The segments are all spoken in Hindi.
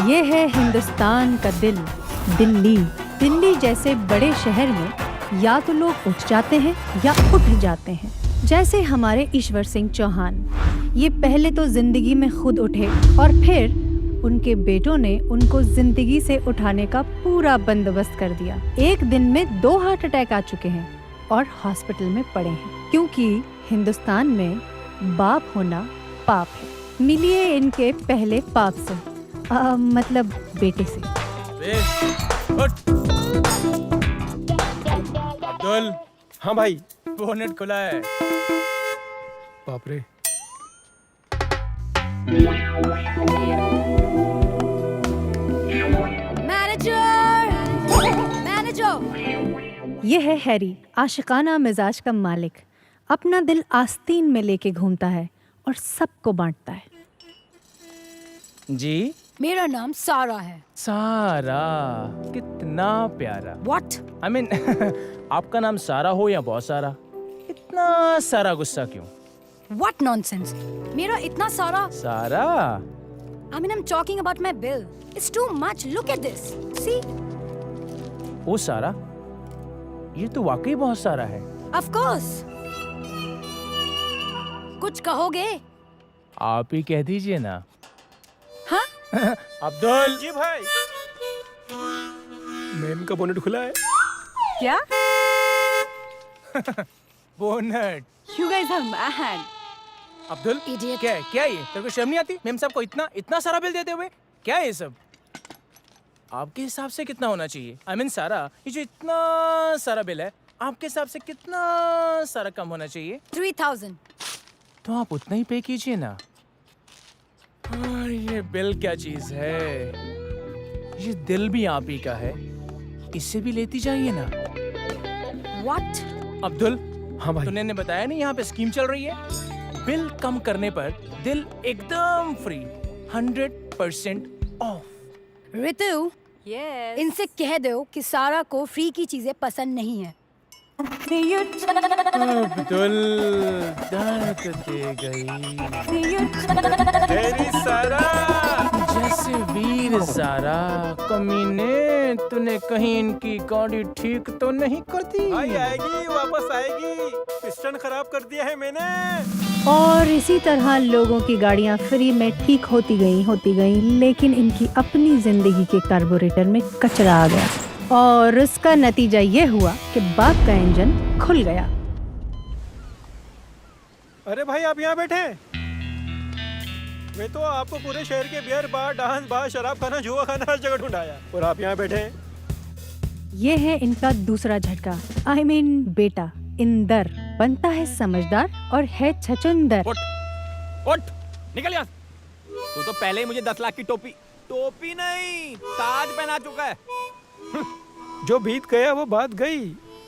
ये है हिंदुस्तान का दिल, दिल्ली। दिल्ली जैसे बड़े शहर में या तो लोग उठ जाते हैं या उठ जाते हैं। जैसे हमारे ईश्वर सिंह चौहान, ये पहले तो जिंदगी में खुद उठे और फिर उनके बेटों ने उनको जिंदगी से उठाने का पूरा बंदोबस्त कर दिया। एक दिन में 2 हार्ट अटैक आ चुके हैं और हॉस्पिटल में पड़े हैं, क्योंकि हिंदुस्तान में बाप होना पाप है। मिलिए इनके पहले पाप से, मतलब बेटे से। अब्दुल। हाँ भाई। बोनेट खुला है। बाप रे। ये है हैरी, आशिकाना मिजाज का मालिक। अपना दिल आस्तीन में लेके घूमता है और सबको बांटता है। जी, मेरा नाम सारा है। सारा, कितना प्यारा। What? I mean, आपका नाम सारा हो या बहुत सारा, इतना सारा गुस्सा क्यों? What nonsense? मेरा इतना सारा? सारा? I mean, I'm talking about my bill. It's too much. Look at this. See? ओ सारा, ये तो वाकई बहुत सारा है। Of course. कुछ कहोगे? आप ही कह दीजिए ना। हाँ? अब्दुल जी भाई। मैम का बोनेट खुला है। क्या? Bonnet. You guys are mad. Abdul, Idiot. क्या है ये? तेरे को शर्म नहीं आती मेम साहब को इतना सारा बिल देते हुए? क्या है ये सब? आपके हिसाब से कितना होना चाहिए? I mean, सारा, ये जो इतना सारा बिल है, आपके हिसाब से कितना सारा कम होना चाहिए? 3,000. तो आप उतना ही पे कीजिए ना। हाँ, ये बिल क्या चीज है? ये दिल भी आप ही का है, इससे भी लेती जाइए ना। What? अब्दुल, हाँ भाई। तूने बताया नहीं यहाँ पे स्कीम चल रही है? बिल कम करने पर दिल एकदम फ्री, 100% ऑफ। रितु, इनसे कह दो कि सारा को फ्री की चीजें पसंद नहीं है। अब्दुल, दर्द दे गई। तेरी सारा। जैसे वीर ज़ारा, कमीने, तूने कहीं इनकी गाड़ी ठीक तो नहीं कर दी? भाई आएगी, वापस आएगी। पिस्टन खराब कर दिया है मैंने। और इसी तरह लोगों की गाड़ियां फ्री में ठीक होती गई, लेकिन इनकी अपनी जिंदगी के कार्बोरेटर में कचरा आ गया और उसका नतीजा ये हुआ कि बाप का इंजन खुल गया। अरे भाई, आप यहाँ बैठे हैं? मैं तो आपको पूरे शहर के बियर बार, डांस बार, शराब खाना, जुआ खाना हर जगह ढूंढाया, और आप यहाँ बैठे हैं। ये है इनका दूसरा झटका। I mean, बेटा इंदर बनता है समझदार और है छचुंदर। उठ, निकल यहाँ। तू तो पहले ही मुझे 10 लाख की टोपी नहीं, ताज पहना चुका है। जो बीत गया वो बात गई।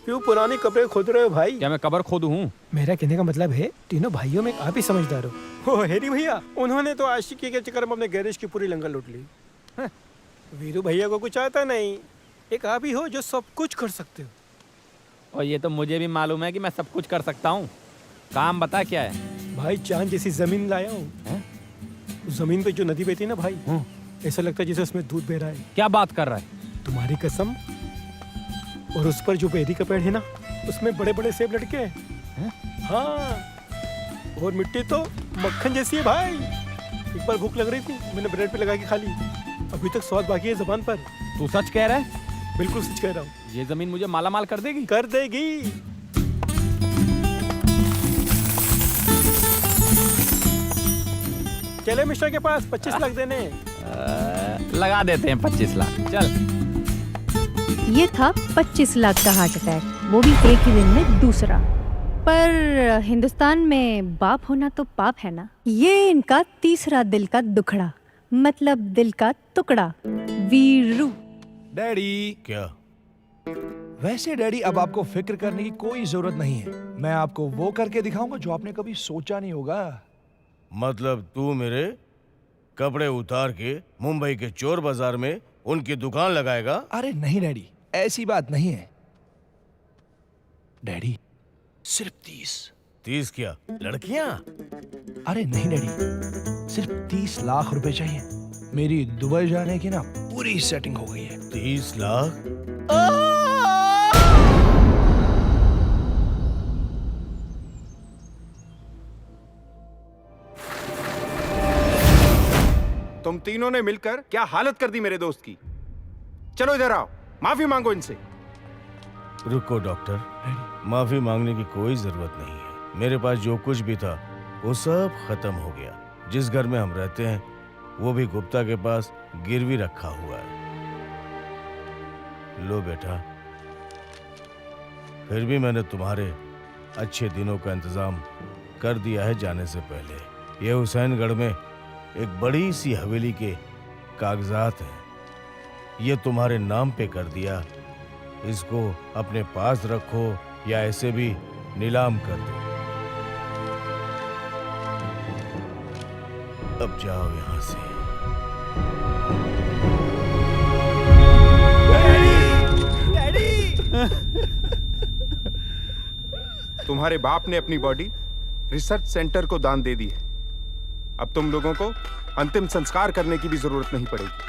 क्यों पुराने कपड़े खोद रहे हो भाई? क्या मैं कबर खोदू हूँ? मेरा कहने का मतलब है, तीनों भाइयों में आप ही समझदार हो। ओ हेरी भैया, उन्होंने तो आशिकी के चक्कर में अपने गैरेज की पूरी लंगर लूट ली। वीरू भैया को कुछ आता नहीं। एक आप ही हो जो सब कुछ कर सकते हो। और ये तो मुझे भी मालूम है कि मैं सब कुछ कर सकता हूँ। काम बता क्या है? भाई चांद जैसी जमीन लाया हूँ। जमीन पे जो नदी बहती है ना भाई, ऐसा लगता है जैसे उसमें दूध बह रहा है। क्या बात कर रहा है? तुम्हारी कसम। और उस पर जो बेरी का पेड़ है ना, उसमें बड़े बड़े सेब लटके हैं। हाँ, और मिट्टी तो मक्खन जैसी है भाई। एक बार भूख लग रही थी, मैंने ब्रेड पे लगा के खा ली। अभी तक स्वाद बाकी है जुबान पर। तू सच कह रहा है? बिल्कुल सच कह रहा हूँ। ये जमीन मुझे मालामाल कर देगी? कर देगी। चले मिस्टर के पास 25 लाख देने। लगा देते हैं 25 लाख। चल। ये था 25 लाख का हार्ट अटैक, वो भी एक ही दिन में दूसरा। पर हिंदुस्तान में बाप होना तो पाप है ना। ये इनका तीसरा दिल का दुखड़ा, मतलब दिल का टुकड़ा, वीरू। डैडी। क्या? वैसे डैडी, अब आपको फिक्र करने की कोई जरूरत नहीं है। मैं आपको वो करके दिखाऊंगा जो आपने कभी सोचा नहीं होगा। मतलब तू मेरे कपड़े उतार के मुंबई के चोर बाजार में उनकी दुकान लगाएगा? अरे नहीं डैडी, ऐसी बात नहीं है। डैडी, सिर्फ 30 क्या लड़कियां? अरे नहीं डैडी, सिर्फ 30 लाख रुपए चाहिए। मेरी दुबई जाने की ना पूरी सेटिंग हो गई है। 30 लाख? तुम तीनों ने मिलकर क्या हालत कर दी मेरे दोस्त की। चलो इधर आओ, माफी मांगो इनसे। रुको डॉक्टर, माफी मांगने की कोई जरूरत नहीं है। मेरे पास जो कुछ भी था वो सब खत्म हो गया। जिस घर में हम रहते हैं वो भी गुप्ता के पास गिरवी रखा हुआ है। लो बेटा, फिर भी मैंने तुम्हारे अच्छे दिनों का इंतजाम कर दिया है जाने से पहले। ये हुसैनगढ़ में एक बड़ी सी हवेली के कागजात हैं। ये तुम्हारे नाम पे कर दिया। इसको अपने पास रखो या ऐसे भी नीलाम कर दो। अब जाओ यहां से। तुम्हारे बाप ने अपनी बॉडी रिसर्च सेंटर को दान दे दी है। अब तुम लोगों को अंतिम संस्कार करने की भी जरूरत नहीं पड़ेगी।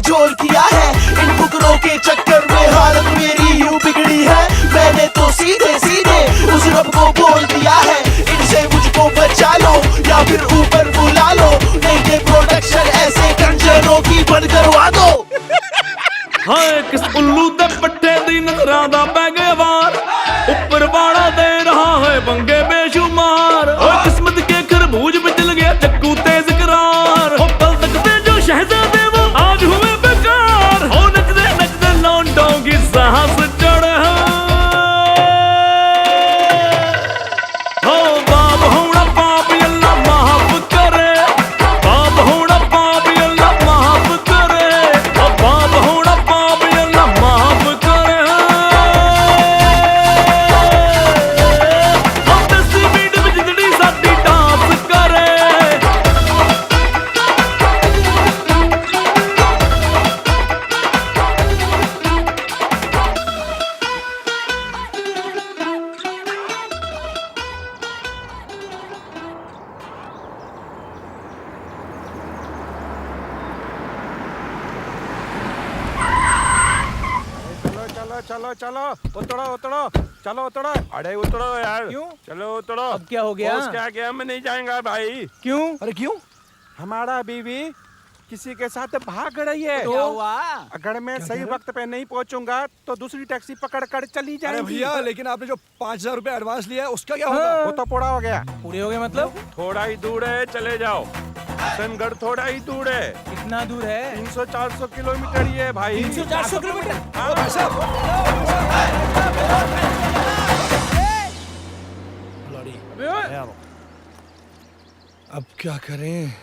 झोल किया है इन फुकरों के चक्कर में हालत मेरी यूं बिगड़ी है। मैंने तो सीधे सीधे उस रब को बोल दिया है इनसे मुझको बचा लो या फिर ऊपर बुला लो, नहीं दे प्रोटेक्शन ऐसे कंजरों की बंद करवा दो। हाय किस उल्लू दे पट्टे दी नजरां दा पै गए वार, ऊपर वाला दे रहा है पंगे बेशुमार। और किस्मत के खरबूज में चल गया चक्कू तेज करार। और कल तक दे जो शहजादे वो आज हुए बेकार। और नचदे लौंडों की सांस चढ़ हो बाप होना पाप अल्लाह माफ करे। बाप होना पाप अल्लाह माफ करे। और बाप होना पाप अल्लाह माफ करे। हम दसी बीट में जिंदड़ी साडी डांस करे। चलो चलो चलो उतरो उतरो चलो उतरो। अरे उतरो यार। क्यों? चलो उतरो। अब क्या हो गया? बॉस क्या गया मैं नहीं जाएगा भाई। क्यों? अरे क्यों? हमारा बीवी किसी के साथ भाग रही है। तो? क्या हुआ? अगर मैं सही वक्त पे नहीं पहुंचूंगा तो दूसरी टैक्सी पकड़ कर चली अरे जाएगी। भैया, लेकिन आपने जो 5000 रुपए एडवांस लिया है उसका क्या होगा? वो तो पूरा हो गया। पूरे हो गए मतलब? थोड़ा ही दूर है, चले जाओ। हुसैनगढ़ थोड़ा ही दूर है। कितना दूर है? 300-400 किलोमीटर ही है भाई। 300-400 किलोमीटर? ओ भाई साहब, अबे ओए! अब क्या करें?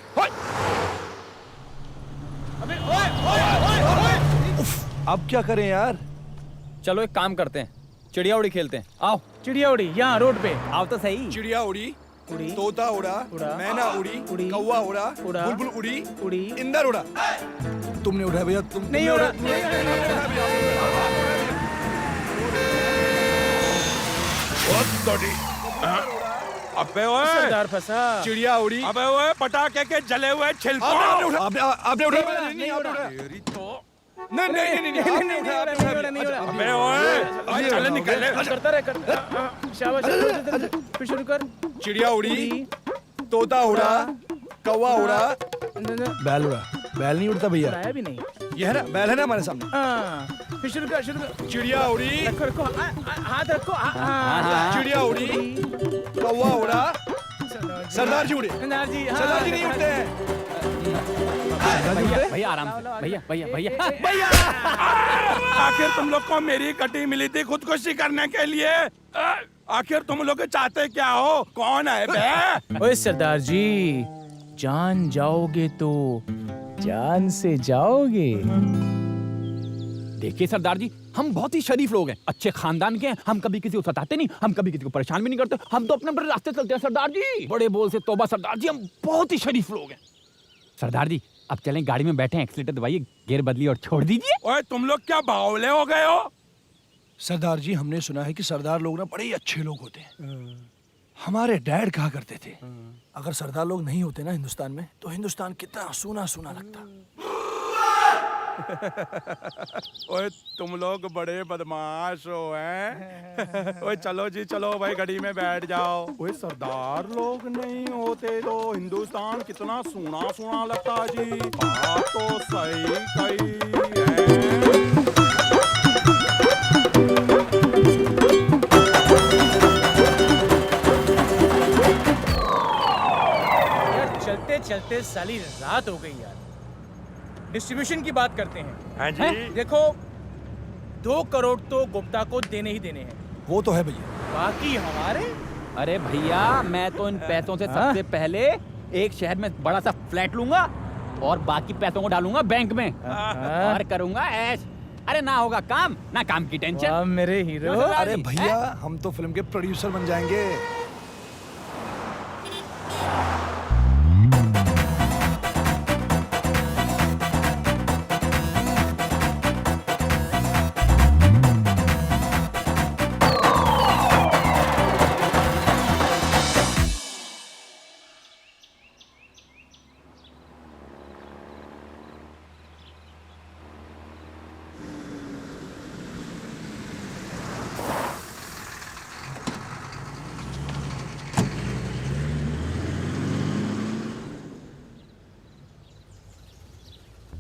अबे ओए ओए ओए ओए! अब क्या करें यार? चलो एक काम करते हैं, चिड़िया उड़ी खेलते हैं। आओ। चिड़िया उड़ी यहाँ रोड पे। आओ तो सही। चिड़िया उड़ी, उड़ी, तोता उड़ा, उड़ा, मैना उड़ी, उड़ी, कौवा उड़ा, उड़ा, बुलबुल उड़ी, उड़ी, इंदर उड़ा। तुमने उड़ाया भैया? नहीं उड़ा। अबे ओए, सरदार फंसा। चिड़िया उड़ी। अबे ओए, पटाखे के जले हुए छिलकों। आपने उठाया? नहीं उड़ा। तेरी तो। नहीं नहीं नहीं आपने उठाया, आपने उठाया। नहीं उड़ा। अबे ओए, चल निकल ले। करता रहे शाबाश शाबाश। फिर शुरू कर। चिड़िया उड़ी, तोता उड़ा, कौवा उड़ा, बैल उड़ा। बैल नहीं उड़ता भैया। उड़ाया भी नहीं। ये है ना, बैल है ना हमारे सामने। हाँ, फिर शुरू कर शुरू कर। चिड़िया उड़ी, रखो रखो हाथ रखो। चिड़िया उड़ी, कौवा उड़ा, सरदार जी उड़े। सरदार जी सरदार जी नहीं उड़ते हैं। भैया आराम से। भैया भैया भैया भैया, आखिर तुम लोग को मेरी कटी मिली थी खुदकुशी करने के लिए। आखिर तुम लोग चाहते क्या हो? कौन है बे? ओए सरदार जी, जान जाओगे तो जान से जाओगे। देखिए सरदार जी, हम बहुत ही शरीफ लोग हैं, अच्छे खानदान के हैं। हम कभी किसी को सताते नहीं, हम कभी किसी को परेशान भी नहीं करते। हम तो अपने बड़े रास्ते चलते हैं सरदार जी। बड़े बोल से तौबा सरदार जी, हम बहुत ही शरीफ लोग हैं। सरदार जी अब चलें, गाड़ी में बैठे, एक्सीलेटर दबाइए, गियर बदलिए और छोड़ दीजिए। ओए तुम लोग क्या बावले हो गए हो? सरदार जी, हमने सुना है कि सरदार लोग ना बड़े ही अच्छे लोग होते हैं। हमारे डैड कहा करते थे, अगर सरदार लोग नहीं होते ना हिंदुस्तान में, तो हिंदुस्तान कितना सूना सूना लगता। ओए तुम लोग बड़े बदमाश हो हैं। ओए चलो जी चलो भाई, गाड़ी में बैठ जाओ। ओए सरदार लोग नहीं होते तो हिंदुस्तान कितना सूना सूना लगता जी। बात तो सही कही है। यार चलते चलते साली रात हो गई यार। डिस्ट्रीब्यूशन की बात करते हैं। हाँ जी। हैं? देखो 2 करोड़ तो गुप्ता को देने ही देने हैं, वो तो है भैया। बाकी हमारे। अरे भैया, मैं तो इन पैसों से सबसे पहले एक शहर में बड़ा सा फ्लैट लूंगा और बाकी पैसों को डालूंगा बैंक में और करूंगा ऐश। अरे ना होगा काम, ना काम की टेंशन। वाह मेरे हीरो। अरे भैया, हम तो फिल्म के प्रोड्यूसर बन जाएंगे।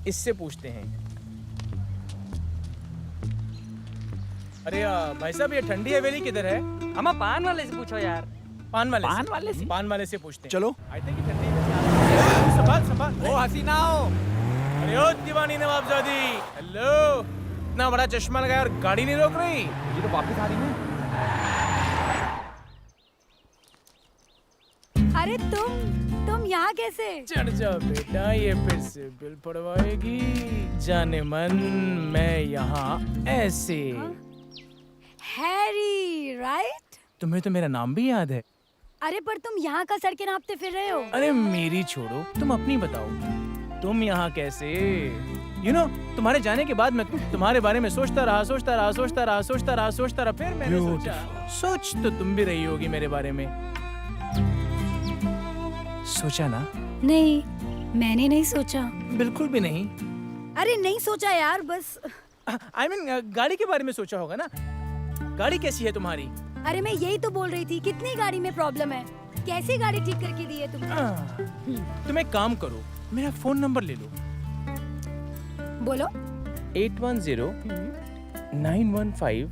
इससे पूछते हैं। अरे भाई साहब, ये ठंडी हवेली किधर है? हम पान वाले से पूछो यार। पान वाले पान वाले से? पान वाले से पूछते हैं। चलो। आई थिंक ठंडी हवेली। संभाल संभाल। ओ हसीनाओ। अरे ओ दीवानी नवाबजादी, हेलो। इतना बड़ा चश्मा लगाया और गाड़ी नहीं रोक रही। ये तो वापस आ रही है। अरे तुम यहाँ कैसे? चढ़ जाओ बेटा, ये फिर से बिल पड़वाएगी। जाने मन मैं यहाँ ऐसे। Harry, right? तुम्हें तो मेरा नाम भी याद है। अरे पर तुम यहाँ का सड़कें नापते फिर रहे हो। अरे मेरी छोड़ो, तुम अपनी बताओ। तुम यहाँ कैसे? तुम्हारे जाने के बाद मैं तुम्हारे बारे में सोचता रहा। फिर मैंने सोच तो तुम भी रही होगी मेरे बारे में। सोचा ना? नहीं, मैंने नहीं सोचा। बिल्कुल भी नहीं। अरे नहीं सोचा यार, बस I mean, गाड़ी के बारे में सोचा होगा ना। गाड़ी कैसी है तुम्हारी? अरे मैं यही तो बोल रही थी, कितनी गाड़ी में प्रॉब्लम है, कैसी गाड़ी ठीक करके दी है तुमने? तुम एक काम करो, मेरा फोन नंबर ले लो। बोलो। 810 915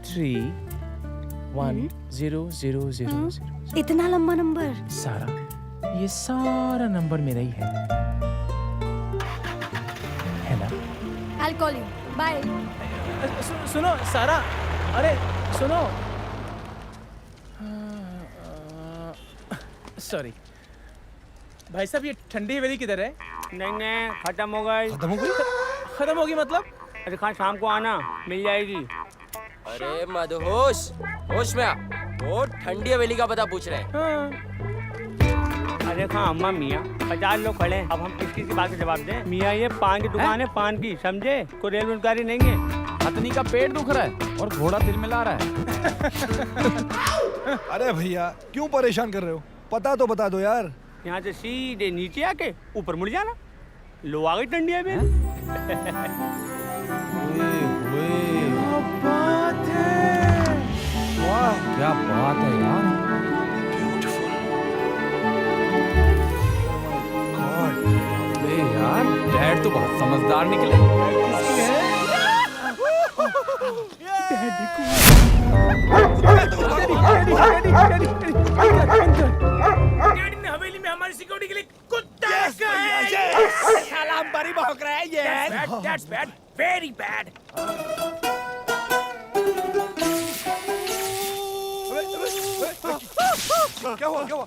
31000। इतना लंबा नंबर? सारा, ये सारा नंबर मेरा ही है। I'll call you. Bye. सुनो सारा, अरे सुनो। सॉरी भाई साहब, ये ठंडी हवेली किधर है? नहीं खत्म हो गई। खत्म हो गई? खत्म होगी मतलब? अरे कहाँ शाम को आना, मिल जाएगी। अरे मदहोश, होश में आ। वो ठंडी हवेली का पता पूछ रहे हैं। अरे कहाँ अम्मा मियाँ, 50 लोग खड़े हैं, अब हम किस बात का जवाब दें? मियाँ ये पान की दुकान है, पान की, समझे? कोई रेल रोजगारी नहीं है। हथनी का पेट दुख रहा है और घोड़ा दिल में ला रहा है। अरे भैया क्यों परेशान कर रहे हो? पता तो बता दो यार। यहाँ से सीधे नीचे आके ऊपर मुड़ जाना, लो आ गई ठंडी हवेली। वाह क्या बात है यार। अबे यार डैड तो बहुत समझदार निकले। डैडी ने हवेली में हमारी सिक्योरिटी के लिए कुत्ता रखा है। साला हम बारी भौंक रहा है ये। That's bad, very bad. क्या हुआ क्या हुआ?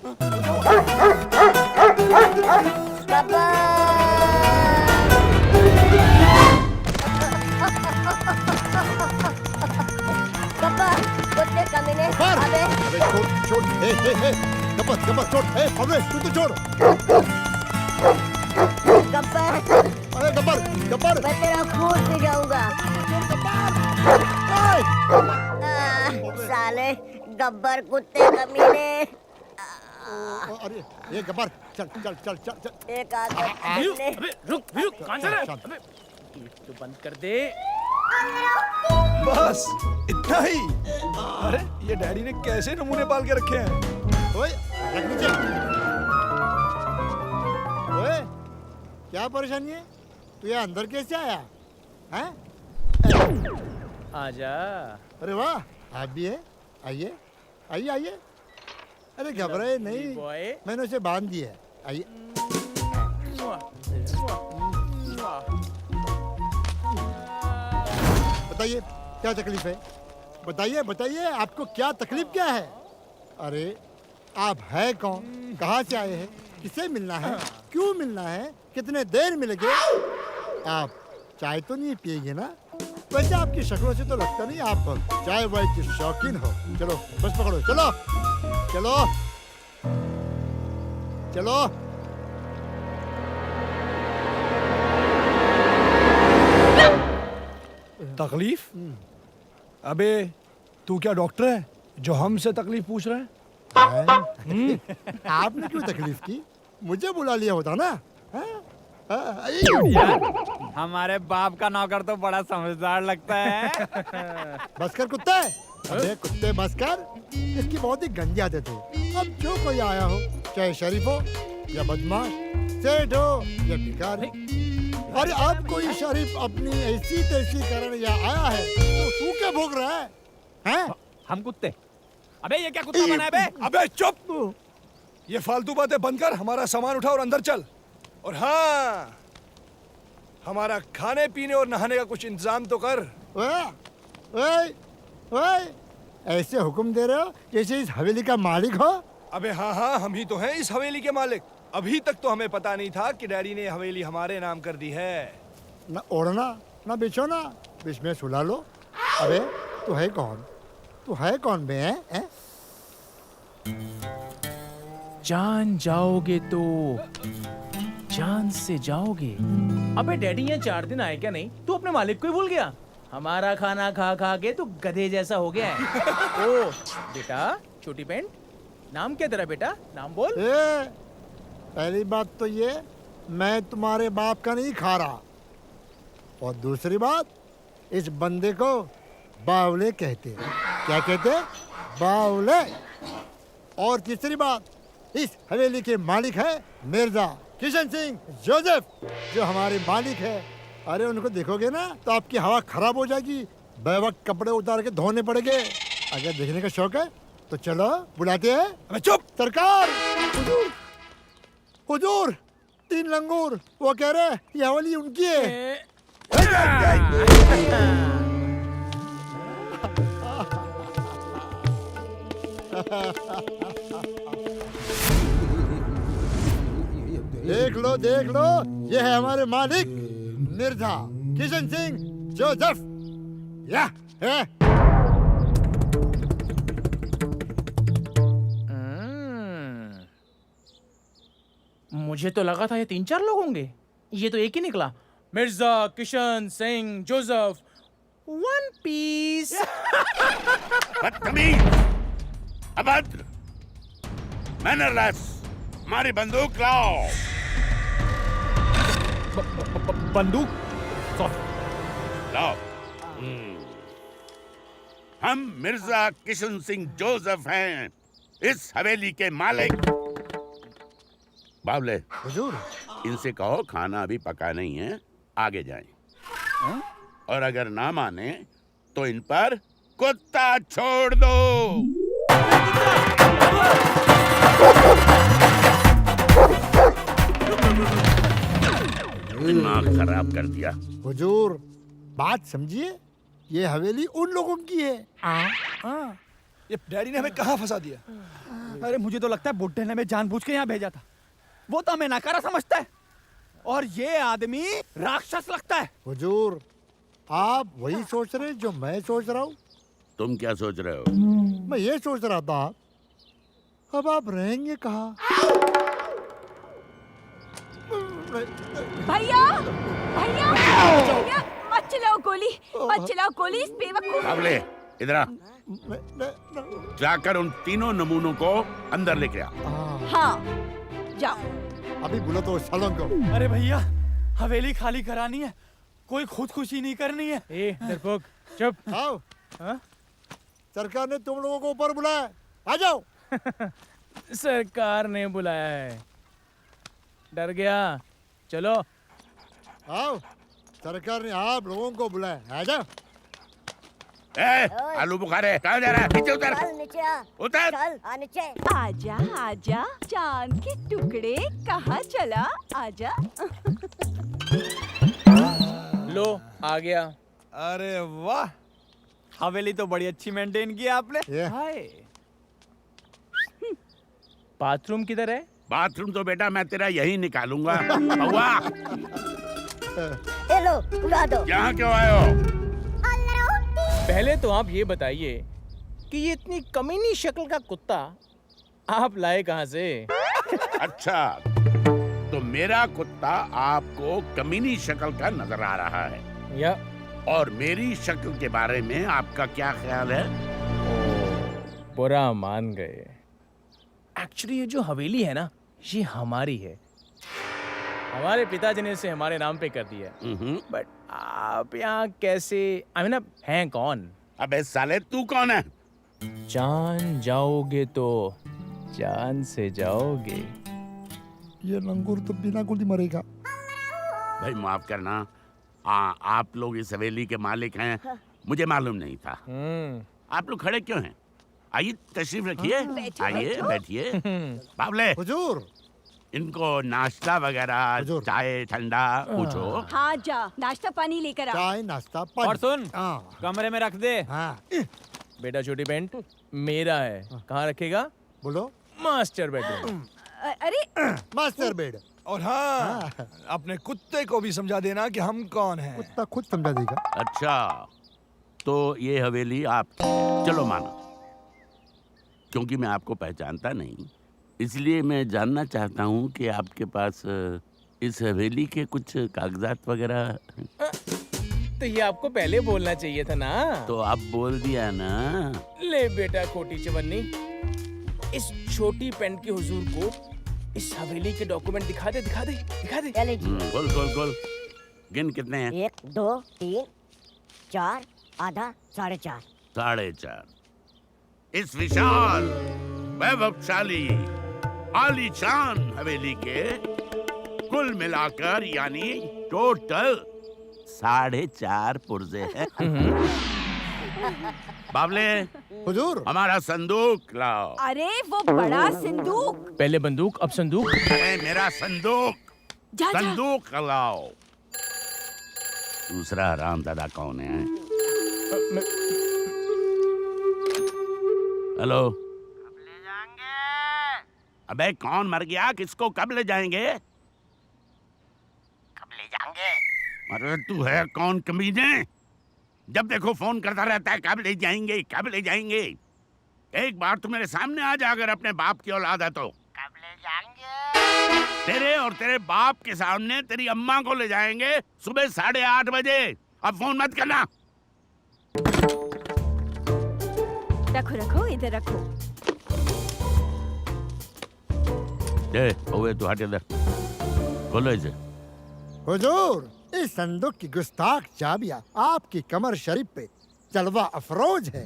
गब्बर, कुत्ते कमीने, अबे छोड़ गब्बर गब्बर छोड़, अबे तू तो छोड़। गब्बर, अरे गब्बर गब्बर, मैं तेरा खून पी जाऊंगा। साले गब्बर कुत्ते कमीने। अरे ये गब्बर चल चल चल चल चल। एक आदमी अबे रुक कहाँ जा रहा है? अबे तो बंद कर दे। बस इतना ही? अरे ये डैडी ने कैसे नमूने पाल के रखे हैं? ओए रख नीचे। ओए क्या परेशानी है? तू यहाँ अंदर कैसे आया? हैं? आजा। अरे वाह, आप भी है? आइए आइए आइए। अरे घबराए नहीं, मैंने उसे बांध दिया है। आइए। बताइए क्या तकलीफ है? बताइए बताइए, आपको क्या तकलीफ क्या है? अरे आप है कौन? कहाँ से आए हैं? किसे मिलना है? क्यों मिलना है? कितने देर मिलेंगे? आप चाय तो नहीं पिएंगे ना? वैसे आपकी शक्लों से तो लगता नहीं आप चाय वाय के शौकीन हो। चलो बस पकड़ो, चलो चलो चलो। तकलीफ? अबे तू क्या डॉक्टर है जो हमसे तकलीफ पूछ रहा है? आपने क्यों तकलीफ की? मुझे बुला लिया होता ना। हमारे बाप का नौकर तो बड़ा समझदार लगता है। बस कर कुत्ते। अबे कुत्ते बस कर। इसकी बहुत ही गंदी आदत है। अब जो कोई आया हो, चाहे शरीफ हो या बदमाश, सेठ हो या भिखारी, अरे अब कोई शरीफ अपनी ऐसी तैसी करने या आया है तो सूखे भोग रहा है, हैं? हम कुत्ते? अबे ये क्या कुत्ता बना है बे? अबे चुप! ये फालतू बातें बंद कर, हमारा सामान उठा और अंदर चल। और हाँ, हमारा खाने पीने और नहाने का कुछ इंतजाम तो कर। ओए, ऐसे हुक्म दे रहे हो जैसे इस हवेली का मालिक हो। अबे हाँ, हम ही तो हैं इस हवेली के मालिक। अभी तक तो हमें पता नहीं था कि डैडी ने हवेली हमारे नाम कर दी है। ना ओढ़ना ना बिछोना, बीच में सुला लो। अबे तू है कौन? तू है कौन बे? हैं? जान जाओगे तो जान से जाओगे। अबे डैडी यहाँ 4 दिन आए क्या नहीं? तू अपने मालिक को ही भूल गया? हमारा खाना खा खा के तू गधे जैसा हो गया है। ओ बेटा, छोटी पैंट, नाम क्या तेरा बेटा? नाम बोल। पहली बात तो ये, मैं तुम्हारे बाप का नहीं खा रहा। और दूसरी बात, इस बंदे को बावले कहते हैं। क्या कहते हैं? बावले। और तीसरी बात, इस हवेली के मालिक है मिर्जा किशन सिंह जोसेफ, जो हमारे मालिक है। अरे उनको देखोगे ना तो आपकी हवा खराब हो जाएगी, बेवक्त कपड़े उतार के धोने पड़ेंगे। अगर देखने का शौक है तो चलो बुलाते हैं। अबे चुप! सरकार, हुजूर, हुजूर, 3 लंगूर, वो कह रहे ये हवेली उनकी है। देख लो, ये है हमारे मालिक मिर्जा किशन सिंह जोसेफ। या है। मुझे तो लगा था ये 3-4 लोग होंगे, ये तो एक ही निकला। Mirza Kishan Singh Joseph, one piece. बदतमीज, अभद्र, मैनरलेस, हमारी बंदूक लाओ। बंदूक लाओ। हम मिर्जा किशन सिंह जोसेफ हैं, इस हवेली के मालिक। बावले, हुजूर, इनसे कहो खाना अभी पका नहीं है, आगे जाएं। और अगर ना माने तो इन पर कुत्ता छोड़ दो। दिमाग खराब कर दिया। हुजूर, बात समझिए, ये हवेली उन लोगों की है। ये डैडी ने हमें कहाँ फंसा दिया? अरे मुझे तो लगता है बुड्ढे ने हमें जानबूझ के यहाँ भेजा था। वो तो हमें नकारा समझता है और ये आदमी राक्षस लगता है। हुजूर, आप वही सोच रहे जो मैं सोच रहा हूँ। तुम क्या सोच रहे हो? मैं ये सोच रहा था, अब आप रहेंगे कहाँ? भैया भैया भैया, मत चलाओ गोली, मत चलाओ गोली इस बेवकूफ। बावले, इधर आ। जाकर उन तीनों नमूनों को अंदर लेके आ। हाँ जाओ। अभी बोलो तो सालों को। अरे भैया, हवेली खाली करानी है, कोई खुदकुशी नहीं करनी है। ए डरपोक, चुप। आओ। सरकार ने तुम लोगों को ऊपर बुलाया, आ जाओ। सरकार ने बुलाया है, डर गया। चलो आओ, सरकार ने आप लोगों को बुलाया, आ जाओ। आलू बुखारे, कहाँ जा रहा है? नीचे उतर। उतर। आजा आजा, चांद के टुकड़े, कहाँ चला? आजा। लो आ गया। अरे वाह, हवेली तो बड़ी अच्छी मेंटेन की है आपने। हाय। बाथरूम किधर है? बाथरूम तो बेटा मैं तेरा यही निकालूंगा। बउआ, लो उड़ा दो। यहाँ क्यों आए हो? पहले तो आप ये बताइए कि ये इतनी कमीनी शक्ल का कुत्ता आप लाए कहाँ से? अच्छा, तो मेरा कुत्ता आपको कमीनी शक्ल का नजर आ रहा है, या और मेरी शक्ल के बारे में आपका क्या ख्याल है? बुरा मान गए। एक्चुअली ये जो हवेली है ना, ये हमारी है। हमारे पिताजी ने इसे हमारे नाम पे कर दिया। बट आप यहाँ कैसे, हैं कौन? अबे साले, तू कौन है? जान जाओगे तो जान से जाओगे। ये लंगूर तो बिना गोली मरेगा। भाई माफ करना, आप लोग इस हवेली के मालिक हैं, मुझे मालूम नहीं था। आप लोग खड़े क्यों हैं? आइए तशरीफ रखिए, आइए बैठिए। बावले, हुजूर, इनको नाश्ता वगैरह, चाय ठंडा पूछो। हाँ जा, नाश्ता पानी लेकर आ। चाय नाश्ता पानी। और सुन, कमरे में रख दे। हाँ। बेटा छोटी पेंट मेरा है, कहाँ रखेगा? बोलो। Master bedroom. अरे मास्टर बेड। और हाँ, अपने कुत्ते को भी समझा देना कि हम कौन हैं। कुत्ता खुद समझा देगा। अच्छा, तो ये हवेली आप, चलो माना, क्योंकि मैं आपको पहचानता नहीं, इसलिए मैं जानना चाहता हूँ कि आपके पास इस हवेली के कुछ कागजात वगैरह। तो ये आपको पहले बोलना चाहिए था ना। तो आप बोल दिया ना। ले बेटा खोटी चवन्नी, इस छोटी पेंट के हुजूर को इस हवेली के डॉक्यूमेंट दिखा दे, दिखा दे, दिखा दे। खोल खोल खोल। गिन कितने हैं? 1 2 3 4 आधा 4.5। 4.5। इस विशाल वैभवशाली आलीशान हवेली के कुल मिलाकर यानी टोटल 4.5 पुर्जे हैं। बावले, हुजूर, हमारा संदूक लाओ। अरे वो बड़ा संदूक। पहले बंदूक अब संदूक। मेरा संदूक। जा, संदूक लाओ। दूसरा हरामजादा कौन है? हेलो, कब ले जाएंगे? अबे कौन मर गया? किसको कब ले जाएंगे? कब ले जाएंगे? अरे तू है कौन कमीने? जब देखो फोन करता रहता है कब ले जाएंगे, कब ले जाएंगे। एक बार तू मेरे सामने आ जा, अगर अपने बाप की औलाद है तो। कब ले जाएंगे? तेरे और तेरे बाप के सामने तेरी अम्मा को ले जाएंगे सुबह 8:30 बजे। अब फोन मत करना। रखो रखो, इधर रखो। ओए तू हट इधर, खोलो इसे। हुजूर, इस संदूक की गुस्ताख चाबियां आपकी कमर शरीफ पे जलवा अफरोज है।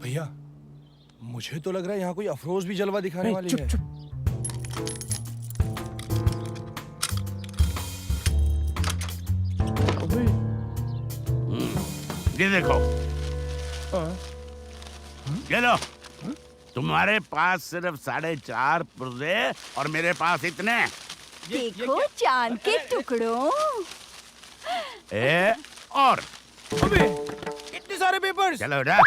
भैया, मुझे तो लग रहा है यहाँ कोई अफरोज भी जलवा दिखाने वाली है। चुप। ये देखो, ये लो। तुम्हारे पास सिर्फ 4.5 पुर्जे और मेरे पास इतने। देखो चांद के टुकड़ों। और अबे इतने सारे पेपर्स। चलो उठा।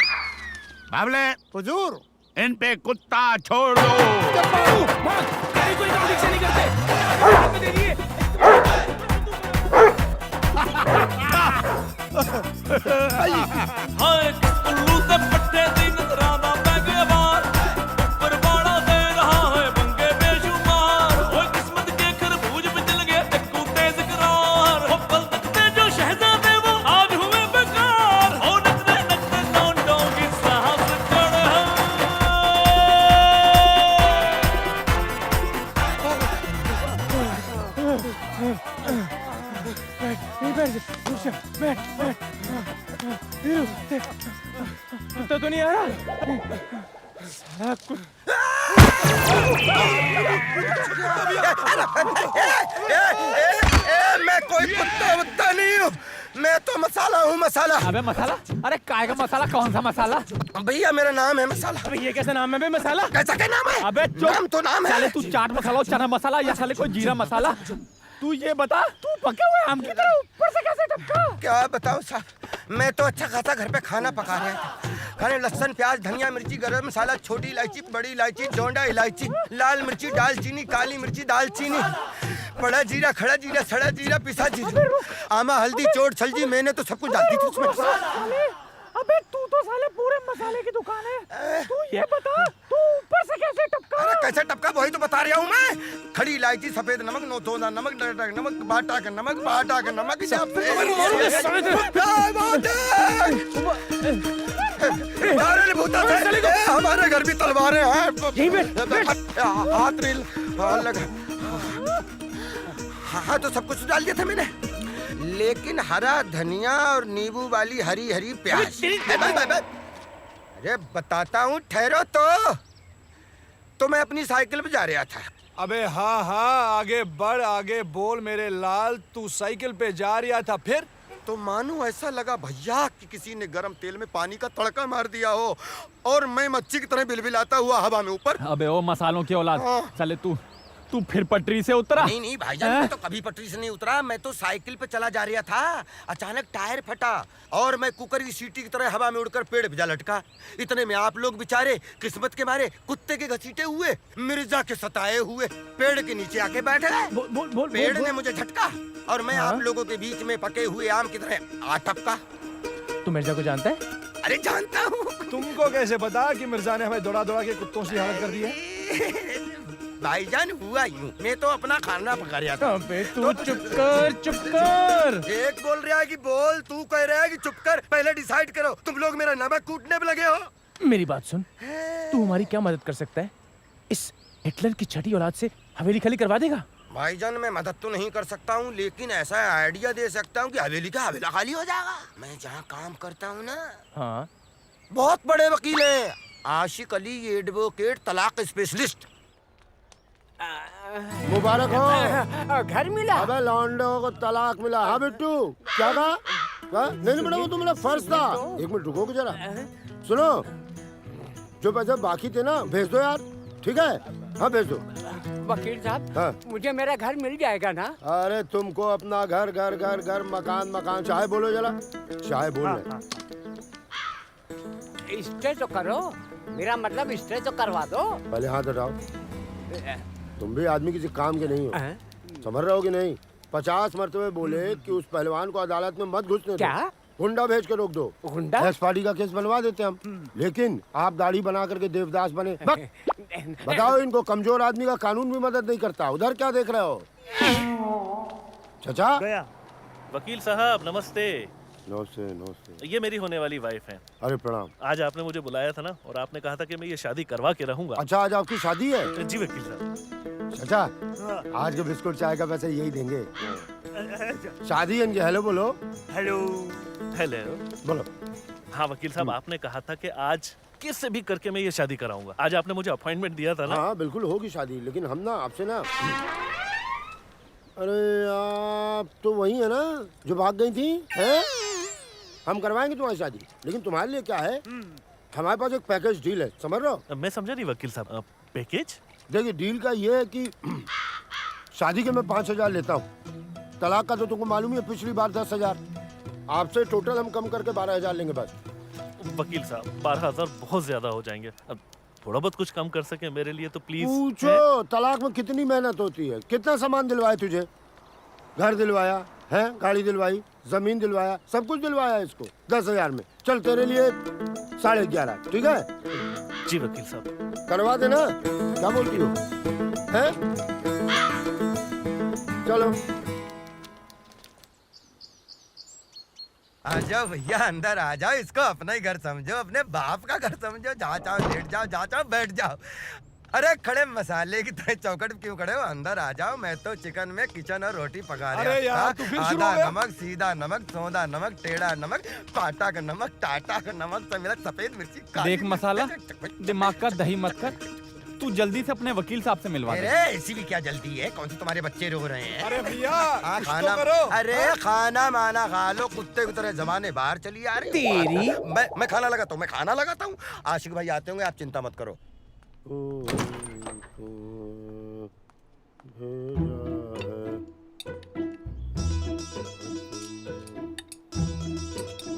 बाबले, हुजूर, इन पे कुत्ता छोड़ दो। कोई काम ठीक से नहीं करते। दे दिए। हाय उल्लू से पट्टे दी नजरां दा बैगे वार, ऊपर वाला दे रहा है पंगे बेशुमार। ओए किस्मत के खरबूज पे चल गए टक्कू तेज करार। हो पल तकते जो शहजादे वो आज हुए बेकार। हो नचते नचते लौंडों की साहस चढ़ है। कुत्ता तो नहीं आ रहा। साला मैं कोई कुत्ता वत्ता नहीं हूँ, मैं तो मसाला हूँ, मसाला। अबे मसाला? अरे काय का मसाला? कौन सा मसाला? भैया मेरा नाम है मसाला। अबे ये कैसा नाम है बे मसाला? कैसा क्या नाम है? अबे नाम तो नाम है। साले तू चाट मसाला, चना मसाला या साले कोई जीरा मसाला? तू ये बता, तू पके हुए आम की तरह ऊपर से कैसे टपका? क्या बताऊँ साहब, मैं तो अच्छा खासा घर पे खाना पका रहा था। खाने लहसुन, प्याज, धनिया, मिर्ची, गरम मसाला, छोटी इलायची, बड़ी इलायची, जोंडा इलायची, लाल मिर्ची, दालचीनी, काली मिर्ची, दालचीनी, बड़ा जीरा, खड़ा जीरा, सड़ा जीरा, पिसा जीरा, आमा, हल्दी, चोट, छलजी, मैंने तो सब कुछ डाल दी थी उसमें। अबे तू तो साले पूरे मसाले की दुकान है। तू ये बता, तू ऊपर से कैसे टपका? अरे कैसे टपका वही तो बता रहा हूँ मैं। खड़ी इलायची, सफेद नमक, नौतोदा नमक, डरडक नमक, बाटा का नमक, बाटा का नमक। हमारे घर भी तलवारें हैं। हाथ रील लगा। हाँ तो सब कुछ डाल दिया था मैंने, लेकिन हरा धनिया और नींबू वाली हरी हरी प्याज। अरे बताता हूँ, ठहरो तो मैं अपनी साइकिल पे जा रहा था। अबे हाँ हाँ, आगे बढ़, आगे बोल मेरे लाल। तू साइकिल पे जा रहा था, फिर? तो मानो ऐसा लगा भैया कि किसी ने गरम तेल में पानी का तड़का मार दिया हो और मैं मच्छी की तरह बिलबिलाता हुआ हवा में ऊपर। अबे ओ मसालों की औलाद, साले तू फिर पटरी से उतरा? नहीं भाईजान, मैं तो कभी पटरी से नहीं उतरा। मैं तो साइकिल पे चला जा रहा था, अचानक टायर फटा और मैं कुकर की सीटी की तरह हवा में उड़कर पेड़ पे जा लटका। इतने में आप लोग बेचारे किस्मत के मारे कुत्ते के घसीटे हुए, मिर्जा के सताए हुए पेड़ के नीचे आके बैठे। पेड़ ने मुझे झटका और मैं आप लोगों के बीच में पके हुए आम की तरह आ टपका। तू मिर्जा को जानता है? अरे जानता हूँ। तुमको कैसे पता कि मिर्जा ने हमें दौड़ा दौड़ा के कुत्तों से हालत कर दी है? भाईजान हुआ यूं, मैं तो अपना खाना पका रहा था। अबे तू चुप कर। एक बोल रहा है कि बोल, तू कह रहा है कि चुप कर। पहले डिसाइड करो, तुम लोग मेरा नमक कूटने पे लगे हो। मेरी बात सुन, तू हमारी क्या मदद कर सकता है? इस हिटलर की छठी औलाद से हवेली खाली करवा देगा? भाईजान मैं मदद तो नहीं कर सकता हूँ, लेकिन ऐसा आइडिया दे सकता हूँ कि हवेली का हवेला खाली हो जाएगा। मैं जहाँ काम करता हूँ ना, हाँ, बहुत बड़े वकील हैं, आशिक अली एडवोकेट, तलाक स्पेशलिस्ट। मुबारक हो। घर मिला? अबे लौंडों को तलाक मिला। हाँ बिट्टू, क्या कहा? नहीं बेटा, वो तो मेरा फर्ज था। एक मिनट रुको जरा, सुनो, जो पैसे बाकी थे ना भेज दो यार, ठीक है? हाँ भेज दो। वकील साहब हाँ। मुझे मेरा घर मिल जाएगा ना? अरे तुमको अपना घर घर घर घर मकान मकान चाहे बोलो जरा, चाहे बोल रहे। स्टे तो करो, मेरा मतलब स्टे तो करवा दो। पहले हाथ हटाओ। तुम भी आदमी किसी काम के नहीं हो, समझ रहे हो कि नहीं? 50 मरतबे बोले कि उस पहलवान को अदालत में मत घुसने दो। क्या? गुंडा भेज के रोक दो। गुंडा? एक्स पार्टी का केस बनवा देते हम, लेकिन आप दाढ़ी बना करके देवदास बने। बताओ, इनको कमजोर आदमी का कानून भी मदद नहीं करता। उधर क्या देख रहे हो? चाचा गया। वकील साहब नमस्ते। नमस्ते नमस्ते। ये मेरी होने वाली वाइफ है। अरे प्रणाम। आज आपने मुझे बुलाया था ना, और आपने कहा था कि मैं ये शादी करवा के रहूंगा। अच्छा, आज आपकी शादी है? जी वकील साहब। चाचा, आज के बिस्कुट चाय का पैसे यही देंगे। शादी इनके। हेलो बोलो। हेलो हेलो बोलो। हाँ वकील साहब, आपने कहा था कि आज किससे भी करके मैं ये शादी कराऊंगा। आज आपने मुझे अपॉइंटमेंट दिया था ना? हाँ बिल्कुल होगी शादी, लेकिन हम ना आपसे ना, अरे आप तो वही है ना जो भाग गई थी, हैं? हम करवाएंगे तुम्हारी शादी, लेकिन तुम्हारे लिए क्या है, हमारे पास एक पैकेज डील है, समझ रहे हो? मैं समझा नहीं वकील साहब। पैकेज? देखिए, डील का ये है कि शादी के मैं 5,000 लेता हूँ, तलाक का तो तुमको मालूम ही है, पिछली बार 10,000। आपसे टोटल हम कम करके 12,000 लेंगे बस। वकील साहब 12,000 बहुत ज्यादा हो जाएंगे। अब थोड़ा बहुत कुछ कम कर सके मेरे लिए तो प्लीज। पूछो, तलाक में कितनी मेहनत होती है, कितना सामान दिलवाया तुझे? घर दिलवाया है, गाड़ी दिलवाई, जमीन दिलवाया, सब कुछ दिलवाया इसको 10,000 में। चल तेरे लिए 11,500, ठीक है? जी वकील साहब। करवा देना, क्या बोलती हो? हैं? चलो आ जाओ भैया, अंदर आ जाओ। इसको अपना ही घर समझो, अपने बाप का घर समझो। जहाँ चाहो लेट जाओ, जहाँ चाहो बैठ जाओ। अरे खड़े मसाले की तरह चौकट क्यों खड़े हो? अंदर आ जाओ। मैं तो चिकन में किचन और रोटी पका रहा। अरे यार, तू फिर शुरू हो आधा गया? नमक, सीधा नमक, सौंधा नमक, टेढ़ा नमक, पाटा का नमक, टाटा का नमक, सब मिला सफेद मिर्ची, काली देख मसाला, दिमाग का दही मत कर। तू जल्दी से अपने वकील साहब से मिलवा दे। अरे इसी भी क्या जल्दी है? कौन से तुम्हारे बच्चे रो रहे हैं? अरे भैया, कुछ तो खाना करो। अरे खाना माना खा लो, कुत्ते की तरह जमाने बाहर चली आ रही हो। तेरी। मैं खाना लगाता हूँ, मैं खाना लगाता हूँ। आशिक भाई आते होंगे, आप चिंता मत करो।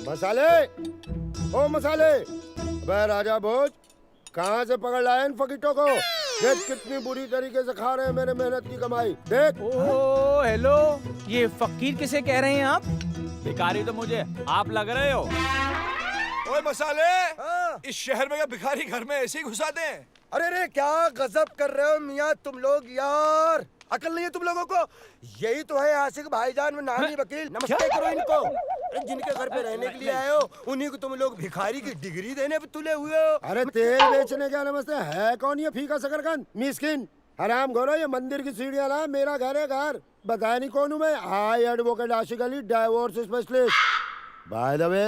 मसाले, ओ मसाले, बे राजा भोज, कहाँ से पकड़ लाए इन फकीटों को? देख कितनी बुरी तरीके से खा रहे हैं मेरे मेहनत की कमाई। देख। ओह हेलो, ये फकीर किसे कह रहे हैं आप? भिखारी तो मुझे आप लग रहे हो। ओए मसाले, इस शहर में क्या भिखारी घर में ऐसे ही घुसाते हैं? अरे रे क्या गजब कर रहे हो मियाँ तुम लोग यार, अकल नहीं है तुम लोगों को? यही तो है आशिक भाईजान में नामी वकील। नमस्ते करो इनको। अरे जिनके घर पे रहने के लिए आए हो, उन्हीं को तुम लोग भिखारी की डिग्री देने पे तुले हुए हो। अरे तेल बेचने क्या नमस्ते है? कौन ये फीका शकरकंद मिस्किन हराम खोरो? ये मंदिर की सीढ़ियां ना, मेरा घर है घर। बताया नहीं कौन हूँ मैं? Hi advocate Ashiq Ali, divorce specialist. By the way,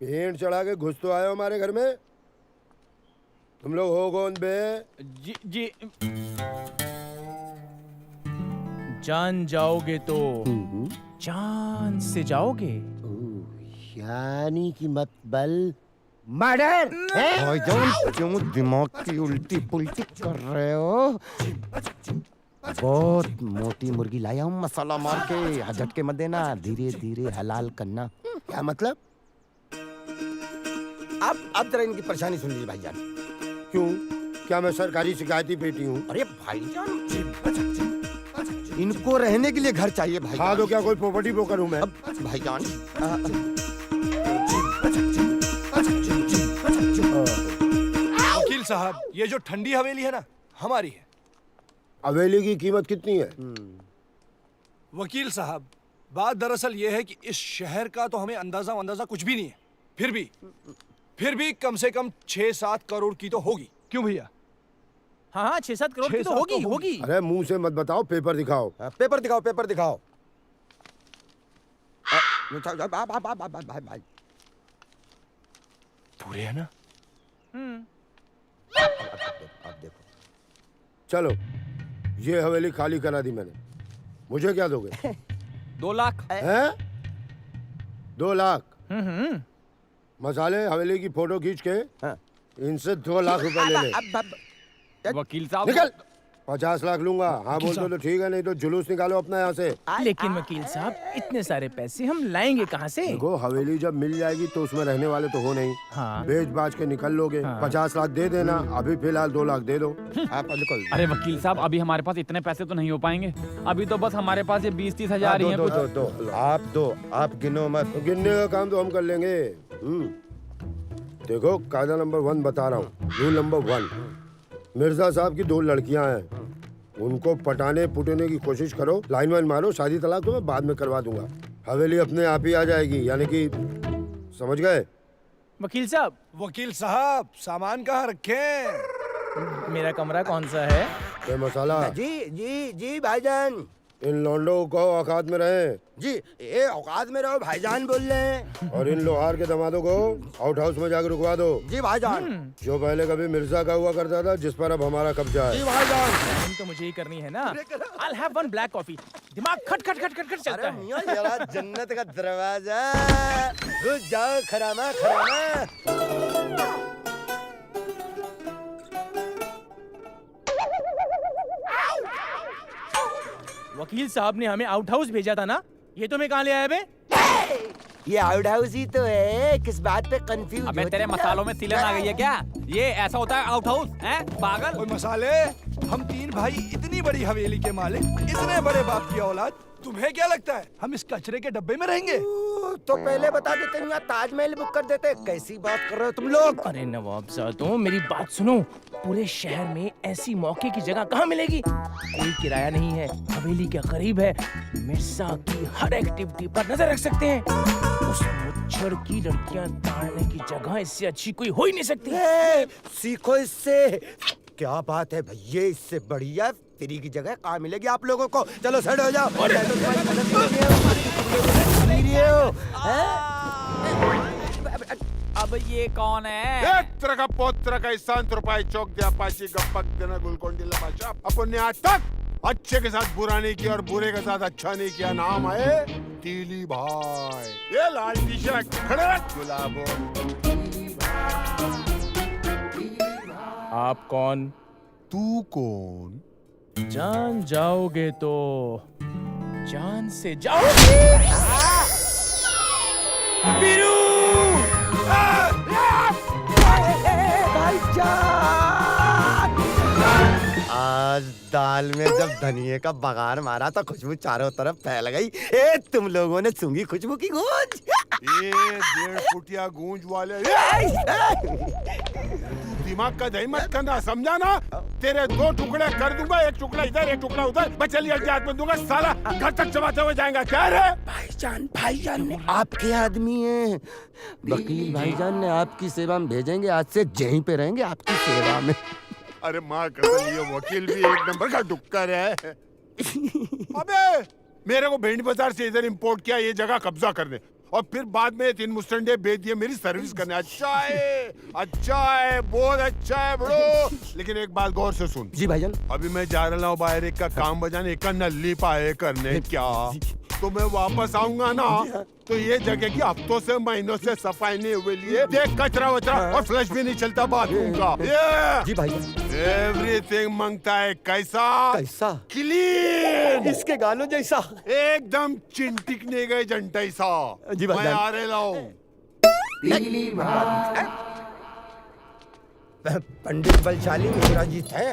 paint चढ़ा के घुस तो आए हो हमारे घर में। तुम लोग हो कौन बे? जी जान जाओगे तो जान से जाओगे। यानी कि मतलब मर्डर है? भाईजान क्यों दिमाग की उल्टी पुल्टी कर रहे हो? बहुत मोटी मुर्गी लाया हूँ मसाला मार के। झटके मत देना, धीरे धीरे हलाल करना। क्या मतलब? अब जरा इनकी परेशानी सुन लीजिए भाईजान। क्यों? क्या मैं सरकारी शिकायती बेटी हूँ? अरे भाईजान, इनको रहने के लिए घर चाहिए भाई। हाँ तो क्या कोई प्रॉपर्टी ब्रोकर हूँ मैं? भाईजान वकील साहब, ये जो ठंडी हवेली है ना, हमारी है। हवेली की कीमत कितनी है? वकील साहब, बात दरअसल ये है कि इस शहर का तो हमें अंदाजा कुछ भी नहीं है। फिर भी कम से कम 6-7 करोड़ की तो होगी। क्यों भैया? हाँ 6-7 करोड़ की तो होगी। अरे मुंह से मत बताओ, पेपर दिखाओ। पेपर दिखाओ, पेपर दिखाओ। भाई पूरे है ना? अब देखो। चलो, ये हवेली खाली करा दी मैंने। मुझे क्या दोगे? 2 लाख। हैं? 2 लाख? मसाले, हवेली की फोटो खींच के इनसे 2 लाख रुपए ले ले। वकील साहब निकल। 50 लाख लूंगा। हाँ बोल दो तो ठीक है, नहीं तो जुलूस निकालो अपना यहाँ से। लेकिन वकील साहब इतने सारे पैसे हम लाएंगे कहाँ से? देखो हवेली जब मिल जाएगी तो उसमें रहने वाले तो हो नहीं। हाँ। बेच बाज के निकल लोगे। 50 लाख दे देना, अभी फिलहाल 2 लाख दे दो। आप निकल। अरे वकील साहब, अभी हमारे पास इतने पैसे तो नहीं हो पाएंगे। अभी तो बस हमारे पास ये 20-30 हजार ही हैं कुछ। आप गिनो मत। गिनने का काम तो हम कर लेंगे। देखो कायदा नंबर 1 बता रहा हूँ। रूल नंबर 1, मिर्जा साहब की 2 लड़कियां हैं, उनको पटाने पुटने की कोशिश करो, लाइन वाइन मारो, शादी तलाक तो मैं बाद में करवा दूंगा। हवेली अपने आप ही आ जाएगी, यानी कि समझ गए? वकील साहब सामान कहाँ रखे? मेरा कमरा कौन सा है? ये मसाला। जी भाईजान। इन लौंडों को औकात में रहे। जी ये औकात में रहो, भाईजान बोल रहे हैं। और इन लोहार के दमादों को आउट हाउस में जाकर रुकवा दो। जी भाईजान। जो पहले कभी मिर्जा का हुआ करता था, जिस पर अब हमारा कब्जा है। जी भाईजान। तो मुझे ही करनी है ना। I'll have 1 black coffee। दिमाग खट खट खट खट खट चलता है। मियां जरा जन्नत का दरवाजा। घुस जाओ खरामा खरामा। वकील साहब ने हमें आउट हाउस भेजा था ना, ये तो मैं कहाँ ले आया बे? ये आउट हाउस ही तो है, किस बात पे कंफ्यूज? अबे तेरे मसालों में सिलन आ गई है क्या? ये ऐसा होता है आउट हाउस हैं? पागल। ओए मसाले, हम 3 भाई इतनी बड़ी हवेली के मालिक, इतने बड़े बाप की औलाद, तुम्हें क्या लगता है हम इस कचरे के डब्बे में रहेंगे? तो पहले बता देते यहाँ ताजमहल बुक कर देते। कैसी बात कर रहे हो तुम लोग? अरे नवाब साहब, मेरी बात सुनो। पूरे शहर में ऐसी मौके की जगह कहाँ मिलेगी? कोई किराया नहीं है, हवेली के करीब है, मिर्जा की हर एक्टिविटी पर नजर रख सकते हैं। उस मुच्छर की लड़कियां ताड़ने की जगह इससे अच्छी कोई हो ही नहीं सकती। सीखो इससे। क्या बात है भैया, इससे बढ़िया फ्री की जगह कहाँ मिलेगी आप लोगों को? चलो सेट हो जाओ। अब ये कौन है? का पोत्र का संत रुपये चौक दिया पाची गप्पक देना गुलकोंडी लमाशा। अपन ने आज तक अच्छे के साथ बुरा नहीं किया और बुरे के साथ अच्छा नहीं किया। नाम है तीली भाई। ये लाल टी शर्ट खड़े रख। गुलाबो। आप कौन? तू कौन? जान जाओगे तो जान से जाओगे। बीरू! आज दाल में जब धनिये का बघार मारा तो खुशबू चारों तरफ फैल गई। ए तुम लोगों ने सूंघी खुशबू की गूंज? ये 1.5 फुटिया गूंज वाले दिमाग का दही मत करना, समझा ना? तेरे 2 टुकड़े कर दूंगा, 1 टुकड़ा इधर 1 टुकड़ा उधर। बचलिया हाथ में दूंगा, साला घर तक चबाते हुए जाएगा। क्या रे भाईजान आपके आदमी हैं। वकील भाईजान ने आपकी सेवा में भेजेंगे, आज से यहीं पे रहेंगे आपकी सेवा में। अरे माँ कसम, ये वकील भी 1 नंबर का डुक्कर है। अबे मेरे को भेंड बाजार से इधर इंपोर्ट किया ये जगह कब्जा करने, और फिर बाद में 3 मुस्टंडे बेच दिए मेरी सर्विस करने। अच्छा है, बहुत अच्छा है ब्रो। लेकिन एक बात गौर से सुन। जी भाईजान। अभी मैं जा रहा हूँ बाहर एक का काम बजाने, एक का नल्ली पाए करने। क्या तो मैं वापस आऊंगा ना, तो ये जगह की हफ्तों से महीनों से सफाई नहीं हुई लिए देख, कचरा वचरा और फ्लश भी नहीं चलता बाथरूम का। जी भाईजान। एवरीथिंग मांगता है कैसा क्लीन, इसके गानों जैसा, एकदम चिंटिकने गए जंटई सा। जी मैं भाईजान। आ रहे लाऊं। पंडित बलशाली मिश्रा जी थे।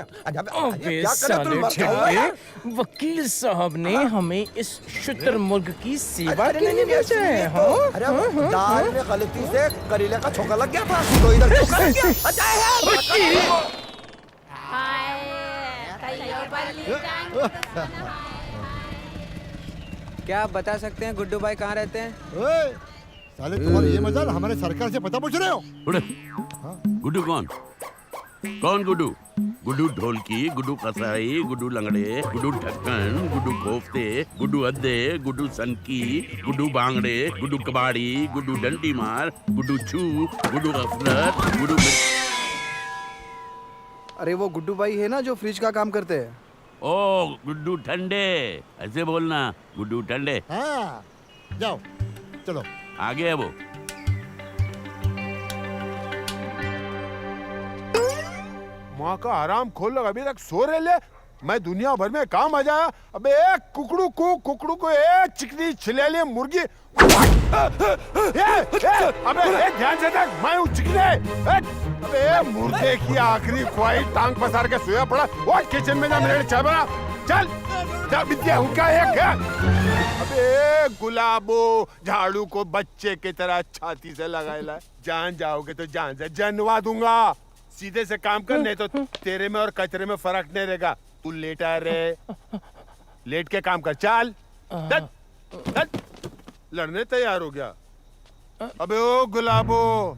वकील साहब ने हमें इस शुतुरमुर्ग की सेवा देने नहीं भेजा है। अरे दाल में गलती से करेले का छोका लग गया था, तो इधर छोका लग गया। क्या आप बता सकते हैं गुड्डू भाई कहाँ रहते हैं? साले तुम्हारी ये मजाल हमारे सरकार से पता पूछ रहे हो? गुड्डू कौन गुड्डू? गुड्डू ढोलकी, गुड्डू कसाई, गुड्डू लंगड़े, गुड्डू ढक्कन, गुड्डू कोफ्ते, गुड्डू अद्दे, गुड्डू सनकी, गुड्डू बांगड़े, गुड्डू कबाड़ी, गुड्डू डंडी मार, गुड्डू छू, गुड्डू गफलत, गुड्डू। अरे वो गुड्डू भाई है ना जो फ्रिज का काम करते हैं। ओ गुड्डू ठंडे, ऐसे बोलना, गुड्डू ठंडे। हाँ, जाओ चलो आगे है वो। माँ का आराम खोल लो, अभी तक सो रहे ले। मैं दुनिया भर में काम आ जाया। अबे एक कुकड़ू को एक चिकनी छिलेली मुर्गी। अबे ध्यान से देख, मैं हूँ चिकने। अबे मुर्गे की आखिरी ख्वाहिश टांग पसार के सोया पड़ा। वो किचन में जा, मेरे चाय बना। चल जा, विद्या हुक्का एक है। अबे गुलाबो, झाड़ू को बच्चे की तरह छाती से लगाएला। जान जाओगे तो जान से जनवा दूंगा। सीधे से काम कर, नहीं तो तेरे में और कचरे में फर्क नहीं रहेगा। तू लेटा रे, लेट के काम कर। चल लड़ने तैयार हो गया। अबे ओ गुलाबो,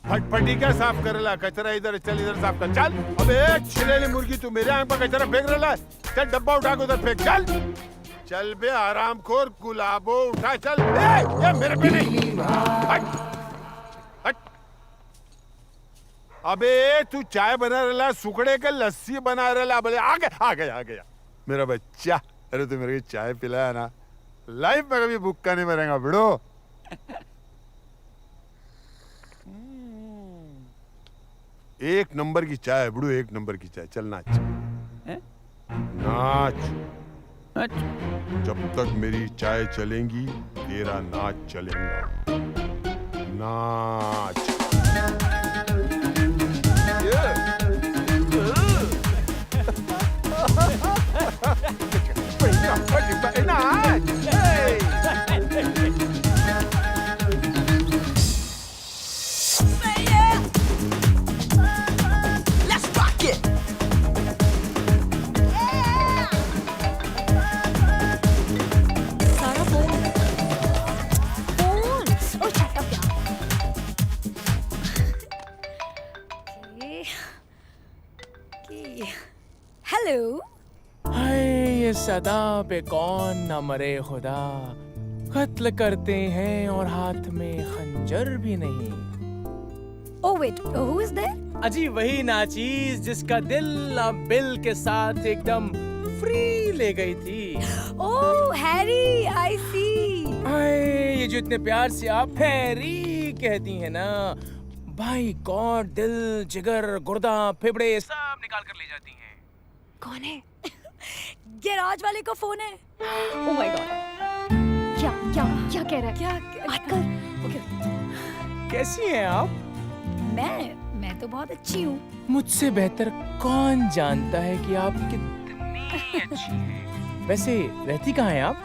फटफटी क्या साफ करेला? कचरा इधर चल, इधर साफ कर। चल। अबे छिलेली मुर्गी, तू मेरे आंख पर कचरा फेंक रहा है। चल डब्बा उठा के उधर फेंक। चल चल बे आरामखोर गुलाबो, उठा चल। ये मेरे पे नहीं। हट। अबे तू चाय बना रहा, सुखड़े के लस्सी बना रहा। बोले आ गया मेरा बच्चा। अरे तू मेरे को चाय पिलाया ना, लाइफ में कभी भूखा नहीं मरेगा बिड़ो। एक नंबर की चाय बुड़ू, एक नंबर की चाय। चल नाच नाच। जब तक मेरी चाय चलेंगी तेरा नाच चलेगा। नाच। हेलो। हाय ये सदा पे कौन न मरे खुदा, कत्ल करते हैं और हाथ में खंजर भी नहीं। Oh wait, who is there? अजी वही नाचीज जिसका दिल अब बिल के साथ एकदम फ्री ले गई थी। Oh Harry, I see। हाय ये जो इतने प्यार से आप हैरी कहती हैं ना, भाई गॉड दिल जिगर गुर्दा फेफड़े सब निकाल कर ले जाती हैं। कौन है? गैराज वाले का फोन है। Oh my God। क्या कह रहा है? क्या बात कर? Okay। कैसी हैं आप? मैं तो बहुत अच्छी हूँ। मुझसे बेहतर कौन जानता है कि आप कितनी अच्छी हैं। वैसे रहती कहाँ हैं आप?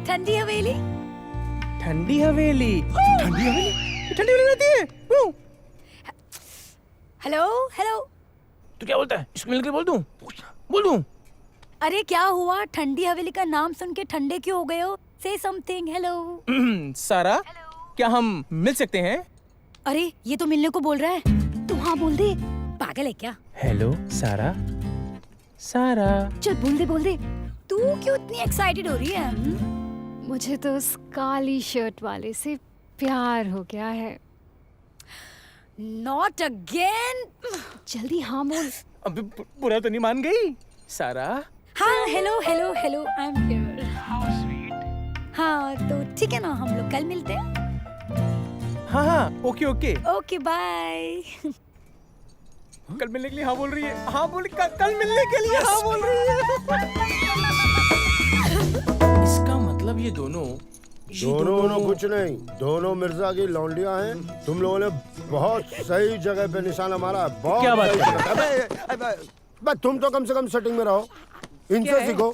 ठंडी हवेली। ठंडी हवेली? ठंडी हवेली रहती है? Hello hello. तू क्या बोलता है? इसको मिलकर बोल दूं? अरे क्या हुआ? ठंडी हवेली का नाम सुन के ठंडे क्यों हो गए हो? Say something। हेलो। सारा, क्या हम मिल सकते हैं? अरे ये तो मिलने को बोल रहा है। तू हाँ बोल दे। पागल है क्या? हेलो सारा। चल बोल दे। तू क्यों इतनी एक्साइटेड हो रही है? मुझे तो उस काली शर्ट वाले से प्यार हो गया है। Not again। जल्दी हाँ बोल। अभी बुरा तो नहीं मान गई सारा? हाँ हेलो आई एम हियर। हाँ तो ठीक है ना, हम लोग कल मिलते हैं। हाँ ओके बाय। कल मिलने के लिए हाँ बोल रही है। हाँ बोल, कल मिलने के लिए हाँ बोल रही है। इसका मतलब ये दोनों कुछ नहीं, दोनों मिर्जा की लौंडियां हैं। तुम लोगों ने बहुत सही जगह पे निशाना मारा। बहुत क्या बात है? तुम तो कम से कम सेटिंग में रहो, इनसे सीखो।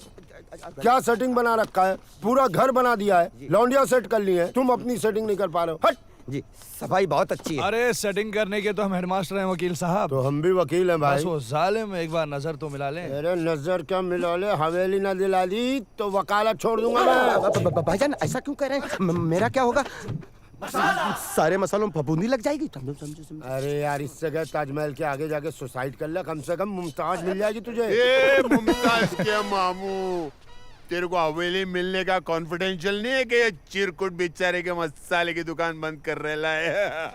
क्या सेटिंग बना रखा है, पूरा घर बना दिया है, लौंडिया सेट कर ली है, तुम अपनी सेटिंग नहीं कर पा रहे हो। हट जी, सफाई बहुत अच्छी है। अरे सेटिंग करने के तो हम हेडमास्टर हैं वकील साहब। तो हम भी वकील हैं भाई। बस वो जालिम एक बार नजर तो मिला ले। अरे नजर क्या मिला ले, हवेली ना दिला दी तो वकालत छोड़ दूंगा मैं। भाईजान ऐसा क्यों कह रहे हैं? मेरा क्या होगा? सारे मसालों में फफूंदी लग जाएगी। अरे यार इससे गए ताजमहल के आगे जाके सुसाइड कर ले, कम से कम मुमताज मिल जाएगी तुझे। मुमताज क्या मामू, तेरे को हवेली मिलने का कॉन्फिडेंशियल नहीं है कि ये चिरकुट बेचारे के मसाले की दुकान बंद कर रहा है?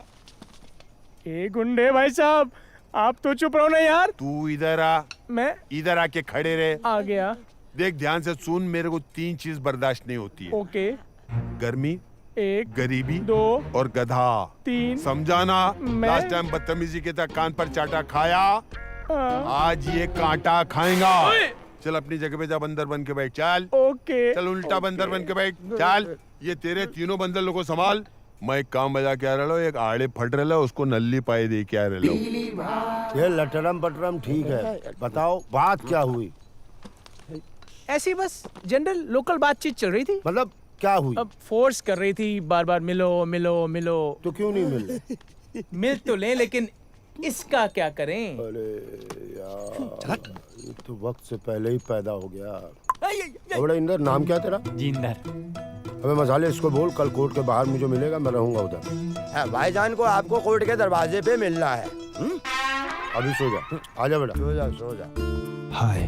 ए गुंडे भाई साहब, आप तो चुप रहो ना यार। तू इधर आ। मैं इधर आके खड़े रहे। आ गया। देख ध्यान से सुन, मेरे को 3 चीज बर्दाश्त नहीं होती है। ओके। गर्मी, 1, गरीबी, 2 और गधा। 3 समझाना? लास्ट टाइम बदतमीजी के तक कान पर चाटा खाया, आज ये कांटा खाएगा। चल अपनी जगह पे जा, बंदर बन के बैठ। चल ओके। चल उल्टा बंदर बन के बैठ। चल ये तेरे तीनों बंदर लोगों को संभाल। मैं एक काम बजा के आ रहा हूँ, एक आड़े फट रहा उसको नल्ली पाए दे के आ रहा हूँ। ये लटरम पटरम ठीक है, बताओ बात क्या हुई? ऐसी बस जनरल लोकल बातचीत चल रही थी। मतलब क्या हुई? अब फोर्स कर रही थी बार बार, मिलो मिलो मिलो। तो क्यों नहीं मिल रहे? मिल तो लें, लेकिन इसका क्या करें? अरे यार, ये तो वक्त से पहले ही पैदा हो गया। बड़ा इंदर, नाम क्या तेरा? जिंदर। अबे मसाले, इसको बोल कल कोर्ट के बाहर मुझे मिलेगा, मैं रहूंगा उधर। भाईजान को आपको कोर्ट के दरवाजे पे मिलना है। अभी सो जा, आजा बेटा। सो जा सो जा। हाय, आई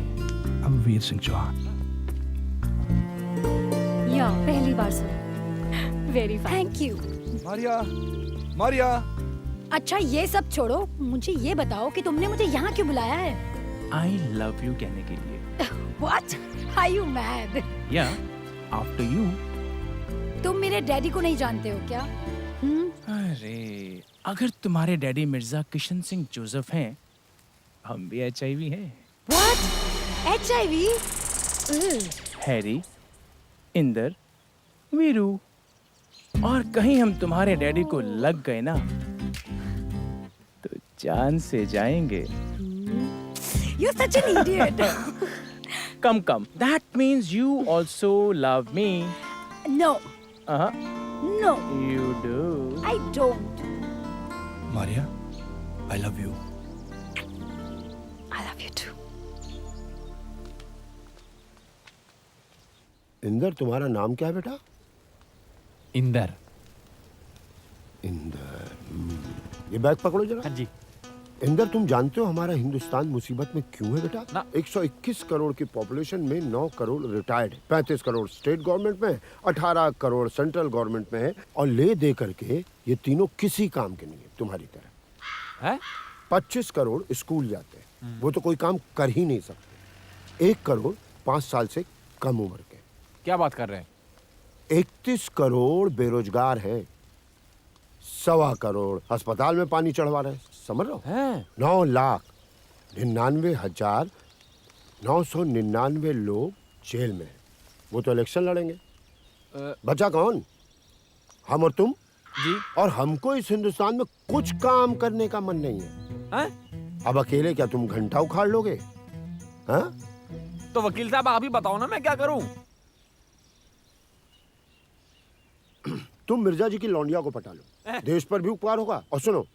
एम वीर सिंह चौहान। या पहली बार सुना। Very fine. Thank you. Maria, Maria. अच्छा ये सब छोड़ो, मुझे ये बताओ कि तुमने मुझे यहाँ क्यों बुलाया है? आई लव यू कहने के लिए। What? Are you mad? या आफ्टर यू। तुम मेरे डैडी को नहीं जानते हो क्या? अरे अगर तुम्हारे डैडी मिर्जा किशन सिंह जोसेफ हैं, हम भी HIV हैं। What? HIV? Harry, Inder, Veeru, और कहीं हम तुम्हारे डैडी को लग गए ना तो जान से जाएंगे। You're such an idiot. Come. That means you also love me. No. No. You do. I don't. Maria, I love you. I love you too. Inder, तुम्हारा नाम क्या है बेटा? इंदर। इंदर। ये बैग पकड़ो जरा। हाँ जी। इंदर, तुम जानते हो हमारा हिंदुस्तान मुसीबत में क्यों है बेटा? 121 करोड़ की पॉपुलेशन में 9 crore retired, 35 crore state government में, 18 करोड़ सेंट्रल गवर्नमेंट में है, और ले दे करके ये तीनों किसी काम के नहीं है तुम्हारी तरह। है? 25 करोड़ स्कूल जाते हैं, वो तो कोई काम कर ही नहीं सकते। 1 करोड़ 5 साल से कम उम्र के। क्या बात कर रहे हैं? 31 करोड़ बेरोजगार हैं, 1.25 करोड़ अस्पताल में पानी चढ़वा रहे हैं, समझ रहे हो? 9,99,999 लोग जेल में हैं। वो तो इलेक्शन लड़ेंगे। बचा कौन? हम और तुम जी। और हमको इस हिंदुस्तान में कुछ काम करने का मन नहीं है। अब अकेले क्या तुम घंटा उखाड़ लोगे? तो वकील साहब आप ही बताओ ना, मैं क्या करूं? तुम मिर्जा जी की लौंडिया को पटा लो, देश पर भी उपकार होगा, और सुनो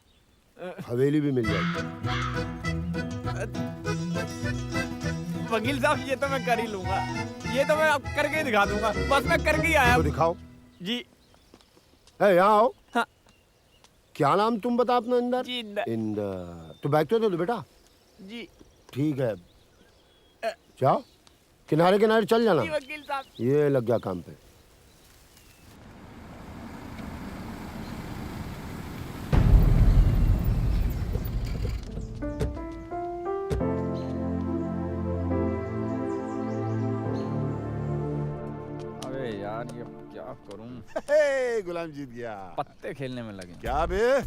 हवेली भी मिल जाएगी। वकील साहब ये तो मैं कर ही लूंगा, ये तो मैं अब करके ही दिखा दूंगा, बस मैं करके ही आया। तो दिखाओ जी। यहाँ आओ। हाँ। क्या नाम तुम बता अपना? इंदर। जी इंदर। इंदर, तो बैग तो दे दो बेटा। जी ठीक है, जाओ किनारे किनारे चल जाना। जी वकील साहब। ये लग गया काम पे। यार ये क्या करूं? गुलाम जीत गया। पत्ते खेलने में लगे। क्या बे,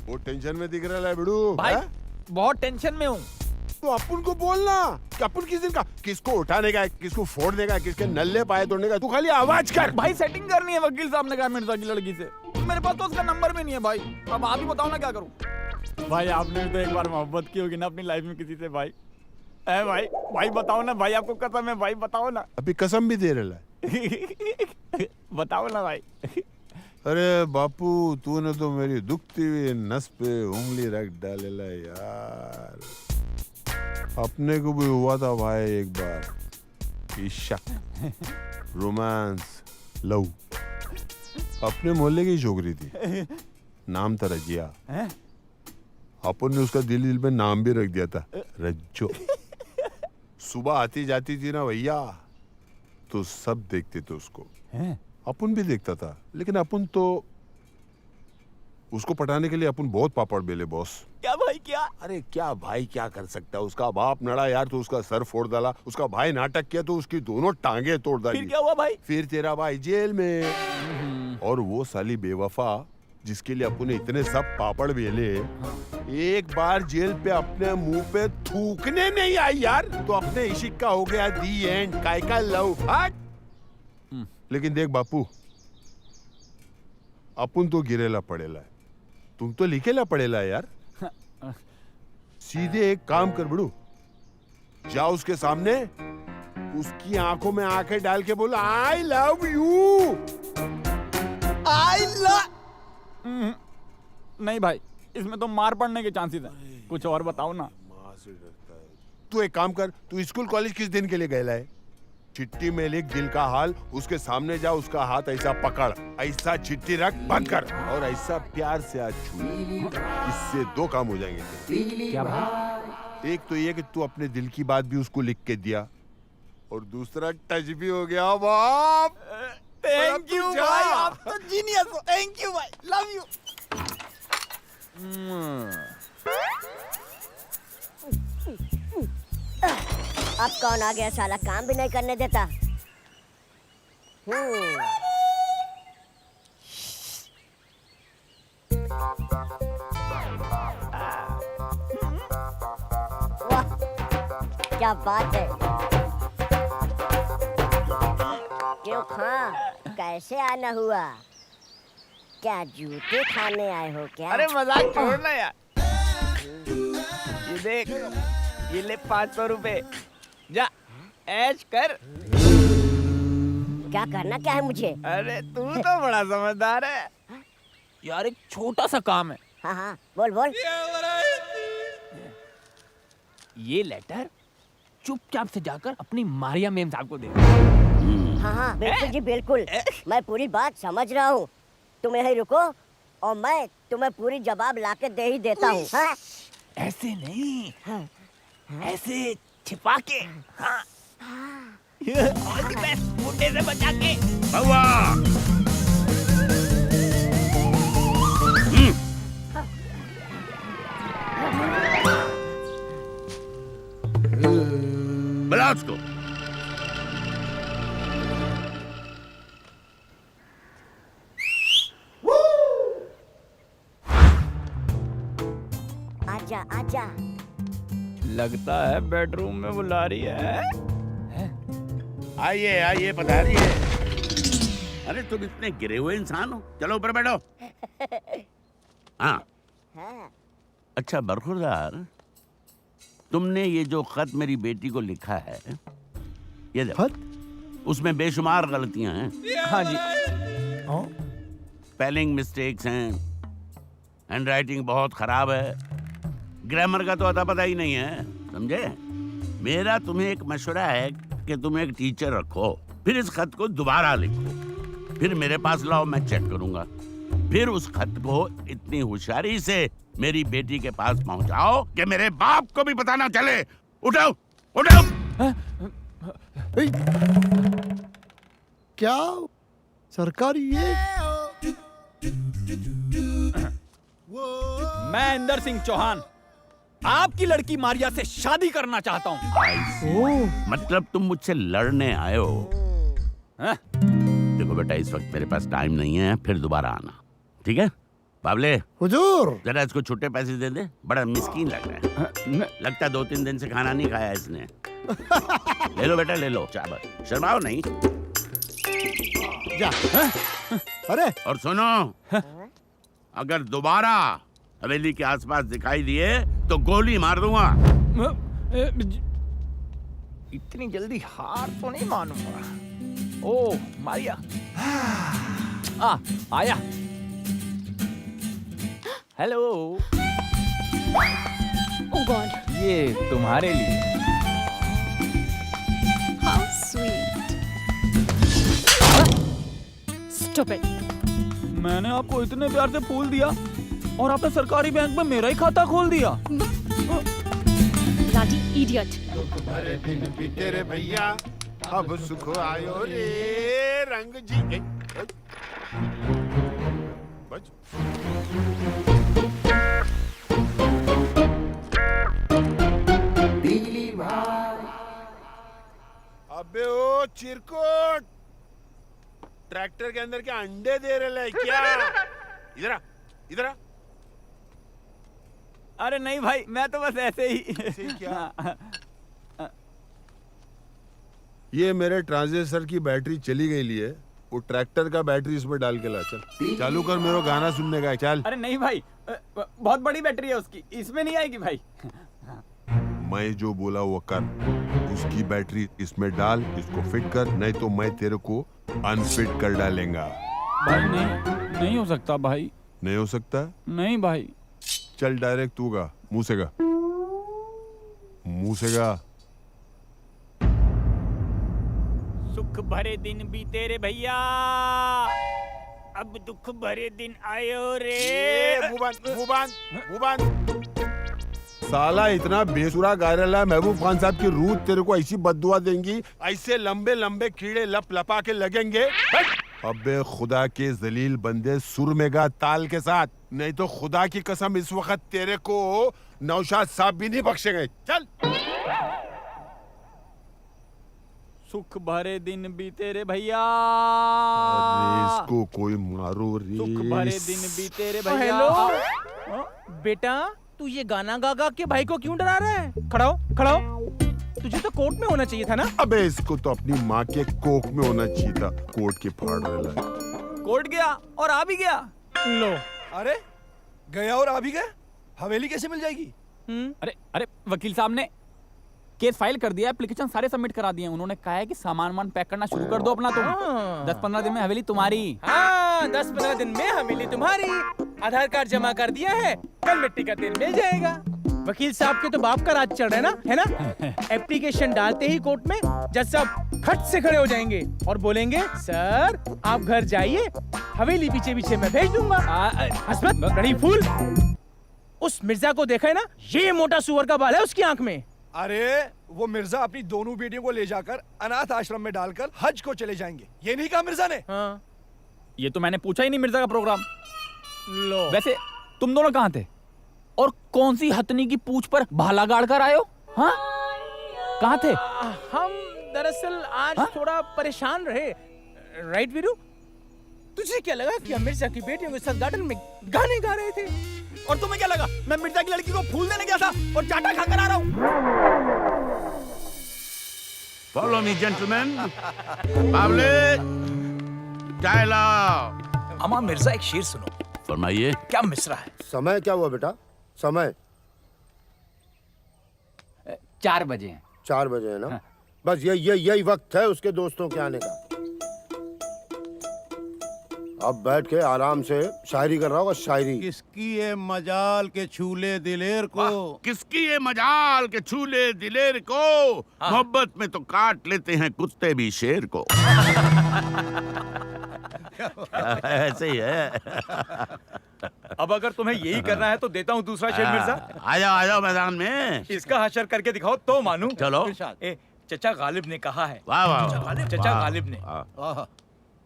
वो टेंशन में दिख रहा है बिड़ू? भाई बहुत टेंशन में हूँ। तो अपन को बोलना कि अपन किस दिन का, किसको उठाने का है, किसको फोड़ने का है, किसके नल्ले पाए तोड़ने का। तू खाली आवाज कर। भाई सेटिंग करनी है, वकील साहब ने कहा मिर्जा की लड़की से। मेरे पास तो उसका नंबर भी नहीं है भाई। अब आप ही बताओ ना क्या करूं? भाई आपने भी तो एक बार मोहब्बत की होगी ना अपनी लाइफ में किसी से भाई। है भाई, भाई बताओ ना भाई, आपको कसम है भाई, बताओ ना। अभी कसम भी दे रहा है। बताओ ना भाई। अरे बापू, तूने तो मेरी दुखती हुई नस पे उंगली रख डालेला यार। अपने को भी हुआ था भाई एक बार इश्क, रोमांस, लव। अपने मोहल्ले की छोकरी थी, नाम था रजिया। अपन ने उसका दिल में नाम भी रख दिया था, रज्जो। सुबह आती जाती थी ना भैया, तो सब देखते थे उसको। अपन भी देखता था, लेकिन अपन तो उसको पटाने के लिए अपन बहुत पापड़ बेले बॉस। क्या भाई क्या? अरे क्या भाई क्या कर सकता है? उसका बाप नड़ा यार तो उसका सर फोड़ डाला, उसका भाई नाटक किया तो उसकी दोनों टांगे तोड़ डाली। फिर क्या हुआ भाई? फिर तेरा भाई जेल में, और वो साली बेवफा जिसके लिए अपन ने इतने सब पापड़ बेले, एक बार जेल पे अपने मुंह पे थूकने नहीं आई यार, तो अपने इशिक का हो गया दी एंड, काय का लव। लेकिन देख बापू, अपन तो गिरेला पड़ेला है, तुम तो लिखेला पड़ेला यार। सीधे एक काम कर बड़ू, जाओ उसके सामने, उसकी आंखों में आंखें डाल के बोलो I love you. I love. नहीं भाई, इसमें तो मार पड़ने के चांसेस हैं। कुछ और बताओ ना। तू एक काम कर, तू स्कूल कॉलेज किस दिन के लिए गया है? चिट्ठी में लिख दिल का हाल, उसके सामने जा, उसका हाथ ऐसा पकड़, ऐसा चिट्ठी रख, बंद कर और ऐसा प्यार से आज छू। इससे दो काम हो जाएंगे। क्या भाई? एक तो ये कि तू अपने दिल की बात भी उसको लिख के दिया, और दूसरा टच भी हो गया। बाप थैंक यू भाई, आप तो जीनियस हो। थैंक यू भाई, लव यू। अब कौन आ गया साला, काम भी नहीं करने देता। वाह क्या बात है। क्यों खां, कैसे आना हुआ? क्या जूते खाने आए हो क्या? अरे मजाक छोड़ना यार। ये देख, ये ले 500 रुपए, जा ऐश कर। क्या करना क्या है मुझे? अरे तू तो बड़ा समझदार है यार। एक छोटा सा काम है। हाँ हाँ बोल बोल। ये लेटर चुपचाप से जाकर अपनी मारिया मेम साहब को दे। हाँ हाँ बिल्कुल जी बिल्कुल, मैं पूरी बात समझ रहा हूँ। तुम यहीं रुको और मैं तुम्हें पूरी जवाब लाके दे ही देता हूँ। हाँ? ऐसे नहीं, ऐसे छिपा के। हाँ। मुंडे से बचा के। बुला उसको। आजा आजा। लगता है बेडरूम में बुला रही है। आइए आइए, पधारिए। अरे तुम इतने गिरे हुए इंसान हो, चलो ऊपर बैठो। हाँ अच्छा बरखुरदार, तुमने ये जो खत मेरी बेटी को लिखा है, ये देखो, उसमें बेशुमार गलतियां हैं। हाँ जी। स्पेलिंग मिस्टेक्स हैं, हैंडराइटिंग बहुत खराब है, ग्रामर का तो अता पता ही नहीं है, समझे? मेरा तुम्हें एक मशवरा है कि तुम एक टीचर रखो, फिर इस खत को दोबारा लिखो, फिर मेरे पास लाओ, मैं चेक करूंगा, फिर उस खत को इतनी होशियारी से मेरी बेटी के पास पहुंचाओ कि मेरे बाप को भी पता ना चले। उठाओ उठाओ। क्या सरकारी ये? मैं इंदर सिंह चौहान आपकी लड़की मारिया से शादी करना चाहता हूँ। मतलब तुम मुझसे लड़ने आए हो? देखो बेटा, इस वक्त मेरे पास टाइम नहीं है, फिर दोबारा आना, ठीक है? बाबले हुजूर, जरा इसको छुट्टे पैसे दे दे, बड़ा मिस्कीन लग रहा है। लगता है 2-3 दिन से खाना नहीं खाया इसने। ले लो बेटा, ले लो, चावल, शर्माओ नहीं। जा। अरे और सुनो, अगर दोबारा हवेली के आसपास दिखाई दिए तो गोली मार दूंगा। इतनी जल्दी हार तो नहीं मानूंगा। ओ मारिया, आया। हेलो। ओह गॉड, ये तुम्हारे लिए। How sweet. Stop it. मैंने आपको इतने प्यार से फूल दिया और आपने सरकारी बैंक में मेरा ही खाता खोल दिया। Bloody idiot. तुम्हारे दिन बीते रे भैया, अब सुख आयो रे रंग जी। बच। अबे ओ चिरकुट, ट्रैक्टर के अंदर के अंडे दे रहे क्या? इधर आ, इधर आ। अरे नहीं भाई, मैं तो बस ऐसे ही। क्या? ये मेरे ट्रांजिस्टर की बैटरी चली गई ली है, वो ट्रैक्टर का बैटरी इसमें डाल के ला। चल चालू कर, मेरे को गाना सुनने का है। चल। अरे नहीं भाई, बहुत बड़ी बैटरी है उसकी, इसमें नहीं आएगी भाई। मैं जो बोला वो कर, उसकी बैटरी इसमें डाल, इसको फिट कर, नहीं तो मैं तेरे को अनफिट कर डालेंगा। भाई नहीं हो सकता भाई। नहीं हो सकता? नहीं भाई। चल डायरेक्ट तू गा, मुंह से गा, मुंह से गा। सुख भरे दिन बीते रे भैया, अब दुख भरे दिन आयो रे। मुबान साला इतना बेसुरा गा रहा है। महबूब खान साहब की रूह तेरे को ऐसी बद्दुआ देंगी, ऐसे लंबे लंबे कीड़े लप लपा के लगेंगे। अबे खुदा के जलील बंदे, सुर में गा ताल के साथ, नहीं तो खुदा की कसम इस वक्त तेरे को नौशाद साहब भी नहीं बख्शेंगे। चल। सुख भरे दिन बीते रे भैया, इसको कोई मारो रे। सुख भरे दिन बीते रे भैया। हेलो बेटा, तू ये गाना गा गा के भाई को क्यों डरा रहा है? खड़ा हो। तुझे तो कोर्ट में होना चाहिए था ना। अबे इसको तो अपनी माँ के कोख में होना चाहिए था। कोर्ट के फाड़ रहा है। कोर्ट गया और आ भी गया। लो। अरे गया और आ भी गया, हवेली कैसे मिल जाएगी? अरे वकील साहब ने केस फाइल कर दिया, एप्लीकेशन सारे सबमिट करा दिए। उन्होंने कहा है कि सामान पैक करना शुरू कर दो अपना। तुम 10-15 दिन में हवेली तुम्हारी। हाँ, 10-15 दिन में हवेली तुम्हारी। आधार कार्ड जमा कर दिया है, कल मिट्टी का तेल मिल जाएगा। वकील साहब के तो बाप का राज चढ़ रहा है ना? एप्लीकेशन डालते ही कोर्ट में जज साहब खट से खड़े हो जाएंगे और बोलेंगे, सर आप घर जाइए, हवेली पीछे पीछे मैं भेज दूंगा। हसमत बड़ी फूल। उस मिर्जा को देखा है ना, ये मोटा सुअर का बाल है उसकी आंख में। अरे वो मिर्जा अपनी दोनों बेटियों को ले जाकर अनाथ आश्रम में डालकर हज को चले जाएंगे, ये नहीं कहा मिर्जा ने? हाँ। ये तो मैंने पूछा ही नहीं मिर्जा का प्रोग्राम। लो। वैसे तुम दोनों कहाँ थे और कौन सी हथनी की पूंछ पर भाला गाड़ कर आए हो? हाँ, कहाँ थे? हम दरअसल आज थोड़ा परेशान रहे। राइट वीरू? तुझे क्या लगा कि हम मिर्जा की बेटियों के साथ गार्डन में गाने गा रहे थे? और तुम्हें क्या लगा मैं मिर्जा की लड़की को फूल देने गया था और चाटा खाकर आ रहा हूँ? Follow me gentleman. बावले चाय लाओ। अम्मा मिर्जा एक शेर सुनो। फरमाइए। क्या मिसरा है? समय क्या हुआ बेटा? समय 4 बजे हैं। 4 बजे है ना? बस यही वक्त है उसके दोस्तों के आने का। अब बैठ के आराम से शायरी कर रहा होगा, शायरी। किसकी ये मजाल के छूले दिलेर को, किसकी ये मजाल के छूले दिलेर को, मोहब्बत में तो काट लेते हैं कुत्ते भी शेर को। ऐसे ही है। अब अगर तुम्हें यही करना है तो देता हूँ दूसरा शेर मिर्जा। आ जाओ मैदान में। इसका हशर करके दिखाओ तो मानूं। चलो। चचा गालिब ने कहा है। वाह वाह। चचा गालिब ने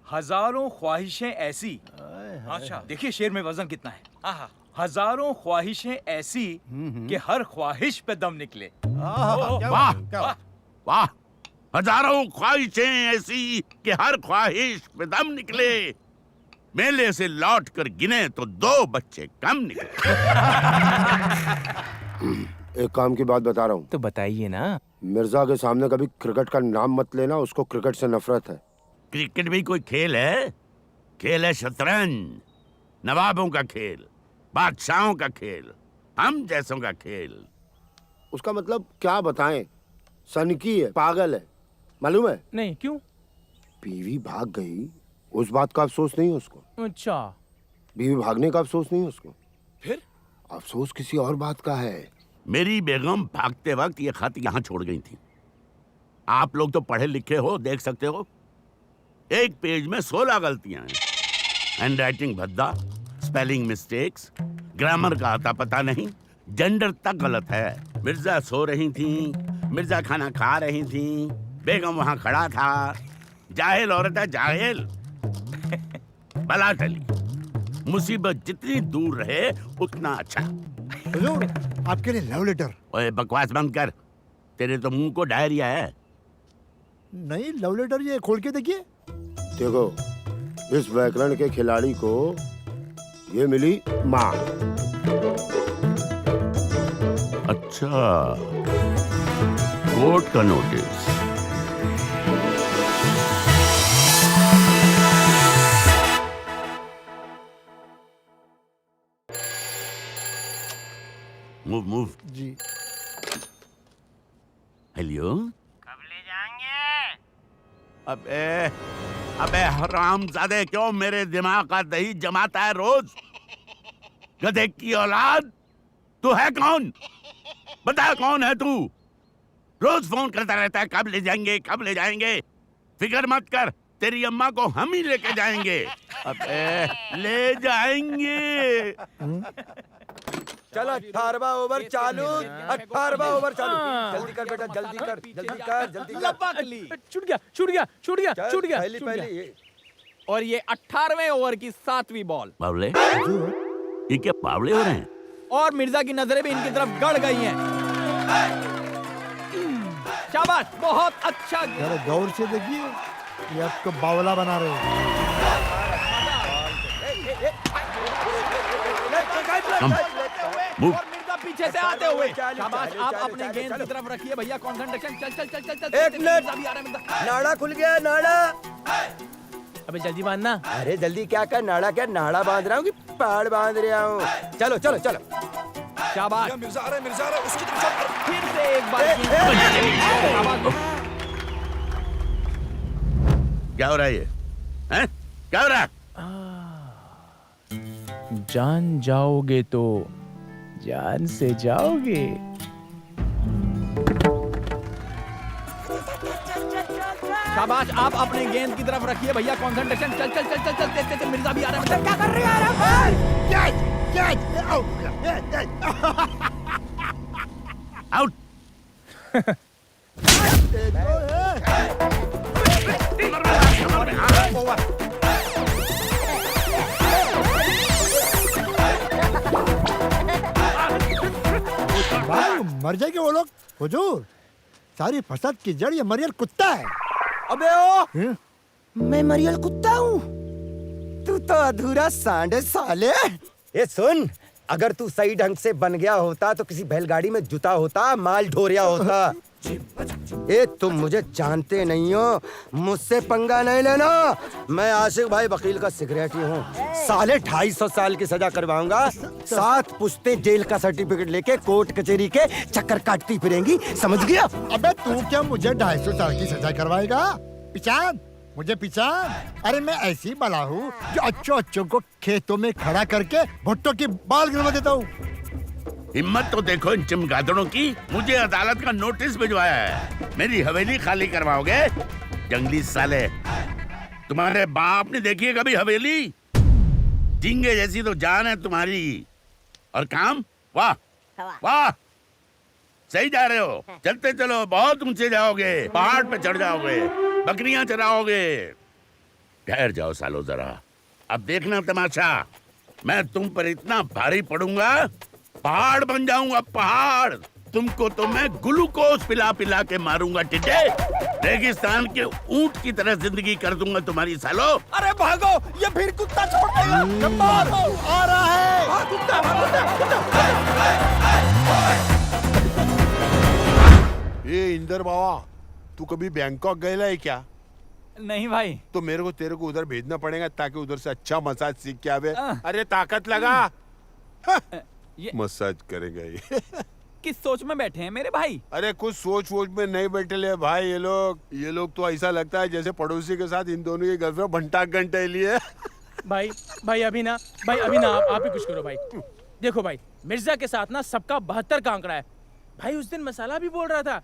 हजारों ख्वाहिशें ऐसी। अच्छा देखिए शेर में वजन कितना है। हजारों ख्वाहिशें ऐसी कि हर ख्वाहिश पे दम निकले। वाह वाह। हजारों ख्वाहिशें ऐसी कि हर ख्वाहिश पे दम निकले, मेले से लौट कर गिने तो 2 बच्चे कम निकले। एक काम की बात बता रहा हूँ। तो बताइए ना। मिर्जा के सामने कभी क्रिकेट का नाम मत लेना, उसको क्रिकेट से नफरत है। क्रिकेट भी कोई खेल है? खेल है शतरंज, नवाबों का खेल, बादशाहों का खेल, हम जैसों का खेल। उसका मतलब क्या बताएं? सनकी है, पागल है, मालूम है? नहीं, क्यों? बीवी भाग गई, उस बात का अफसोस नहीं है उसको। अच्छा। बीवी भागने का अफसोस नहीं है उसको। फिर अफसोस किसी और बात का है। मेरी बेगम भागते वक्त ये खत यहाँ छोड़ गई थी। आप लोग तो पढ़े लिखे हो, देख सकते हो। एक पेज में 16 गलतियां हैं। हैंड राइटिंग भद्दा, स्पेलिंग मिस्टेक्स, ग्रामर का आता पता नहीं, जेंडर तक गलत है। मिर्जा सो रही थी, मिर्जा खाना खा रही थी, बेगम वहां खड़ा था। जाहिल औरत है, जाहिल। बला टली। मुसीबत जितनी दूर रहे उतना अच्छा। हुजूर, आपके लिए लव लेटर। ओए बकवास बंद कर, तेरे तो मुंह को डायरिया है। नहीं, लव लेटर ये खोल के देखिए। देखो, इस व्याकरण के खिलाड़ी को ये मिली माँ। अच्छा, कोर्ट का नोटिस। मूव मूव जी। हेलो, अबे अबे हरामजादे, क्यों मेरे दिमाग का दही जमाता है रोज? गधे की औलाद, तू है कौन? बता कौन है तू? रोज फोन करता रहता है, कब ले जाएंगे कब ले जाएंगे। फिक्र मत कर, तेरी अम्मा को हम ही लेके जाएंगे। अबे ले जाएंगे। चल 18वां ओवर चालू, 18वां ओवर चालू। जल्दी कर बेटा, जल्दी कर, जल्दी कर, जल्दी कर। छूट गया छूट गया छूट गया चल, छूट गया पहली छूट पहली गया। और ये 18वें ओवर की 7वीं बॉल। बावले, ये क्या बावले हो रहे हैं? और मिर्जा की नजरें भी इनकी तरफ गड़ गई हैं। शाबाश, बहुत अच्छा। जरा गौर से देखिए, ये आपको बावला बना रहे हैं। मूव। और मिर्जा पीछे से आते हुए। शाबाश, आप अपने गेंद की तरफ रखिए भैया, कंसंट्रेशन। चल चल चल चल चल। एक मिनट, नाड़ा खुल गया, नाड़ा। अबे जल्दी बांधना। अरे जल्दी क्या कर, नाड़ा क्या नाड़ा बांध रहा हूँ कि पहाड़ बांध रहा हूँ। चलो चलो चलो। शाबाश, मिर्जा आ रहा है, मिर्जा आ रहा है, उसकी तरफ। फिर से एक बार। क्या हो रहा है ये? हैं? क्या हो रहा है? जान जाओगे तो जान से जाओगे। शाबाश, आप अपने गेंद की तरफ रखिए भैया, कंसंट्रेशन। चल चल चल चल चल। तेज तेज मिर्जा भी आ रहा है। क्या कर रहे हैं? आउट। मर जाएंगे वो लोग। हुजूर, सारी फसाद की जड़ ये मरियल कुत्ता है। अबे ओ, मैं मरियल कुत्ता हूँ? तू तो अधूरा सांड है साले। ये सुन, अगर तू सही ढंग से बन गया होता तो किसी बैलगाड़ी में जुता होता, माल ढोरिया होता। ये तुम मुझे जानते नहीं हो, मुझसे पंगा नहीं लेना। मैं आशिक भाई वकील का सिक्योरिटी हूँ। साले 250 साल की सजा करवाऊंगा। 7 पुश्तें जेल का सर्टिफिकेट लेके कोर्ट कचहरी के चक्कर काटती फिरेंगी, समझ गया? अबे तू क्या मुझे 250 साल की सजा करवाएगा? पिचान, मुझे पिचान। अरे मैं ऐसी बला हूँ जो अच्छों को खेतों में खड़ा करके भुट्टो की बाल गिरवा देता हूँ। हिम्मत तो देखो इन चमगादड़ों की। मुझे अदालत का नोटिस भिजवाया है, मेरी हवेली खाली करवाओगे? जंगली साले, तुम्हारे बाप ने देखी है कभी हवेली? झींगे जैसी तो जान है तुम्हारी, और काम वाह वाह, सही जा रहे हो। चलते चलो, बहुत ऊंचे जाओगे, पहाड़ पे चढ़ जाओगे, बकरियां चराओगे। ठहर जाओ सालो जरा, अब देखना तमाशा। मैं तुम पर इतना भारी पड़ूंगा, पहाड़ बन जाऊंगा पहाड़। तुमको तो मैं ग्लूकोज पिला पिला के मारूंगा टिड्डे। रेगिस्तान के ऊंट की तरह जिंदगी कर दूंगा तुम्हारी सालो। अरे भागो, ये फिर कुत्ता छपट गया। आ रहा है कुत्ता। ये इंदर बाबा, तू कभी बैंकॉक गया है क्या? नहीं भाई। तो मेरे को तेरे को उधर भेजना पड़ेगा ताकि उधर से अच्छा मसाज सीख के आवे। अरे ताकत लगा। मसाज करेगा ये। किस सोच में बैठे हैं मेरे भाई? अरे कुछ सोच वोच में नहीं बैठे ले भाई ये लोग तो ऐसा लगता है जैसे पड़ोसी के साथ इन दोनों की गर्लफ्रेंड भंटा घंटे लिए। भाई अभी ना आप ही कुछ करो भाई। देखो भाई, मिर्जा के साथ ना सबका 72 का आंकड़ा है भाई। उस दिन मसाला भी बोल रहा था,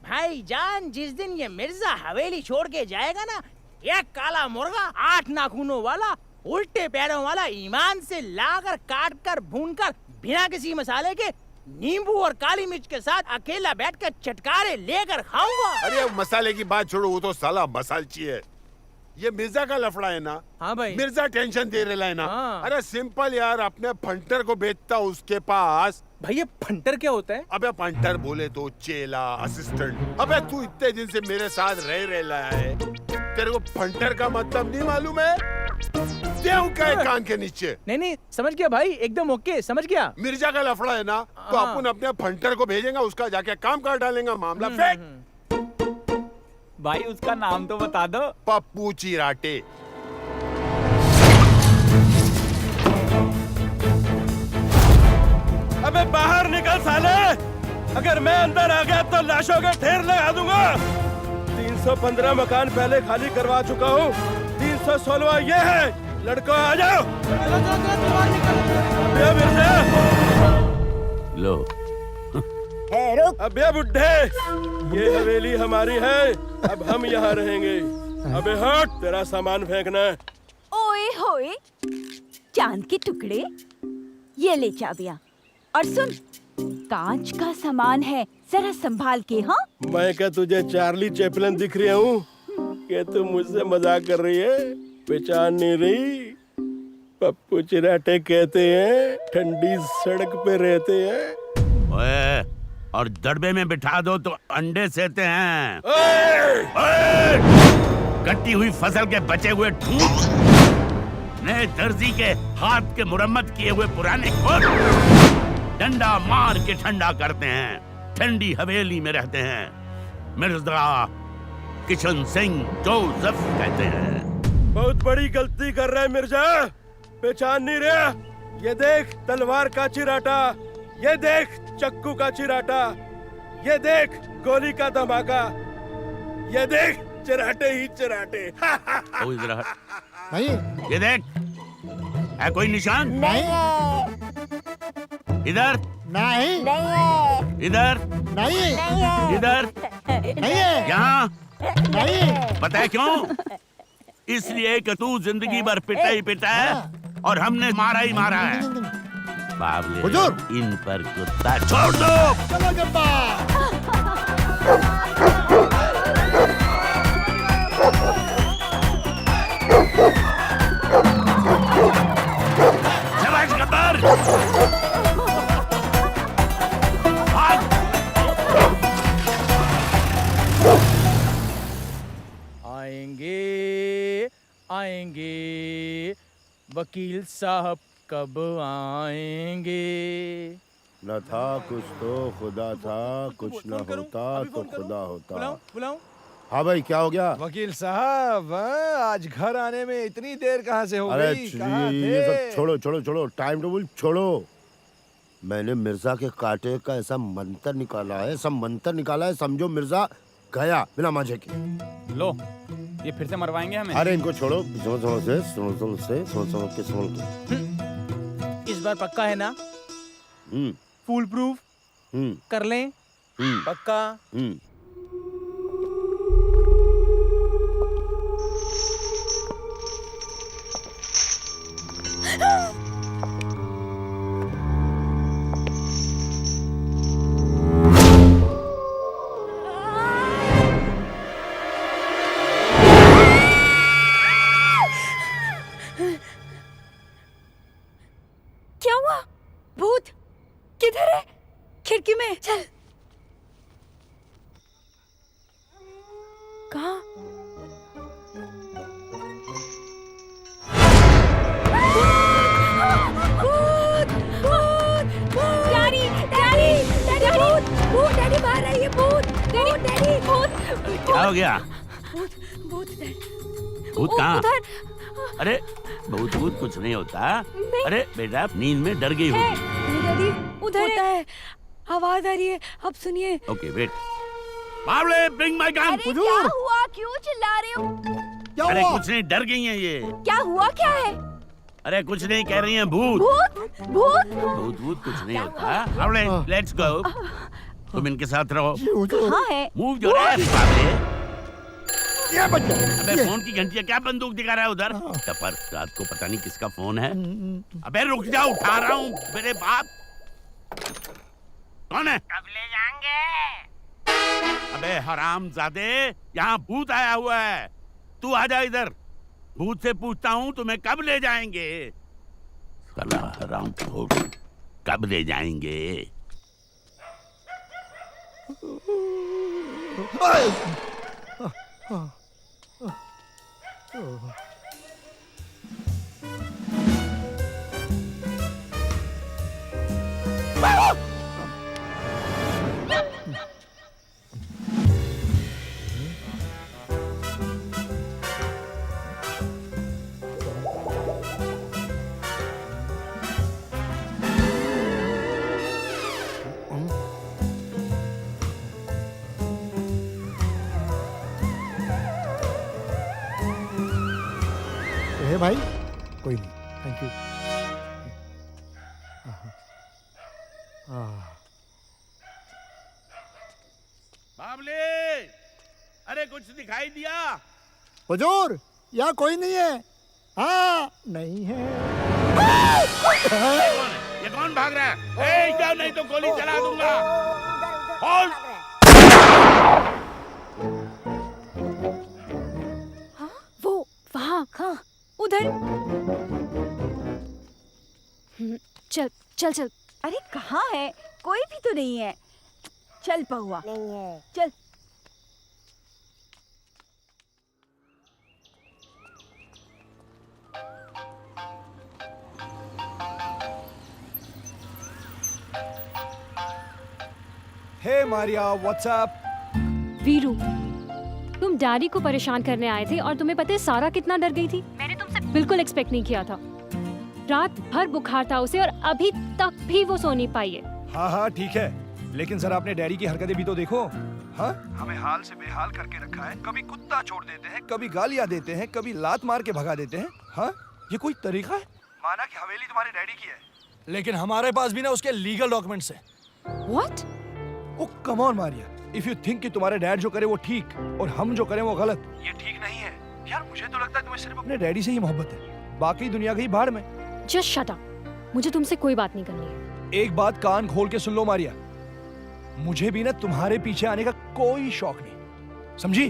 भाई जान जिस दिन ये मिर्जा हवेली छोड़ के जाएगा ना, एक काला मुर्गा 8 नाखूनों वाला, उल्टे पैरों वाला, ईमान से लाकर काट कर भून कर बिना किसी मसाले के नींबू और काली मिर्च के साथ अकेला बैठकर चटकारे लेकर खाऊंगा। अरे मसाले की बात छोड़ो, वो तो साला मसालची है। ये मिर्जा का लफड़ा है ना? हाँ भाई। मिर्जा टेंशन दे रहा है ना? हाँ। अरे सिंपल यार, अपने फंटर को बेचता उसके पास। भाई ये फंटर क्या होता है? अबे फंटर बोले तो चेला, असिस्टेंट। अबे तू इतने दिन से मेरे साथ रह रहा है, तेरे को फंटर का मतलब नहीं मालूम है? देव का एक कान के नीचे। नहीं नहीं समझ गया भाई, एकदम ओके, समझ गया। मिर्जा का लफड़ा है ना, तो हाँ। अपन अपने फंटर को भेजेंगे, उसका जाके काम कर डालेंगे, मामला फेंक। भाई उसका नाम तो बता दो। पप्पू चिराटे। अबे बाहर निकल साले, अगर मैं अंदर आ गया तो लाशों का ढेर लगा दूंगा। 315 मकान पहले खाली करवा चुका हूँ, 316 ये है। लड़को आ जाओ। अबे मिर्जा लो। अबे बुड्ढे, ये हवेली हमारी है, अब हम यहाँ रहेंगे। अबे हट, तेरा सामान फेंकना। ओए होए, चांद के टुकड़े, ये ले चाबियां। और सुन, कांच का सामान है, जरा संभाल के। हाँ, मैं क्या तुझे चार्ली चैपलिन दिख रही हूँ कि तू मुझसे मजाक कर रही है? पहचान नहीं रही? पप्पू चिराटे कहते हैं, ठंडी सड़क पे रहते हैं। ओए, और दड़बे में बिठा दो तो अंडे सेते हैं। ओए! कटी हुई फसल के बचे हुए ठूठ, नए दर्जी के हाथ के मुरम्मत किए हुए पुराने कोट, डंडा मार के ठंडा करते हैं, ठंडी हवेली में रहते हैं। मिर्जा किशन सिंह जोसेफ कहते हैं। बहुत बड़ी गलती कर रहा है मिर्जा, पहचान नहीं रहा? ये देख तलवार का चिराटा, ये देख चक्कू का चिराटा, ये देख गोली का धमाका, ये देख चिराटे ही चिराटे। ओ इधर हट। नहीं, ये देख, है कोई निशान? नहीं है। इधर नहीं, नहीं है। इधर नहीं, नहीं है। इधर नहीं है। यहाँ नहीं। पता है क्यों? इसलिए कि तू जिंदगी भर पिटा ही पिटा है और हमने मारा ही मारा है। बाबले, हुजूर। इन पर कुत्ता छोड़ दो। चलो जब्बा। शाबाश गब्बर। आएंगे आएंगे वकील साहब कब आएंगे? न था कुछ तो खुदा था, कुछ न होता तो खुदा होता। बुलाऊं? हाँ भाई, क्या हो गया? वकील साहब, आज घर आने में इतनी देर कहाँ से हो अरे गई? कहाँ ये सब थे? छोड़ो छोड़ो छोड़ो, टाइम टेबल छोड़ो। मैंने मिर्जा के कांटे का ऐसा मंत्र निकाला है, सब मंत्र निकाला है, समझो मिर्जा गया बिना मांझे के। लो, ये फिर से मरवाएंगे हमें। अरे इनको छोड़ो, समझ के। इस बार पक्का है ना? फुल प्रूफ कर लें? पक्का? क्या हुआ? भूत किधर है? खिड़की में चल। कहाँ? भूत! भूत! भूत! डैडी! डैडी! डैडी! भूत! भूत! डैडी बाहर आइए! भूत! डैडी! डैडी! भूत! क्या हो गया? भूत! भूत! डैडी! भूत कहाँ? उधर! अरे भूत भूत कुछ नहीं होता। नहीं। अरे बेटा, नींद में डर गई होगी। डैडी उधर है, आवाज आ रही है, अब सुनिए। Okay wait. बावले, ब्रिंग माय गन। अरे क्या हुआ? क्यों चिल्ला रहे हो? अरे कुछ नहीं, डर गई हैं ये। क्या हुआ? क्या है? अरे कुछ नहीं, कह रही हैं भूत। भूत! भूत! भूत भूत कुछ नहीं होता। बावले, लेट्स गो। तुम इनके साथ रहो। कहाँ है? मूव योर एस बावले। ये बच्चा। अबे फोन की घंटियां क्या बंदूक दिखा रहा है उधर? टपर, रात को पता नहीं किसका फोन है। अबे रुक जा, उठा रहा हूँ। मेरे बाप कौन है? कब ले जाएंगे? अबे हरामजादे, यहाँ भूत आया हुआ है। तू आजा इधर। भूत से पूछता हूँ तुम्हें कब ले जाएंगे? साला हरामखोर, कब ले जाएंगे? गए भाई? कोई नहीं, थैंक यू। बाबले, अरे कुछ दिखाई दिया? हुजूर, यहाँ कोई नहीं है। हाँ, नहीं है। ये कौन भाग रहा है? जाओ नहीं तो गोली चला दूंगा। और वो वहाँ हाँ उधर। चल चल चल। अरे कहाँ है? कोई भी तो नहीं है। चल पहुआ, नहीं है। चल। हे मारिया, व्हाट्सएप? वीरू, तुम डैडी को परेशान करने आए थे और तुम्हें पता है सारा कितना डर गई थी। मैंने तुमसे बिल्कुल एक्सपेक्ट नहीं किया था। रात भर बुखार था उसे और अभी तक भी वो सो नहीं पाई है। हाँ हाँ ठीक है, लेकिन सर आपने डैडी की हरकतें भी तो देखो। हाँ, हमें हाल से बेहाल करके रखा है। कभी कुत्ता छोड़ देते हैं, कभी गालियाँ देते हैं, कभी लात मार के भगा देते हैं। हाँ, ये कोई तरीका है? माना कि हवेली तुम्हारे डैडी की है, लेकिन हमारे पास भी ना उसके लीगल डॉक्यूमेंट्स हैं। What? Oh come on Maria, if you think कि तुम्हारे डैड जो करे वो ठीक और हम जो करें वो गलत, ये ठीक नहीं है। यार मुझे तो लगता है तुम्हें सिर्फ अपने डैडी से ही मोहब्बत है, बाकी दुनिया गई भाड़ में। Just shut up. मुझे तुमसे कोई बात नहीं करनी है। एक बात कान खोल के सुन लो मारिया, मुझे भी ना तुम्हारे पीछे आने का कोई शौक नहीं, समझी?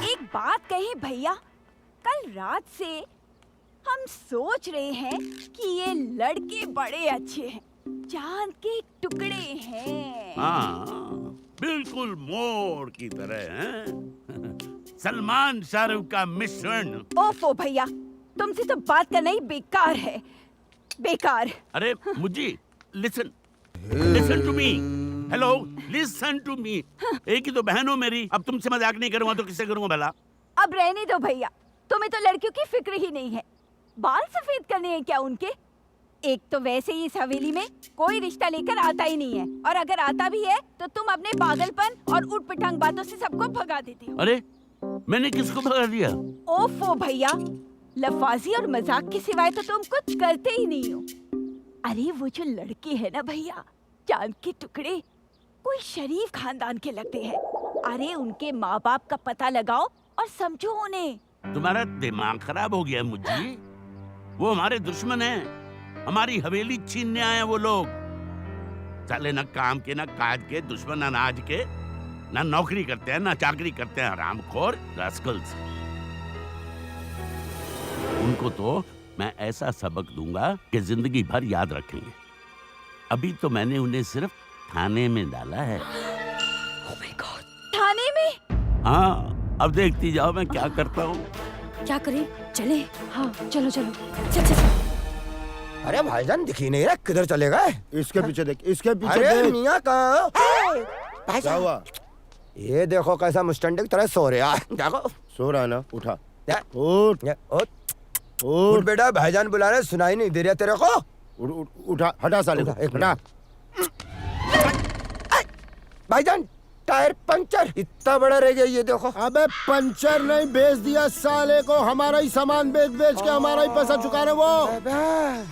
एक बात कही भैया, कल रात से हम सोच रहे हैं कि ये लड़के बड़े अच्छे हैं, चांद के टुकड़े हैं। हाँ, बिल्कुल मोर की तरह हैं। सलमान शाहरुख का मिश्रण। ओफो भैया, तुमसे तो बात करना ही बेकार है, बेकार। अरे मुझे listen, listen to me. Hello, listen to me. एक ही तो बहन हो मेरी, अब तुमसे मजाक नहीं करूंगा तो किससे करूंगा भला? अब रहने दो भैया, तुम्हें तो लड़कियों की फिक्र ही नहीं है। बाल सफेद करने हैं क्या उनके? एक तो वैसे ही इस हवेली में कोई रिश्ता लेकर आता ही नहीं है, और अगर आता भी है तो तुम अपने पागलपन और उठपटांग बातों से सबको भगा देते हो। अरे मैंने किसको भगा दिया? ओफो भैया, लफाजी और मजाक के सिवाय तो तुम कुछ करते ही नहीं हो। अरे वो जो लड़के हैं ना भैया, चांद के टुकड़े, कोई शरीफ खानदान के लगते हैं। अरे उनके माँ बाप का पता लगाओ और समझो उन्हें। तुम्हारा दिमाग खराब हो गया मुझे। वो हमारे दुश्मन हैं, हमारी हवेली छीनने आए हैं वो लोग। साले ना काम के ना काज के, दुश्मन अनाज के, ना नौकरी करते हैं ना चाकरी करते हैं, हरामखोर रास्कल्स। उनको तो मैं ऐसा सबक दूंगा कि जिंदगी भर याद रखेंगे। अभी तो मैंने उन्हें सिर्फ थाने में डाला है। Oh my God, थाने में? हाँ, अब देखती जाओ मैं क्या करता हूँ। क्या करें? चले? हाँ चलो चलो। चल चल चल। अरे भाईजान दिख ही नहीं रहा, किधर चले गए? इसके पीछे देख, इसके पीछे अरे देख। मियाँ कहाँ? क्या हुआ? ये देखो कैसा मुस्टंडे की तरह सो रहा है। देखो सो रहा है ना, उठा। उठ उठ बेटा, भाईजान बुला रहे, सुनाई नहीं दे रहा तेरे को? उठा, हटा साले को, हटा। भाईजान टायर पंचर, इतना बड़ा रह गया ये देखो। अबे पंचर नहीं, बेच दिया साले को, हमारा ही सामान बेच बेच के हमारा ही पैसा चुका रहे वो।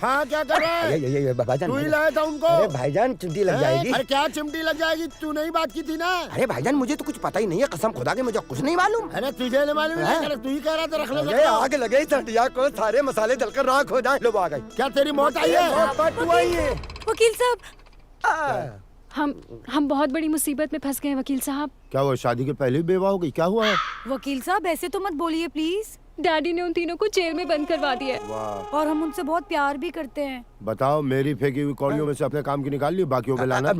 हाँ क्या कर रहा है? ये भाईजान, तू ही लाया था उनको। अरे भाईजान चिमटी लग जाएगी। अरे क्या चिमटी लग जाएगी? तू नहीं बात की थी ना। अरे भाईजान मुझे तो कुछ पता ही नहीं है, कसम खुदा के मुझे कुछ नहीं मालूम। अरे तुझे नहीं मालूम है? तू ही कह रहा था रख ले। आग लगे सटिया को, सारे मसाले जलकर राख हो जाए। लो आ गई। क्या तेरी मौत आई है? तू आई है वकील साहब, हम बहुत बड़ी मुसीबत में फंस गए हैं वकील साहब। क्या हुआ? शादी के पहले ही बेवा हो गई? क्या हुआ है? वकील साहब ऐसे तो मत बोलिए प्लीज। डैडी ने उन तीनों को जेल में बंद करवा दिया है। वाह। और हम उनसे बहुत प्यार भी करते हैं। बताओ, मेरी फेंकी हुई कौड़ियों में से अपने काम की निकाल ली, बाकियों पे लाना।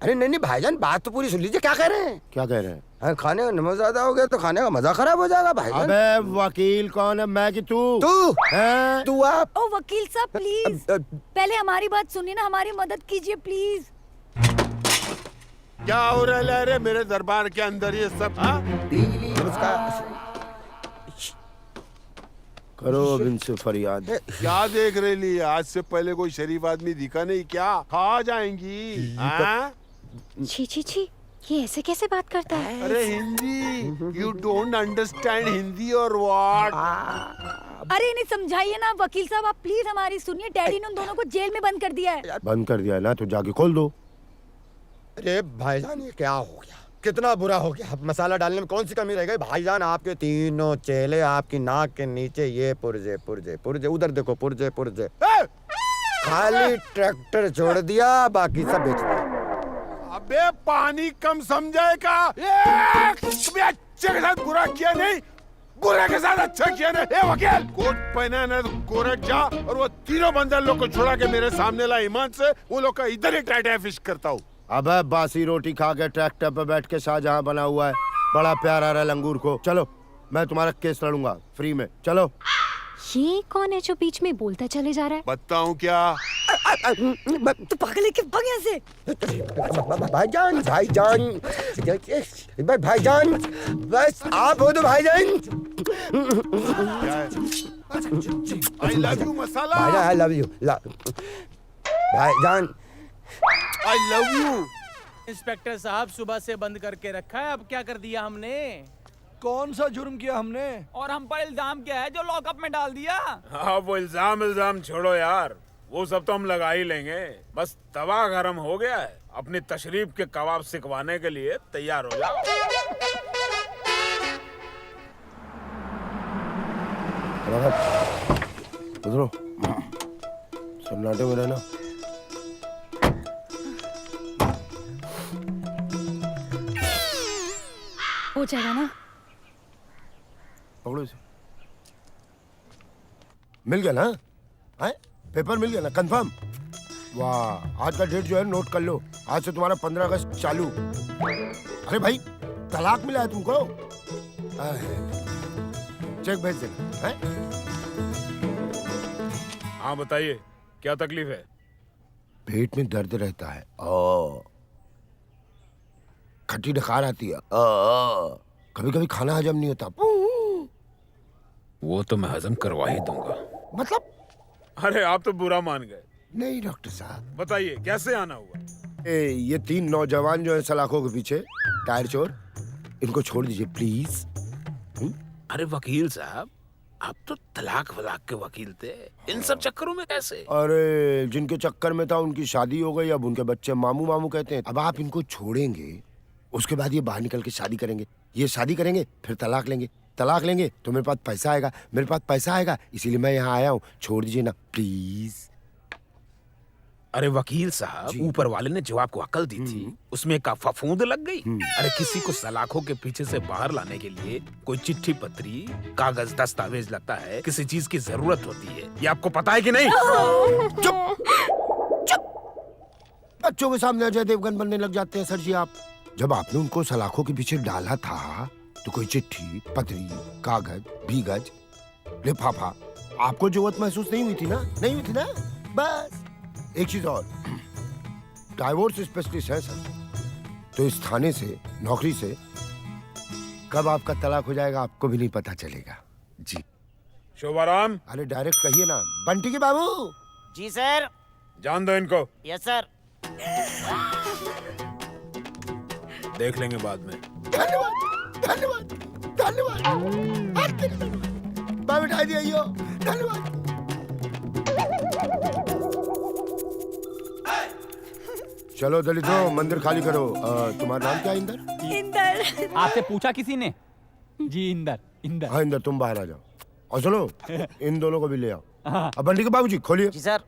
अरे नहीं भाईजान, बात तो पूरी सुन लीजिए, क्या कह रहे हैं? क्या कह रहे हैं? खाने का नमक ज्यादा हो गया तो खाने का मजा खराब हो जाएगा भाईजान। अबे वकील कौन है, मैं कि तू? तू आप। ओ वकील साहब प्लीज, पहले हमारी बात सुनिए ना, हमारी मदद कीजिए प्लीज। क्या हो रहा है रे मेरे दरबार के अंदर ये सब? करो अब इनसे फरियाद। क्या देख रही ली? आज से पहले कोई शरीफ आदमी दिखा नहीं क्या? खा जाएंगी। हाँ? छी छी छी, ये ऐसे कैसे बात करता है? अरे Hindi, you don't understand Hindi और व्हाट? अरे इन्हें समझाइए ना वकील साहब, आप प्लीज हमारी सुनिए। डैडी ने उन दोनों को जेल में बंद कर दिया है। बंद कर दिया है ना, तो जाके खोल दो। अरे भाईजान ये क्या हो गया? कितना बुरा हो गया। अब मसाला डालने में कौन सी कमी रह गई? भाईजान आपके तीनों चेले आपकी नाक के नीचे ये पुर्जे पुर्जे पुर्जे, उधर देखो पुर्जे पुर्जे। खाली ट्रैक्टर छोड़ दिया, बाकी सब बेच दिया। अबे पानी कम समझे का? कभी अच्छे के साथ बुरा किया नहीं, बुरे के साथ अच्छा किया नहीं। ए वकील, कोट पहना ना तो कोर्ट जा और वो तीनों बंदर लोग को छुड़ा के मेरे सामने ला। ईमान से वो लोग का इधर ही टाटा फिश करता हूँ। अबे बासी रोटी खा के ट्रैक्टर पे बैठ के शाहजहां बना हुआ है, बड़ा प्यार आ रहा है लंगूर को। चलो मैं तुम्हारा केस लड़ूंगा फ्री में। चलो। ये कौन है जो बीच में बोलता चले जा रहा है? बताऊं क्या? तो पागल है कि भाग यहाँ से। भाईजान भाईजान भाईजान, बस आप हो तो भाईजान। आई लव यू मसाला। भाईजान आई लव यू। भाईजान आई लव यू। इंस्पेक्टर साहब सुबह से बंद करके रखा है, अब क्या कर दिया हमने? कौन सा जुर्म किया हमने? और हम पर इल्जाम क्या है जो लॉकअप में डाल दिया? हाँ वो इल्जाम छोड़ो यार, वो सब तो हम लगा ही लेंगे। बस तवा गरम हो गया है, अपनी तशरीफ के कबाब सिकवाने के लिए तैयार हो जाओ। उधरो सन्नाटे में रहना। हो जाएगा ना? पकड़ो इसे। मिल गया ना? है? पेपर मिल गया ना? कंफर्म? वाह, आज का डेट जो है नोट कर लो। आज से तुम्हारा 15 अगस्त चालू। अरे भाई तलाक मिला है तुमको? चेक भेज देना। है? हाँ बताइए क्या तकलीफ है? पेट में दर्द रहता है, खट्टी डकार आती है, कभी कभी खाना हजम नहीं होता। वो तो मैं हजम करवा ही दूंगा। मतलब? अरे आप तो बुरा मान गए। नहीं डॉक्टर साहब। बताइए कैसे आना हुआ? ये 3 नौजवान जो है सलाखों के पीछे, टायर चोर, इनको छोड़ दीजिए प्लीज। अरे वकील साहब, आप तो तलाक वलाक के वकील थे, इन सब चक्करों में कैसे? अरे जिनके चक्कर में था उनकी शादी हो गई, अब उनके बच्चे मामू मामू कहते हैं। अब आप इनको छोड़ेंगे, उसके बाद ये बाहर निकल के शादी करेंगे, ये शादी करेंगे, फिर तलाक लेंगे, तलाक लेंगे तो मेरे पास पैसा आएगा, मेरे पास पैसा आएगा, इसीलिए मैं यहाँ आया हूँ। छोड़ दीजिए ना प्लीज। अरे वकील साहब, ऊपर वाले ने जो आपको अकल दी थी उसमें का फफूंद लग गई। अरे किसी को सलाखों के पीछे से बाहर लाने के लिए कोई चिट्ठी पत्री, कागज, दस्तावेज लगता है, किसी चीज की जरूरत होती है। ये आपको पता है कि नहीं? चुप चुप। बच्चों के सामने अजय देवगन बनने लग जाते हैं सर जी आप। जब आपने उनको सलाखों के पीछे डाला था तो कोई चिट्ठी, पत्री, कागज, भीगज, लिफाफा आपको जरूरत महसूस नहीं हुई थी ना? नहीं हुई थी ना? बस एक चीज और, डाइवोर्स स्पेशलिस्ट है सर, तो इस थाने से, नौकरी से कब आपका तलाक हो जाएगा आपको भी नहीं पता चलेगा जी। शोभाराम। अरे डायरेक्ट कहिए ना, बंटी के बाबू। जी सर। जान दो इनको। Yes sir. देख लेंगे बाद में। धन्यवाद धन्यवाद धन्यवाद। बाबू बिठाई दिया, धन्यवाद। चलो दलितों, मंदिर खाली करो। तुम्हारा नाम क्या है? इंदर। इंदर। आपसे पूछा किसी ने? जी इंदर। इंदर। हाँ इंदर, तुम बाहर आ जाओ और सुनो, इन दोनों को भी ले आओ। अब बंटी के बाबूजी खोलिए। जी सर।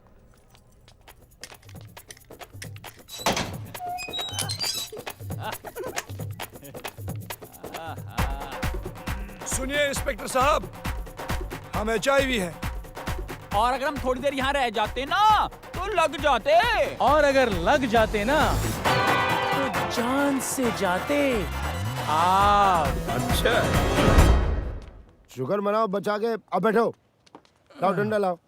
सुनिए इंस्पेक्टर साहब, हम HIV हैं। और अगर हम थोड़ी देर यहाँ रह जाते ना तो लग जाते। और अगर लग जाते ना तो जान से जाते आप। अच्छा, शुगर मनाओ बचा के। अब बैठो, लाओ डंडा लाओ।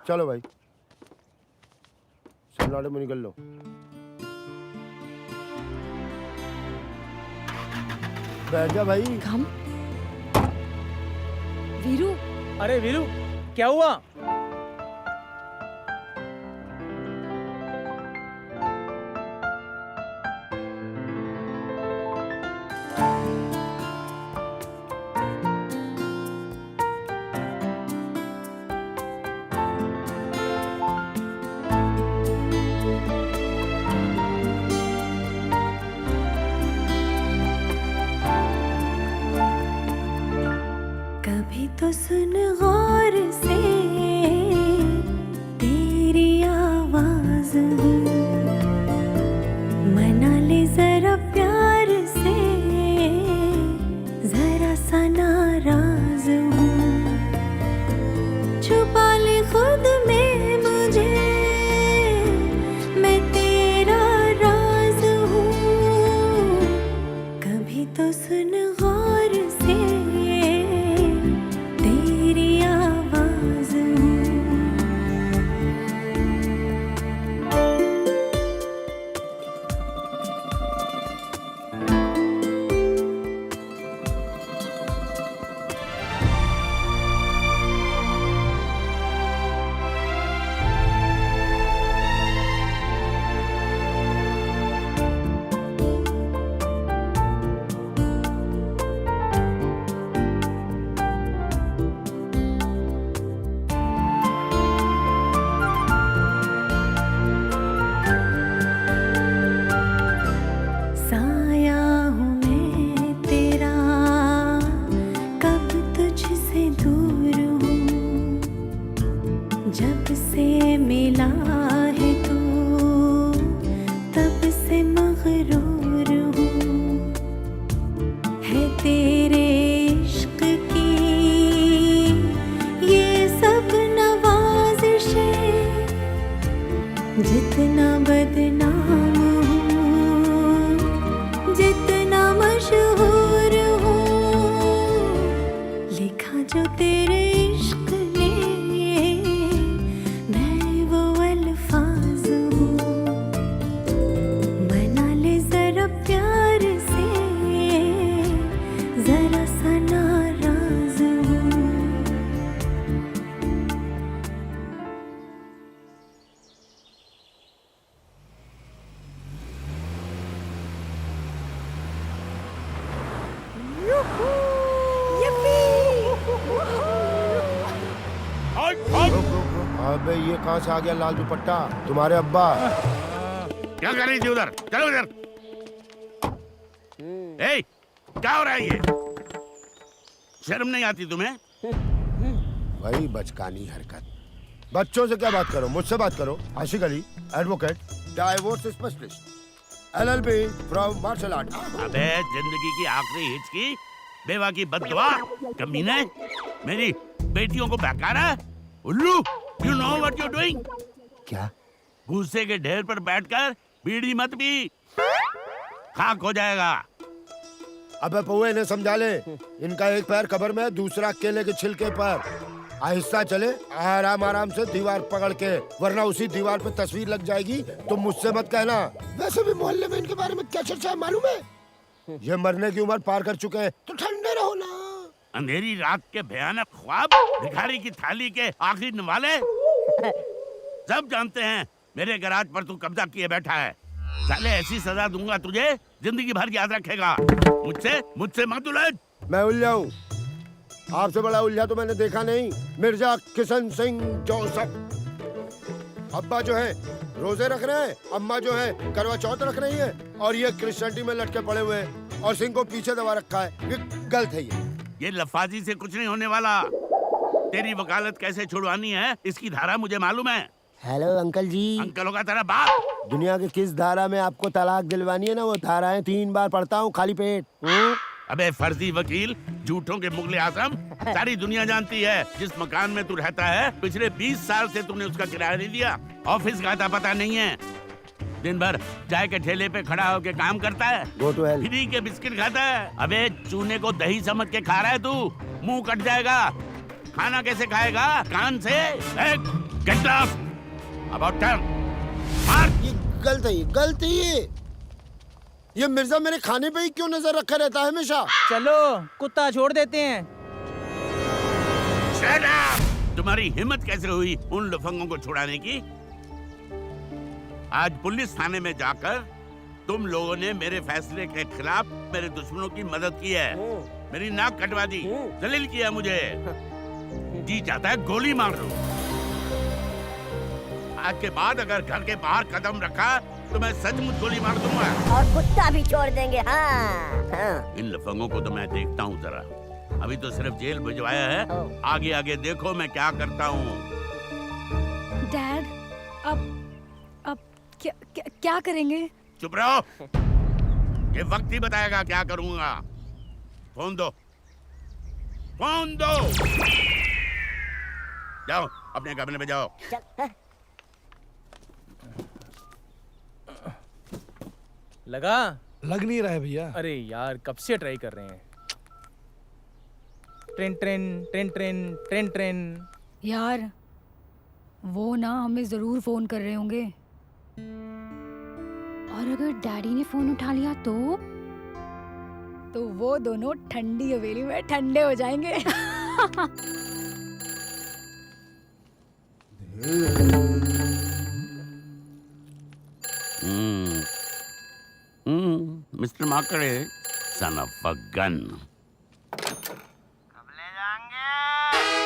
चलो भाई, सन्नाटे में निकल लो। बैठ जा भाई। वीरू, अरे वीरू, क्या हुआ? कभी तो सुन गौर से तेरी आवाज मना ले जरा प्यार से, जरा सा नाराज हूँ, छुपा ले खुद में मुझे, मैं तेरा राज हूँ। कभी तो सुन गौर से तेरी आवाज साया हूँ मैं तेरा, कब तुझसे दूर हूँ, जब से मिला है तू तब से मगरूर हूँ, है तेरे इश्क की ये सब नवाज़िशें, जितना बदनाम हूँ, जितना मशहूर हूँ, लिखा जो तेरे इश्क ने, मैं वो अल्फाज हूँ, मना ले जरा प्यार से, जरा सा नाराज हूँ। अबे ये कहाँ से आ गया लाल दुपट्टा? तुम्हारे अब्बा। क्या कर रही थी उधर? चलो उधर। ए, क्या हो रहा है ये? शर्म नहीं आती तुम्हें? वही बचकानी हरकत। बच्चों से क्या बात करो, मुझसे बात करो। Ashiq Ali, advocate, divorce specialist, LLB from martial art. अबे जिंदगी की आखिरी हिचकी, बेवा की बद्दुआ, कमीने, मेरी बेटियों को बहकारा, उल्लू, you know what you're doing? क्या? भूसे के ढेर पर बैठकर बीड़ी मत पी, खाक हो जाएगा। अबे पौए ने समझा ले, इनका एक पैर कब्र में, दूसरा केले के छिलके पर। आहिस्ता चले, आराम आराम से दीवार पकड़ के, वरना उसी दीवार पे तस्वीर लग जाएगी तो मुझसे मत कहना। वैसे भी मोहल्ले में इनके बारे में क्या चर्चा है मालूम है? ये मरने की उम्र पार कर चुके हैं, तो ठंडे रहो ना। अंधेरी रात के भयानक ख्वाब, भिखारी की थाली के आखिरी नवाले, सब जानते हैं मेरे गराज पर तू कब्जा किए बैठा है। साले ऐसी सजा दूंगा तुझे, जिंदगी भर याद रखेगा। मुझसे मत उलझ। मैं उलझा हूँ? आपसे बड़ा उलझा तो मैंने देखा नहीं। मिर्जा किशन सिंह जोसफ। अब्बा जो है रोजे रख रहे हैं, अम्मा जो है करवा चौथ रख रही है, और ये क्रिश्चियनिटी में लटके पड़े हुए हैं, और सिंह को पीछे दबा रखा है। ये गलत है। ये लफाजी से कुछ नहीं होने वाला। तेरी वकालत कैसे छुड़वानी है, इसकी धारा मुझे मालूम है। हेलो अंकल जी। अंकल होगा तेरा बाप। दुनिया के किस धारा में आपको तलाक दिलवानी है ना, वो धाराएं 3 बार पढ़ता हूँ खाली पेट। अबे फर्जी वकील, झूठों के मुगले आजम, सारी दुनिया जानती है जिस मकान में तू रहता है पिछले 20 साल से तूने उसका किराया नहीं दिया। ऑफिस का आता पता नहीं है, दिन भर चाय के ठेले पे खड़ा होके काम करता है, फ्री के बिस्किट खाता है। अबे चूने को दही समझ के खा रहा है तू, मुंह कट जाएगा। खाना कैसे खाएगा? कान से। Get lost. About turn. मार। ये गलत है, गलत है ये मिर्जा मेरे खाने पे ही क्यों नजर रखा रहता है हमेशा? चलो कुत्ता छोड़ देते हैं। Shut up! तुम्हारी हिम्मत कैसे हुई उन लफंगों को छुड़ाने की? आज पुलिस थाने में जाकर तुम लोगों ने मेरे फैसले के खिलाफ मेरे दुश्मनों की मदद की है, मेरी नाक कटवा दी, जलील किया मुझे। जी चाहता है गोली मार दूं। आज के बाद अगर घर के बाहर कदम रखा तो मैं सचमुच गोली मार दूंगा। और कुत्ता भी छोड़ देंगे। हाँ। इन लफंगों को तो मैं देखता हूँ जरा। अभी तो सिर्फ जेल भिजवाया है, आगे आगे देखो मैं क्या करता हूँ। डैड, अब क्या करेंगे? चुप रहो, ये वक्त ही बताएगा क्या करूंगा। फोन दो, फोन दो। जाओ अपने कमरे में जाओ। लगा? लग नहीं रहा है भैया। अरे यार कब से ट्राई कर रहे हैं। Train train train train train train. यार वो ना हमें जरूर फोन कर रहे होंगे। और अगर डैडी ने फोन उठा लिया तो वो दोनों ठंडी हवेली में ठंडे हो जाएंगे। Mister Makde, son of a gun।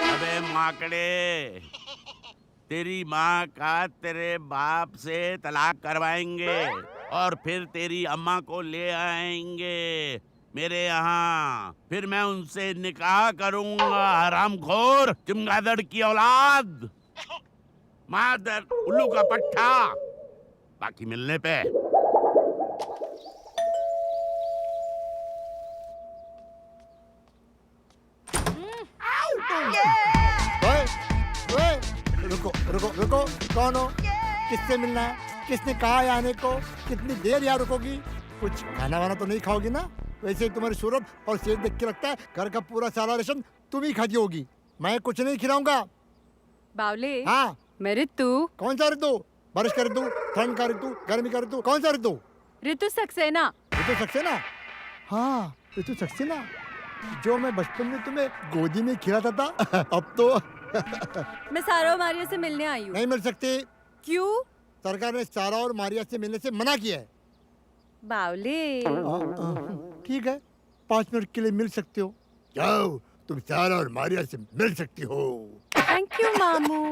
अबे माकड़े, तेरी माँ का तेरे बाप से तलाक करवाएंगे और फिर तेरी अम्मा को ले आएंगे मेरे यहाँ। फिर मैं उनसे निकाह करूंगा। हरामखोर, चमगादड़ की औलाद, मादर उल्लू का पट्टा। बाकी मिलने पे। रुको रुको रुको, कौन हो? किससे मिलना है? किसने कहा है आने को? कितनी देर यहाँ रुकोगी? कुछ खाना वाना तो नहीं खाओगी ना? वैसे ही तुम्हारी सूरत और सेहत देख के लगता है घर का पूरा सारा राशन तुम ही खाती होगी। मैं कुछ नहीं खिलाऊंगा। बावले। हाँ मैं ऋतु। कौन सा ऋतु? बारिश का ऋतु, ठंड का ऋतु, गर्मी का ऋतु, कौन सा ऋतु? ऋतु सक्सेना। ऋतु सक्सेना? हाँ ऋतु सक्सेना, जो मैं बचपन में तुम्हें गोदी में खिलाता था। अब तो मैं सारा और मारिया से मिलने आई हूँ। नहीं मिल सकती। क्यों? सरकार ने सारा और मारिया से मिलने से मना किया है। बावले। ठीक है, 5 मिनट के लिए मिल सकते हो। जाओ, तुम सारा और मारिया से मिल सकती हो। थैंक यू मामू।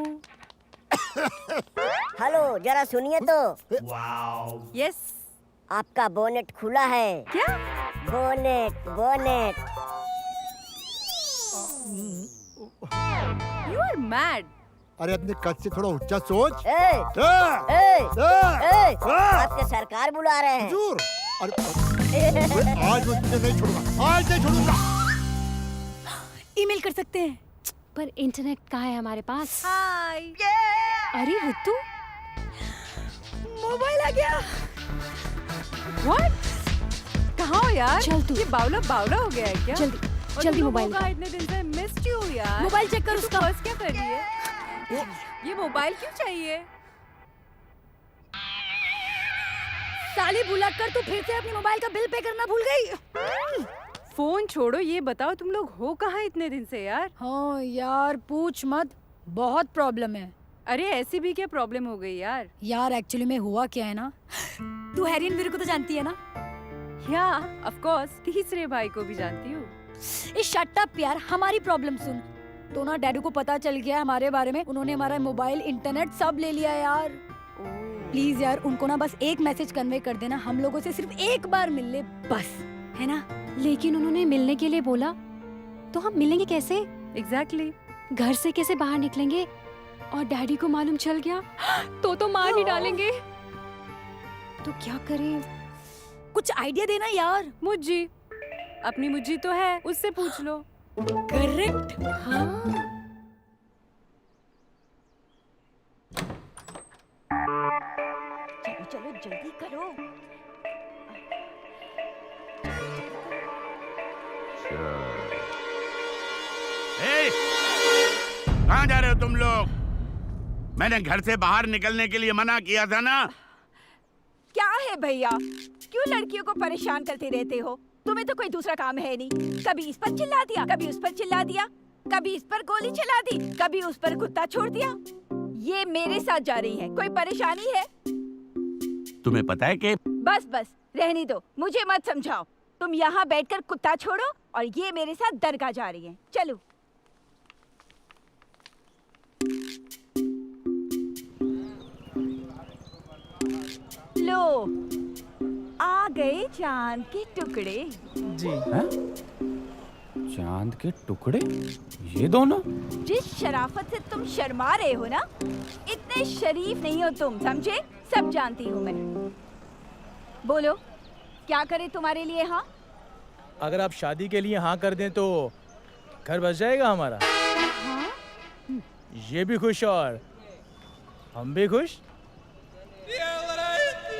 हेलो, जरा सुनिए तो। यस। आपका बोनेट खुला है। क्या? Bonnet bonnet. You are mad. अरे अपने कद से थोड़ा ऊंचा सोच। आपके सरकार बुला रहे हैं। हुजूर, आज मैं तुझे नहीं छोड़ूंगा, आज नहीं छोड़ूंगा। ईमेल कर सकते हैं, पर इंटरनेट कहाँ है हमारे पास? हाय। अरे ऋतु, मोबाइल आ गया। What? कहाँ हो यार? चल तू। ये बावला हो गया है क्या? जल्दी मोबाइल का इतने दिन से मिस्ड यू यार। मोबाइल चेक कर उसका। बस क्या कर रही है? ये मोबाइल क्यों चाहिए? साली भुला कर तू फिर से अपने मोबाइल का बिल पे करना भूल गई। फोन छोड़ो, ये बताओ तुम लोग हो कहाँ इतने दिन से यार? हाँ यार पूछ मत, बहुत प्रॉब्लम है। अरे ऐसी भी क्या प्रॉब्लम हो गई यार? यार एक्चुअली में हुआ क्या है ना, तू हैरियन वीर को तो जानती है ना? या ऑफ कोर्स, तीसरे भाई को भी जानती हूँ। शट अप यार, हमारी प्रॉब्लम सुन। तो ना डैडू को पता चल गया हमारे बारे में, उन्होंने हमारा मोबाइल इंटरनेट सब ले लिया यार। प्लीज यार उनको ना बस एक मैसेज कन्वे कर देना, हम लोगों से सिर्फ एक बार मिल ले बस, है ना? लेकिन उन्होंने मिलने के लिए बोला, तो हम मिलेंगे कैसे? एग्जैक्टली। घर से कैसे बाहर निकलेंगे? और डैडी को मालूम चल गया तो मार ही डालेंगे। तो क्या करें? कुछ आइडिया देना यार। मुज्जी, अपनी मुज्जी तो है, उससे पूछ लो। करेक्ट। हाँ। चलो चलो जल्दी करो। कहाँ जा रहे हो तुम लोग? मैंने घर से बाहर निकलने के लिए मना किया था ना। क्या है भैया, क्यों लड़कियों को परेशान करते रहते हो? तुम्हें तो कोई दूसरा काम है नहीं। कभी इस पर चिल्ला दिया, कभी उस पर चिल्ला दिया। कभी इस पर गोली चला दी, कभी उस पर कुत्ता छोड़ दिया। ये मेरे साथ जा रही है, कोई परेशानी है? तुम्हें पता है कि बस बस रहने दो, मुझे मत समझाओ। तुम यहाँ बैठकर कुत्ता छोड़ो और ये मेरे साथ दरगाह जा रही है। चलो। लो, आ गए चांद के टुकड़े। जी। चांद के टुकड़े? ये दोनों? जिस शराफत से तुम शर्मा रहे हो ना, इतने शरीफ नहीं हो तुम, समझे? सब जानती हूँ मैं। बोलो, क्या करें तुम्हारे लिए? हाँ, अगर आप शादी के लिए हाँ कर दें तो घर बस जाएगा हमारा। हाँ? ये भी खुश और हम भी खुश।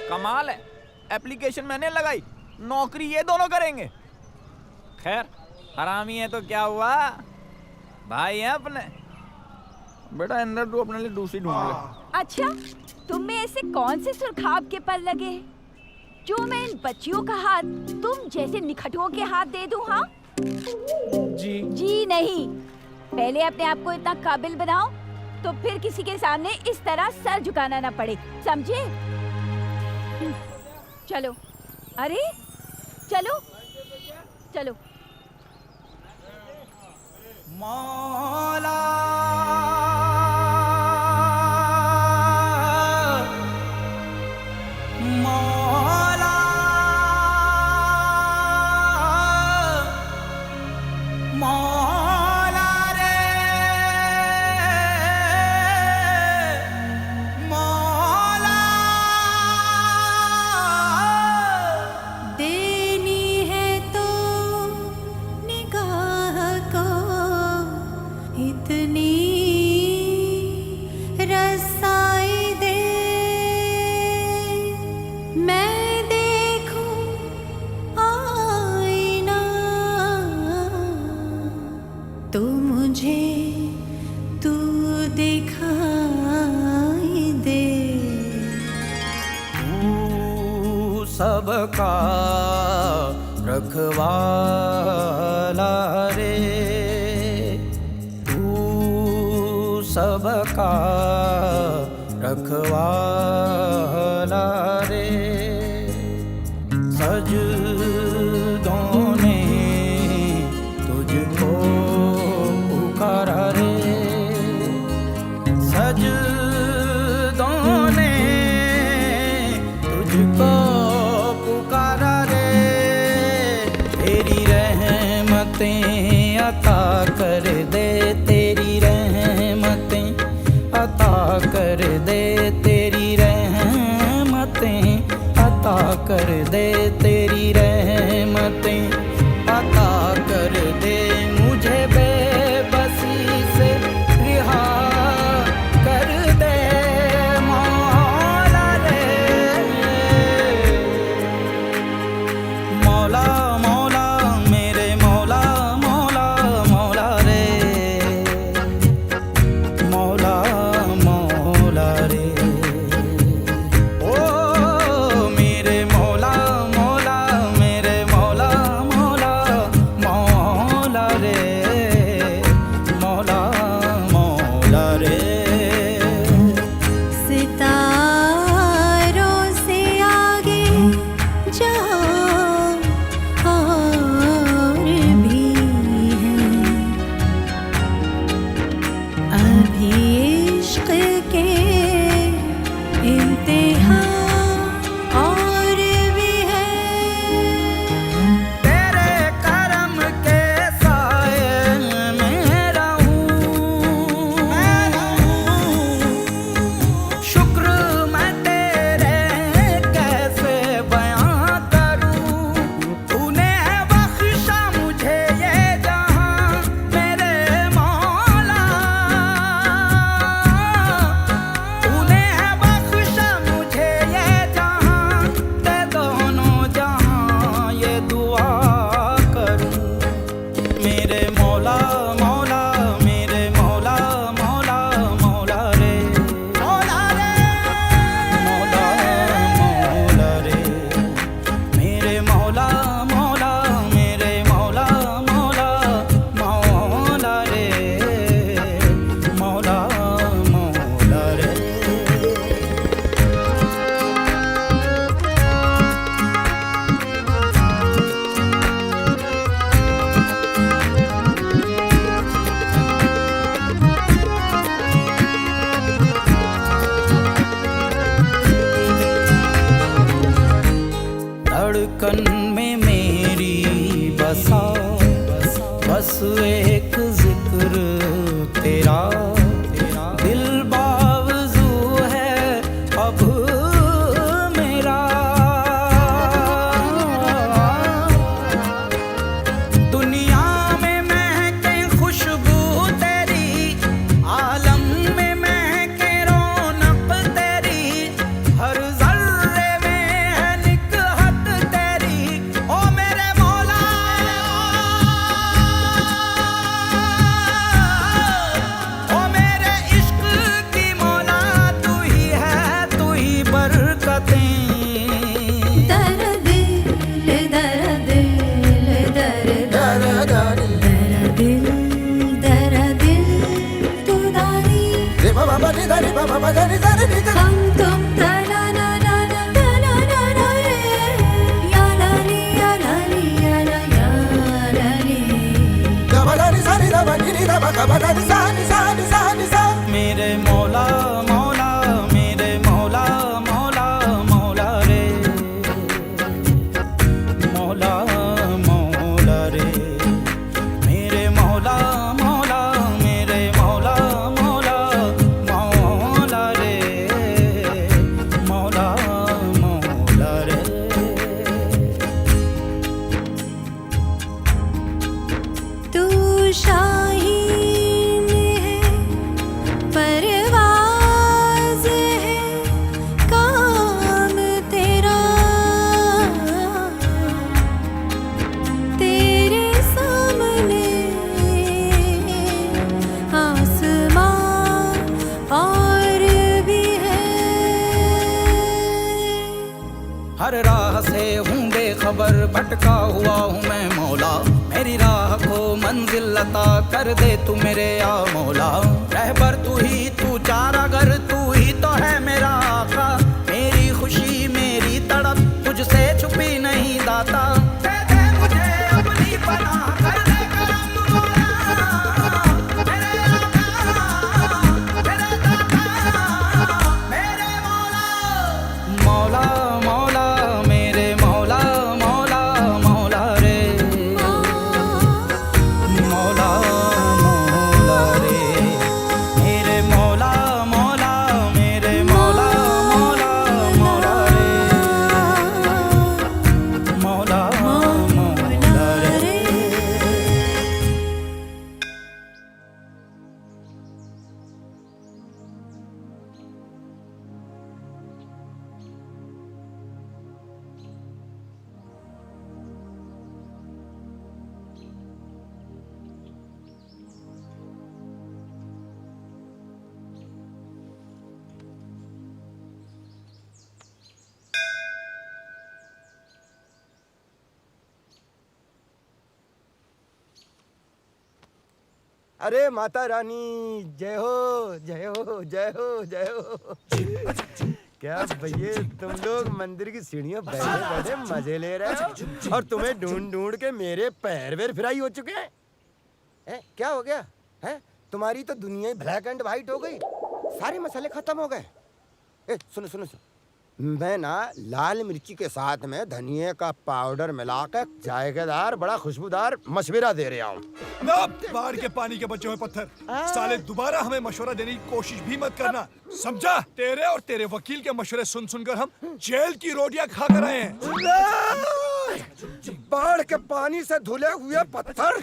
कमाल है, एप्लीकेशन मैंने लगाई, नौकरी ये दोनों करेंगे। खैर, हरामी है तो क्या हुआ, भाई है अपने। बेटा अंदर तू अपने लिए दूसरी ढूंढ ले। अच्छा, तुम में ऐसे कौन से सुरखाब के पर लगे हैं जो मैं इन बच्चियों का हाथ तुम जैसे निखटुओं के हाथ दे दूं? हाँ जी। जी नहीं, पहले अपने आप को इतना काबिल बनाओ तो फिर किसी के सामने इस तरह सर झुकाना ना पड़े, समझे? चलो। अरे चलो चलो। मौला मौला मौला रे मौला। देनी है तो निगाह को इतनी रसाई दे, मैं देखूं आईना तो मुझे तू दिखाई दे। तू सबका रखवाला रे, तू सबका रखवाला रे। सजदों ने तुझको पुकारा रे, सजदों ने तुझको पुकारा रे। तेरी रहमतें अता कर दे, तेरी रहमतें अता कर दे, तेरी रहमतें अता कर दे, तेरी रहमतें अता कर दे। मुझे बेबसी से रिहा कर दे मौला रे। मौला मौला मेरे मौला मौला मौला रे, मौला मौला रे। ओ मेरे मौला मौला मेरे मौला मौला मौला रे, मौला मौला रे। सितारों से आगे जहाँ और भी हैं, अभी इश्क के इम्तिहान और भी हैं। तेरे करम के साए में रहूं, शुक्र मैं तेरे कैसे बयां करूं। तूने बख्शा मुझे ये जहां मेरे मौला, तूने बख्शा मुझे ये जहां, ते दोनों जहां ये दुआ करूं। मेरे मौला मौला मेरे मौला मौला मौला रे, मौला रे मौला मौला रे। मेरे मौला मौला मेरे मौला मौला मौला रे, बस एक जिक्र तेरा, दिल बावजू है अब मेरा। दुनिया में महके खुशबू तेरी, आलम में महके रौनक तेरी, हर जर्रे में है निकहत तेरी। ओ मेरे मौला, ओ मेरे इश्क की मौला, तू ही है, तू ही बरकतें। दर्द दर्द दर्द दर्द दर्द तू दानी हम तुम तना ना ना ना तना ना ना रे या लाली या लाली या ला या लाली। मेरे मौला मौला मेरे मौला मौला मौला रे, मौला मौला रे, मेरे मौला मौला मेरे मौला मौला मौला रे, मौला मौला रे। तू शाहीन है, परवाज़ है, काम तेरा, तेरे सामने आसमां और भी है। हर राह से हूँ बेखबर, भटका हुआ हूँ मैं मौला, मेरी राह को मंजिल अता कर दे तू मेरे या मौला। रहबर तू ही, तू चारागर तू ही तो है मेरा आका, मेरी खुशी मेरी तड़प तुझसे छुपी नहीं दाता। दे दे मुझे अपनी पनाह, कर दे करम मौला, मेरे आका, मेरे दाता, मेरे मौला। मौला मौला मेरे मौला मौला मौला रे, मौला मौला रे, मेरे मौला मौला मेरे मौला मौला मौला रे, मौला मौला रे। अरे माता रानी जय हो जय हो जय हो जय हो। क्या भैया तुम लोग मंदिर की सीढ़ियों बैठे बैठे मजे ले रहे हो और तुम्हें ढूंढ ढूंढ के मेरे पैर वेर फ्राई हो चुके हैं। क्या हो गया है? तुम्हारी तो दुनिया ब्लैक एंड व्हाइट हो गई, सारे मसाले खत्म हो गए। सुनो सुनो सुनो, मैं ना लाल मिर्ची के साथ में धनिया का पाउडर मिलाकर जायकेदार बड़ा खुशबूदार मशवरा दे रहा हूँ। बाढ़ के पानी के बच्चे हुए पत्थर, साले दोबारा हमें मशवरा देने की कोशिश भी मत करना, समझा? तेरे और तेरे वकील के मशवरे सुन सुनकर हम जेल की रोटियां खा कर आए हैं। बाढ़ के पानी से धुले हुए पत्थर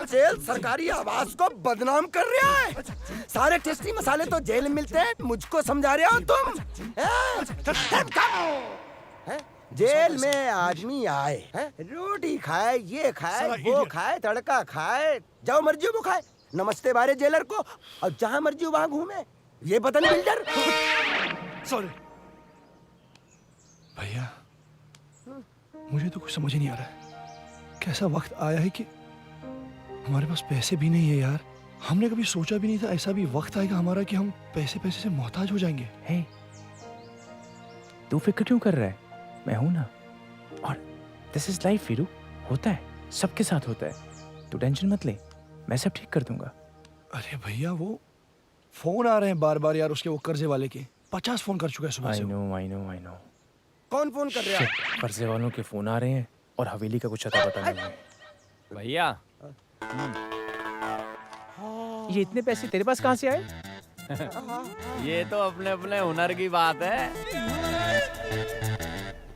जेल सरकारी आवास को बदनाम कर रहा है। सारे टेस्टी मसाले तो जेल में मिलते हैं, मुझको समझा रहे हो तुम? जेल में आदमी आए, रोटी खाए, ये खाए, वो खाए, तड़का खाए, जाओ मर्जी वो खाए, नमस्ते बारे जेलर को, और जहां मर्जी वहां घूमे। ये पता नहीं बिल्डर। सॉरी भैया, मुझे तो कुछ समझ ही नहीं आ रहा है। कैसा वक्त आया है कि हमारे पास पैसे भी नहीं है यार। हमने कभी सोचा भी नहीं था ऐसा भी वक्त आएगा हमारा कि हम पैसे पैसे से मोहताज हो जाएंगे। हे, तू फिक्र क्यों कर रहा है? मैं हूं ना। और दिस इज लाइफ वीरू, होता है, सबके साथ होता है। तू टेंशन मत ले, मैं सब ठीक कर दूंगा। अरे भैया वो फोन आ रहे हैं बार बार यार, उसके वो कर्जे वाले के 50 फोन कर चुका है सुबह से। I know. कौन फोन कर रहा है? कर्जे वालों के फोन आ रहे हैं और हवेली का कुछ अता पता नहीं है। भैया ये इतने पैसे तेरे पास कहाँ से आए? ये तो अपने अपने हुनर की बात है।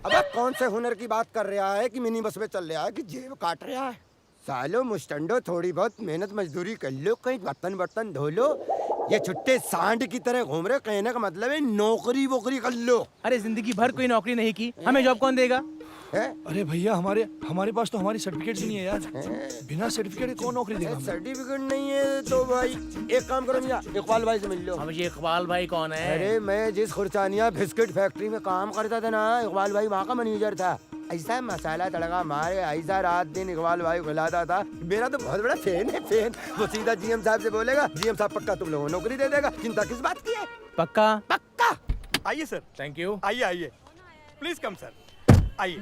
अबे कौन से हुनर की बात कर रहा है कि मिनी बस में चल रहा है कि जेब काट रहा है? सालो मुस्टंडो, थोड़ी बहुत मेहनत मजदूरी कर लो, कहीं बर्तन बर्तन धो लो। ये छुट्टे सांड की तरह घूम रहे, कहने का मतलब है नौकरी वोकरी कर लो। अरे जिंदगी भर कोई नौकरी नहीं की, हमें जॉब कौन देगा? अरे भैया हमारे पास तो हमारी सर्टिफिकेट भी नहीं है यार। बिना सर्टिफिकेट के कौन नौकरी देगा? सर्टिफिकेट नहीं है तो भाई एक काम करो मियां, इकबाल भाई से मिल लो। अब ये इकबाल भाई कौन है? अरे मैं जिस खुरचानिया बिस्किट फैक्ट्री में काम करता था ना, इकबाल भाई वहाँ का मैनेजर था। ऐसा मसाला तड़का मारे, ऐसा रात दिन इकबाल भाई खिलाता था। मेरा तो बहुत बड़ा फैन है, फैन। वो सीधा जीएम साहब से बोलेगा, जीएम साहब पक्का तुम लोगों को नौकरी दे देगा। चिंता किस बात की है? पक्का? पक्का। आइए सर। Thank you. आइए आइए, प्लीज कम सर, आइए।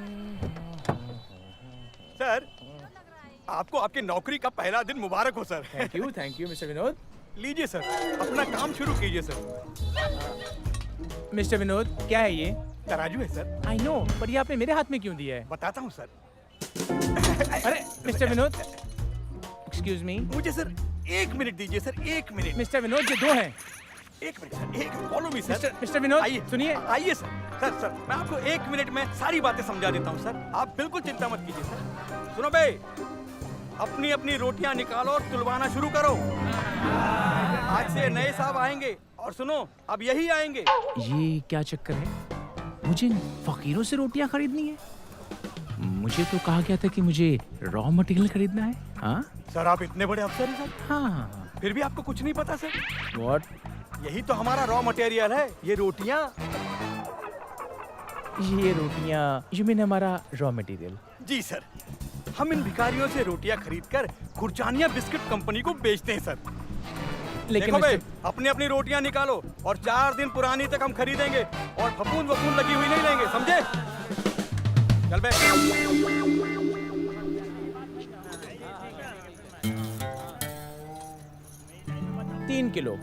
सर, आपको आपकी नौकरी का पहला दिन मुबारक हो sir. Thank you mister Vinod. लीजिए सर, अपना काम शुरू कीजिए सर। मिस्टर विनोद, क्या है ये? तराजू है सर। आई नो, पर ये आपने मेरे हाथ में क्यों दिया है? बताता हूँ सर। अरे मिस्टर विनोद, एक्सक्यूज मी। मुझे सर 1 मिनट दीजिए सर, 1 मिनट। मिस्टर विनोद, ये 2 हैं। 1 मिनट सर, एक follow me sir. Mister Vinod, आइए सुनिए। आइए सर। सर मैं आपको 1 मिनट में सारी बातें समझा देता हूँ सर, आप बिल्कुल चिंता मत कीजिए सर। सुनो बे, अपनी अपनी रोटियां निकालो और तुलवाना शुरू करो। आज से नए साहब आएंगे और सुनो, अब यही आएंगे। ये क्या चक्कर है? मुझे इन फकीरों से रोटियां खरीदनी है? मुझे तो कहा गया था कि मुझे रॉ मटेरियल खरीदना है। हाँ सर, आप इतने बड़े अफसर हैं सर। हाँ। फिर भी आपको कुछ नहीं पता सर? व्हाट? यही तो हमारा रॉ मटेरियल है, ये रोटियां। ये रोटियां, यू मीन हमारा रॉ मटेरियल? जी सर, हम इन भिखारियों से रोटियां खरीदकर खुरचानिया बिस्किट कंपनी को बेचते हैं सर। लेकिन देखो भाई, अपनी अपनी रोटियां निकालो और 4 दिन पुरानी तक हम खरीदेंगे और फपूंद वपूंद लगी हुई नहीं लेंगे, समझे? चल बे। 3 किलो,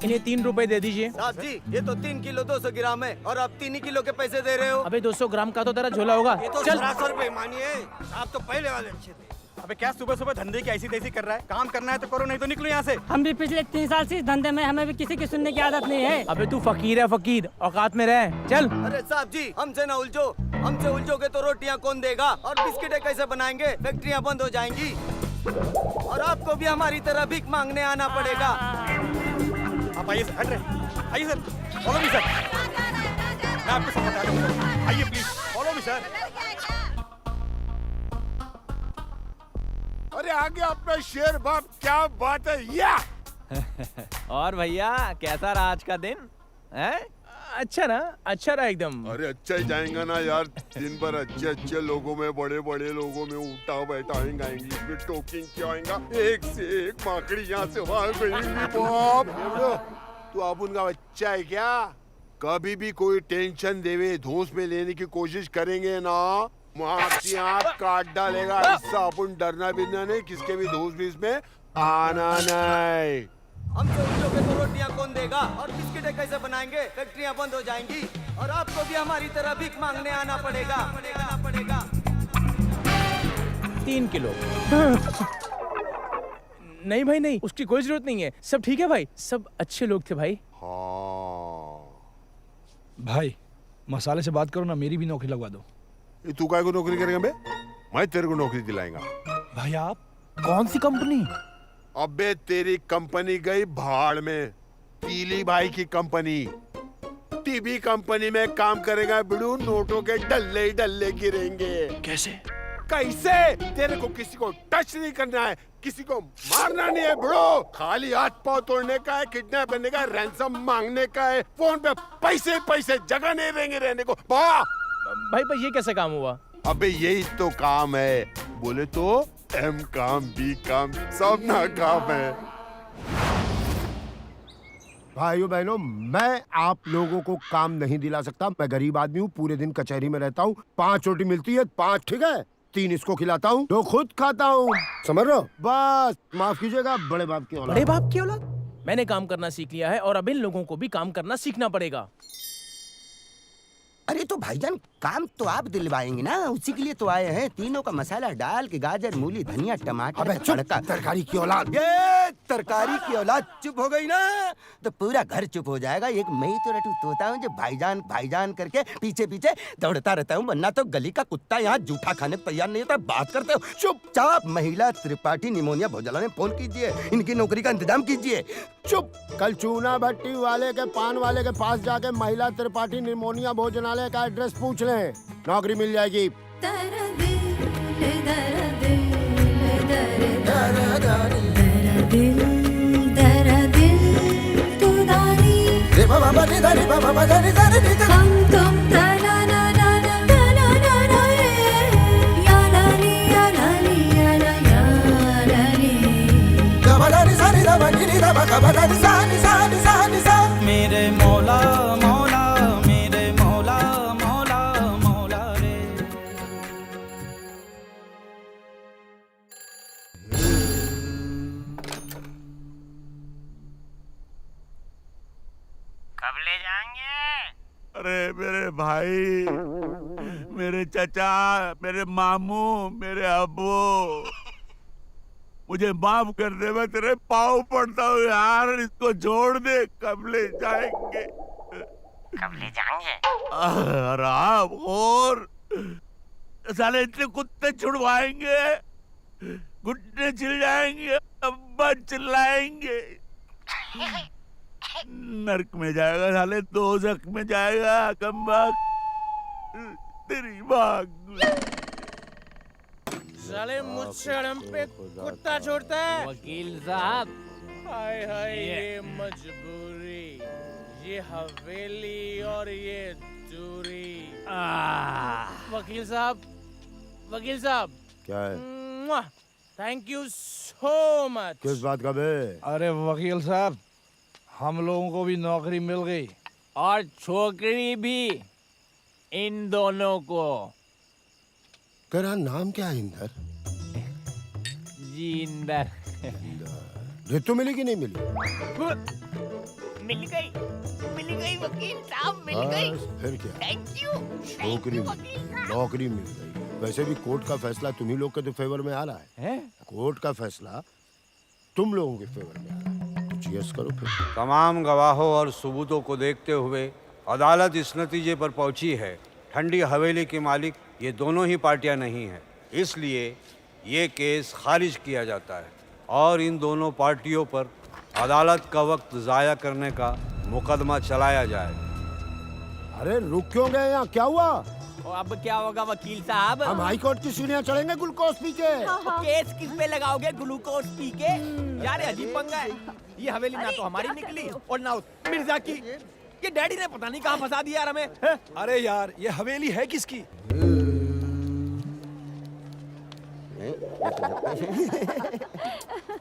इन्हें 3 रुपए दे दीजिए। साहब जी, ये तो 3 किलो 200 ग्राम है और आप 3 किलो के पैसे दे रहे हो। अबे 200 ग्राम का तो तेरा झोला होगा। ये तो चल। सरासर बेईमानी है। आप तो पहले वाले अच्छे थे। अबे क्या सुबह सुबह धंधे की ऐसी तैसी कर रहा है? काम करना है तो करो, नहीं तो निकलो यहाँ से। हम भी पिछले 3 साल से इस धंधे में, हमें भी किसी की सुनने की आदत नहीं है। अबे तू फकीर है, फकीर, औकात में रह। चल। अरे साहब जी, हमसे ना उलझो। हमसे उलझोगे तो रोटियां कौन देगा और बिस्किटें कैसे बनाएंगे? फैक्ट्रियां बंद हो जाएंगी और आपको भी हमारी तरह भीख मांगने आना पड़ेगा। आप आइए सर, हट रहे। आइए सर, फॉलो मी सर। मैं आपको सब बता दूँ सर। आइए प्लीज, फॉलो मी सर। अरे आगे अपना शेर बाप, क्या बात है या? और भैया कैसा रहा आज का दिन? हैं? अच्छा ना, अच्छा रहा एकदम। अरे अच्छा ही जाएगा ना यार, दिन भर अच्छे अच्छे लोगों में, बड़े बड़े लोगों में उठा बैठा इंग्लिश में टोकिंग क्या आएगा, एक से एक माकड़ी यहाँ से वहाँ गई। बाप, तू अब उनका बच्चा है क्या? कभी भी कोई टेंशन देवे, धूस में लेने की कोशिश करेंगे ना, आपकी आँख काट डालेगा। इससे अपन डरना बिरना नहीं, किसके भी धूस बीस में आना नहीं। हमसे उलझोगे तो रोटियां कौन देगा और बिस्किटें कैसे बनाएंगे? फैक्ट्रियां बंद हो जाएंगी और आपको भी हमारी तरह भीख मांगने आना पड़ेगा। 3 किलो। नहीं भाई नहीं, उसकी कोई जरूरत नहीं है। सब ठीक है भाई, सब अच्छे लोग थे भाई। भाई मसाले से बात करो ना, मेरी भी नौकरी लगवा दो। तू काय को नौकरी करेगा बे? मैं तेरे को नौकरी दिलाएगा। भाई आप? कौन सी कंपनी? अबे तेरी कंपनी गई भाड़ में। पीली भाई की कंपनी, टीबी कंपनी में काम करेगा बिड़ू, नोटों के डल्ले ही डल्ले गिरेंगे। कैसे? कैसे? तेरे को किसी को टच नहीं करना है, किसी को मारना नहीं है ब्रो। खाली हाथ पांव तोड़ने का है, किडनैप करने का है, रैंसम मांगने का है, फोन पे पैसे पैसे, जगह नहीं देंगे रहने को। भाई भाई ये कैसे काम हुआ? अबे यही तो काम है, बोले तो एम काम बी काम सब ना काम है। भाइयों बहनों, मैं आप लोगों को काम नहीं दिला सकता। मैं गरीब आदमी हूँ, पूरे दिन कचहरी में रहता हूँ। 5 रोटी मिलती है, 5 ठीक है, 3 इसको खिलाता हूँ, 2 खुद खाता हूँ। समझ रहे हो? बस माफ कीजिएगा, बड़े बाप की औलाद। बड़े बाप की औलाद? मैंने काम करना सीख लिया है और अब इन लोगों को भी काम करना सीखना पड़ेगा। अरे तो भाईजान काम तो आप दिलवाएंगे ना, उसी के लिए तो आए हैं। तीनों का मसाला डाल के गाजर मूली धनिया टमाटर अबे चुप, तड़का। तरकारी की औलाद। ये तरकारी की औलाद चुप हो गई ना तो पूरा घर चुप हो जाएगा। एक मैं ही तो रटू तोता हूँ जो भाईजान भाईजान करके पीछे पीछे दौड़ता रहता हूँ, वरना तो गली का कुत्ता यहाँ जूठा खाने को तैयार नहीं होता। बात करते हो चुपचाप महिला त्रिपाठी निमोनिया भोजनालय में फोन कीजिए, इनकी नौकरी का इंतजाम कीजिए। चुप। कल चूना भट्टी वाले के पान वाले के पास जाके महिला त्रिपाठी निमोनिया भोजनालय का एड्रेस पूछ लें, नौकरी मिल जाएगी। हम तुम तना ना ना ना तना ना ना रे या ला ली या ला ली या ला ली मेरे मौला मौला मेरे मौला मौला मौला रे। कब ले जाएंगे? अरे मेरे भाई, मेरे चचा, मेरे मामू, मेरे अब्बू, मुझे माफ कर दे, मैं तेरे पाँव पड़ता हूँ यार, इसको छोड़ दे। कब ले जाएंगे? कब ले जाएंगे? आराम और साले इतने कुत्ते छुड़वाएंगे, घुटने छिल जाएंगे, अब्बा चिल्लाएंगे, नरक में जाएगा साले, दोज़ख में जाएगा। कमबख्त तेरी बात। साले मुझसे हड़म पे कुत्ता छोड़ता है। वकील साहब, हाय हाय ये मजबूरी, ये हवेली और ये दूरी। वकील साहब, वकील साहब। क्या है? Thank you so much. किस बात का बे? अरे वकील साहब, हम लोगों को भी नौकरी मिल गई और छोकरी भी, इन दोनों को। तेरा नाम क्या है इंदर? जी इंदर। रितु मिली कि नहीं मिली? मिल गई वकील साहब, मिल गई। बस, फिर क्या? Thank you. छोकरी मिल गई, नौकरी मिल गई। वैसे भी कोर्ट का फैसला तुम्ही लोग के तो फेवर में आ रहा है। कोर्ट का फैसला तुम लोगों के फेवर में आ रहा है, तो चीयर्स करो फिर। तमाम गवाहों और सबूतों को देखते हुए अदालत इस नतीजे पर पहुंची है, ठंडी हवेली के मालिक ये दोनों ही पार्टियां नहीं हैं, इसलिए ये केस खारिज किया जाता है और इन दोनों पार्टियों पर अदालत का वक्त ज़ाया करने का मुकदमा चलाया जाए। अरे रुक क्यों गए यहाँ, क्या हुआ? अब क्या होगा वकील साहब? हम हाई कोर्ट की सीढ़ियाँ चढ़ेंगे ग्लूकोज पी के। केस किस पे लगाओगे? ग्लूकोज पी के? यार अजीब पंगा है। ये हवेली ना तो हमारी निकली और ना मिर्जा की। ये डैडी ने पता नहीं कहाँ फंसा दिया यार हमें। अरे यार, ये हवेली है किसकी?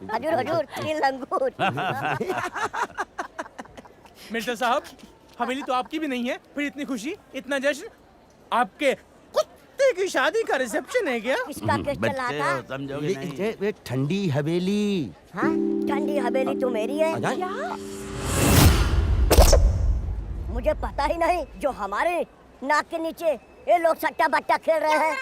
हजूर हजूर, तीन लंगूर। मिर्जा साहब, हवेली तो आपकी भी नहीं है, फिर इतनी खुशी, इतना जश्न। आपके कुत्ते की शादी का रिसेप्शन है क्या? किसका केस चला था? समझोगे नहीं। ये ठंडी हवेली। हाँ, ठंडी हवेली तो मेरी है। मुझे पता ही नहीं, जो हमारे नाक के नीचे ये लोग सट्टा बट्टा खेल रहे हैं।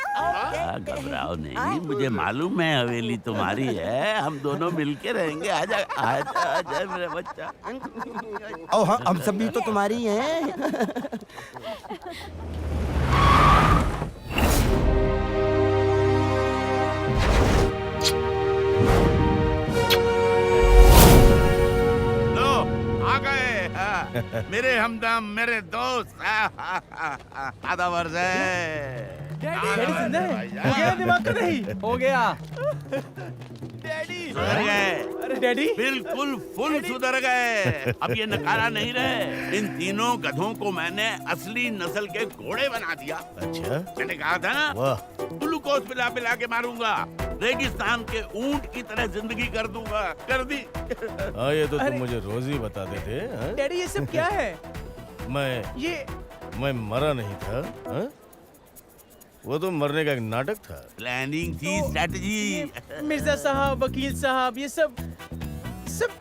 घबराओ नहीं, मुझे मालूम है हवेली तुम्हारी है, हम दोनों मिलके रहेंगे। आजा आजा आजा मेरा बच्चा। ओ हाँ, हम सब भी तो तुम्हारी हैं। लो आ गए। मेरे हमदम, मेरे दोस्त। आधा वर्ष है। डैडी जिंदा है? हो गया दिमाग का नहीं? हो गया। डैडी सुधर गए। अरे डैडी बिल्कुल फुल सुधर गए। अब ये नकारा नहीं रहे। इन तीनों गधों को मैंने असली नस्ल के घोड़े बना दिया। अच्छा, मैंने कहा था ना, वाह। ग्लूकोज पिला पिला के मारूंगा, रेगिस्तान के ऊंट की तरह जिंदगी कर दूंगा। कर दी। हाँ, ये तो तुम मुझे रोज ही बताते थे। हाँ? डैडी ये सब क्या है? मैं मरा नहीं था। हाँ? वो तो मरने का एक नाटक था। प्लानिंग थी, स्ट्रेटजी। मिर्जा साहब, वकील साहब, ये सब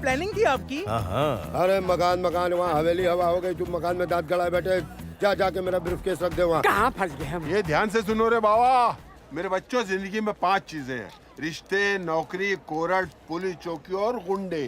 प्लानिंग थी आपकी? हाँ हाँ। अरे मकान वहाँ हवेली हवा हो गई, तुम मकान में दांत गड़ाए बैठे। जा जाके मेरा ब्रीफकेस रख दे वहाँ। कहाँ फंस गए हम? ये ध्यान से सुनो रे बाबा, मेरे बच्चों, जिंदगी में 5 चीजें हैं: रिश्ते, नौकरी, कोरट, पुलिस चौकी और गुंडे।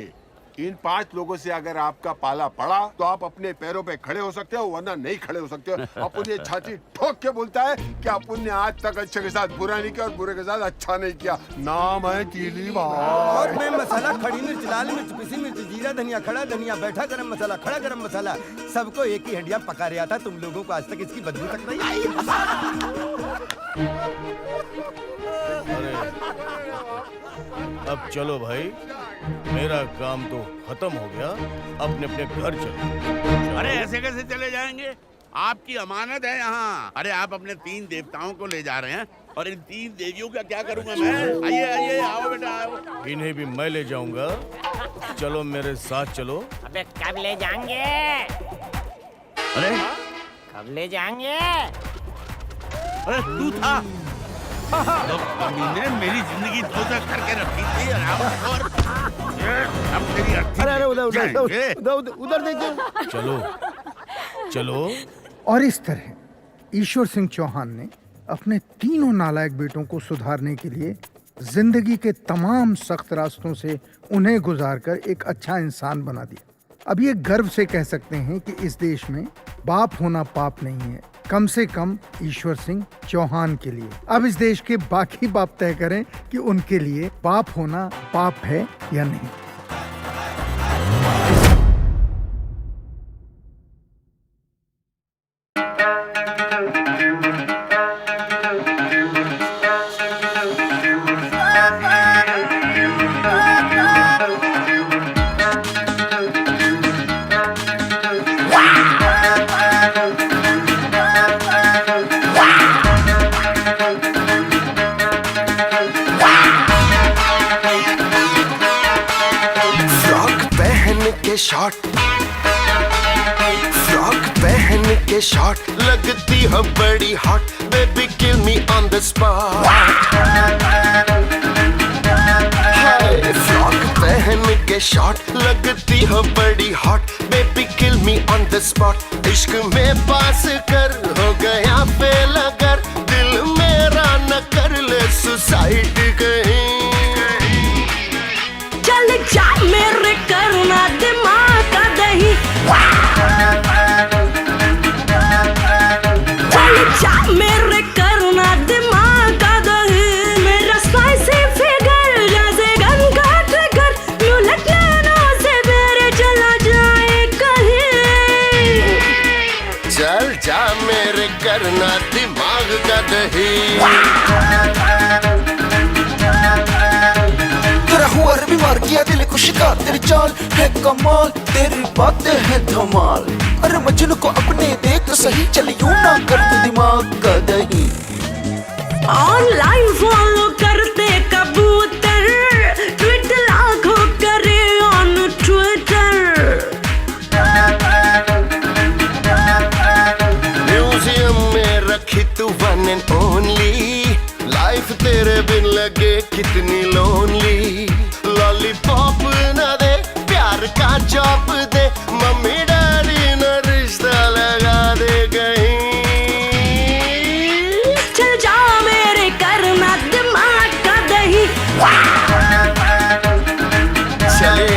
इन 5 लोगों से अगर आपका पाला पड़ा तो आप अपने पैरों पे खड़े हो सकते हो, वरना नहीं खड़े हो सकते हो। अपन ये छाती ठोक के बोलता है कि अपन ने आज तक अच्छे के साथ बुरा नहीं किया और बुरे के साथ अच्छा नहीं किया। नाम है कीली बाबा। और मैं मसाला, खड़ी मिर्च, लाल मिर्च, पिसी मिर्च, जीरा, धनिया, खड़ा धनिया, बैठा गरम मसाला, खड़ा गरम मसाला, सबको एक ही हंडिया पका रहा था। तुम लोगों को आज तक इसकी बदबू तक नहीं आई। अब चलो भाई, मेरा काम तो खत्म हो गया, अपने अपने घर चलो। अरे ऐसे कैसे चले जाएंगे? आपकी अमानत है यहाँ। अरे आप अपने 3 देवताओं को ले जा रहे हैं और इन 3 देवियों का क्या करूँगा मैं? आइए आइए, आओ बेटा आओ। इन्हें भी मैं ले जाऊंगा। चलो मेरे साथ चलो। अबे कब ले जाएंगे? अरे कब ले जाएंगे? अरे तू था तो ने मेरी जिंदगी दोज़ख करके रखी थी। और अब तेरी अरे उधर देखिए। चलो चलो। और इस तरह ईश्वर सिंह चौहान ने अपने तीनों नालायक बेटों को सुधारने के लिए जिंदगी के तमाम सख्त रास्तों से उन्हें गुजारकर एक अच्छा इंसान बना दिया। अब ये गर्व से कह सकते हैं कि इस देश में बाप होना पाप नहीं है, कम से कम ईश्वर सिंह चौहान के लिए। अब इस देश के बाकी बाप तय करें कि उनके लिए बाप होना पाप है या नहीं। शॉट, फ्रॉक पहन के शॉट लगती है बड़ी hot, baby kill me on the spot. Frock पहन के शॉट लगती है बड़ी hot, baby kill me on the spot. इश्क में पास कर हो गया फेल अगर दिल मेरा न कर ले सुसाइड कहीं। चल जा मेरे करुणा दिमाग का दही, चल जा मेरे करुणा दिमाग का दही। मेरा स्पाइसी फिगर जैसे गन का ट्रिगर, यूं लटलनों से मेरे चला जाए कहीं। चल जा मेरे करना दिमाग का दही। हुआ भी मार किया दिल को शिकार, तेरी चाल है कमाल, तेरी बातें है धमाल। अरे मजनू को अपने देख तो सही, चल यूं ना कर तू दिमाग का दही। ऑनलाइन फॉलो करते कबूतर, ट्वीट लाखों करे ऑन ट्विटर। म्यूजियम में रखी तू वन एंड ओनली, लाइफ तेरे बिन लगे कितनी लोनली। लॉलीपॉप न दे, प्यार का चॉप दे, मम्मी डैडी न रिश्ता लगा दे कहीं। चल जा मेरे करना दिमाग का दही, चले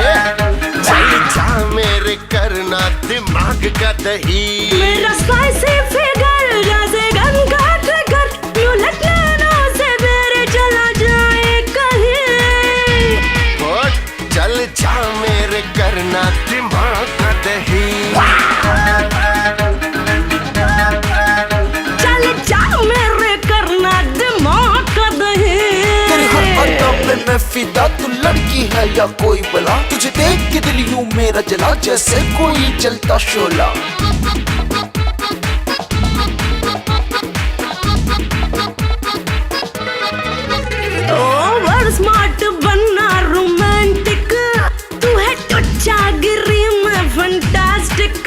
चल जा मेरे करना दिमाग का दही। मेरा स्पाइसी फिगर जैसे गन का ट्रिगर, यूं लटलनों से मेरे चला जाए कहीं। चल जा मेरे करना दिमाग का दही। चल जा मेरे करना दिमाग का दही। तेरे हर अदा पे मैं फिदा, तू लड़की है या कोई बला, तुझे देख के दिल यूं मेरा जला जैसे कोई जलता शोला। ओवर स्मार्ट बनना रोमांटिक, तू है टुच्चा गिरी में फंटास्टिक।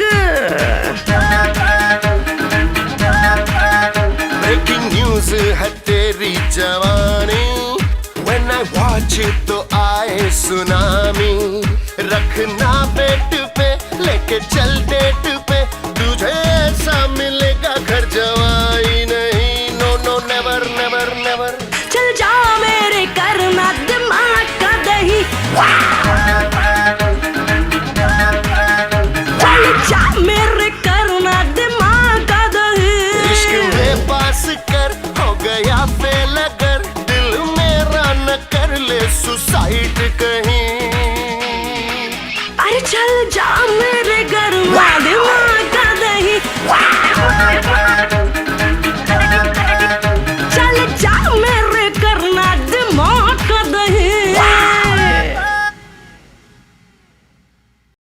ब्रेकिंग न्यूज है तेरी जवानी, When I watch it तो आए सुनामी। रखना पेट पे लेके चल डेट पे, तुझे ऐसा मिले चल जा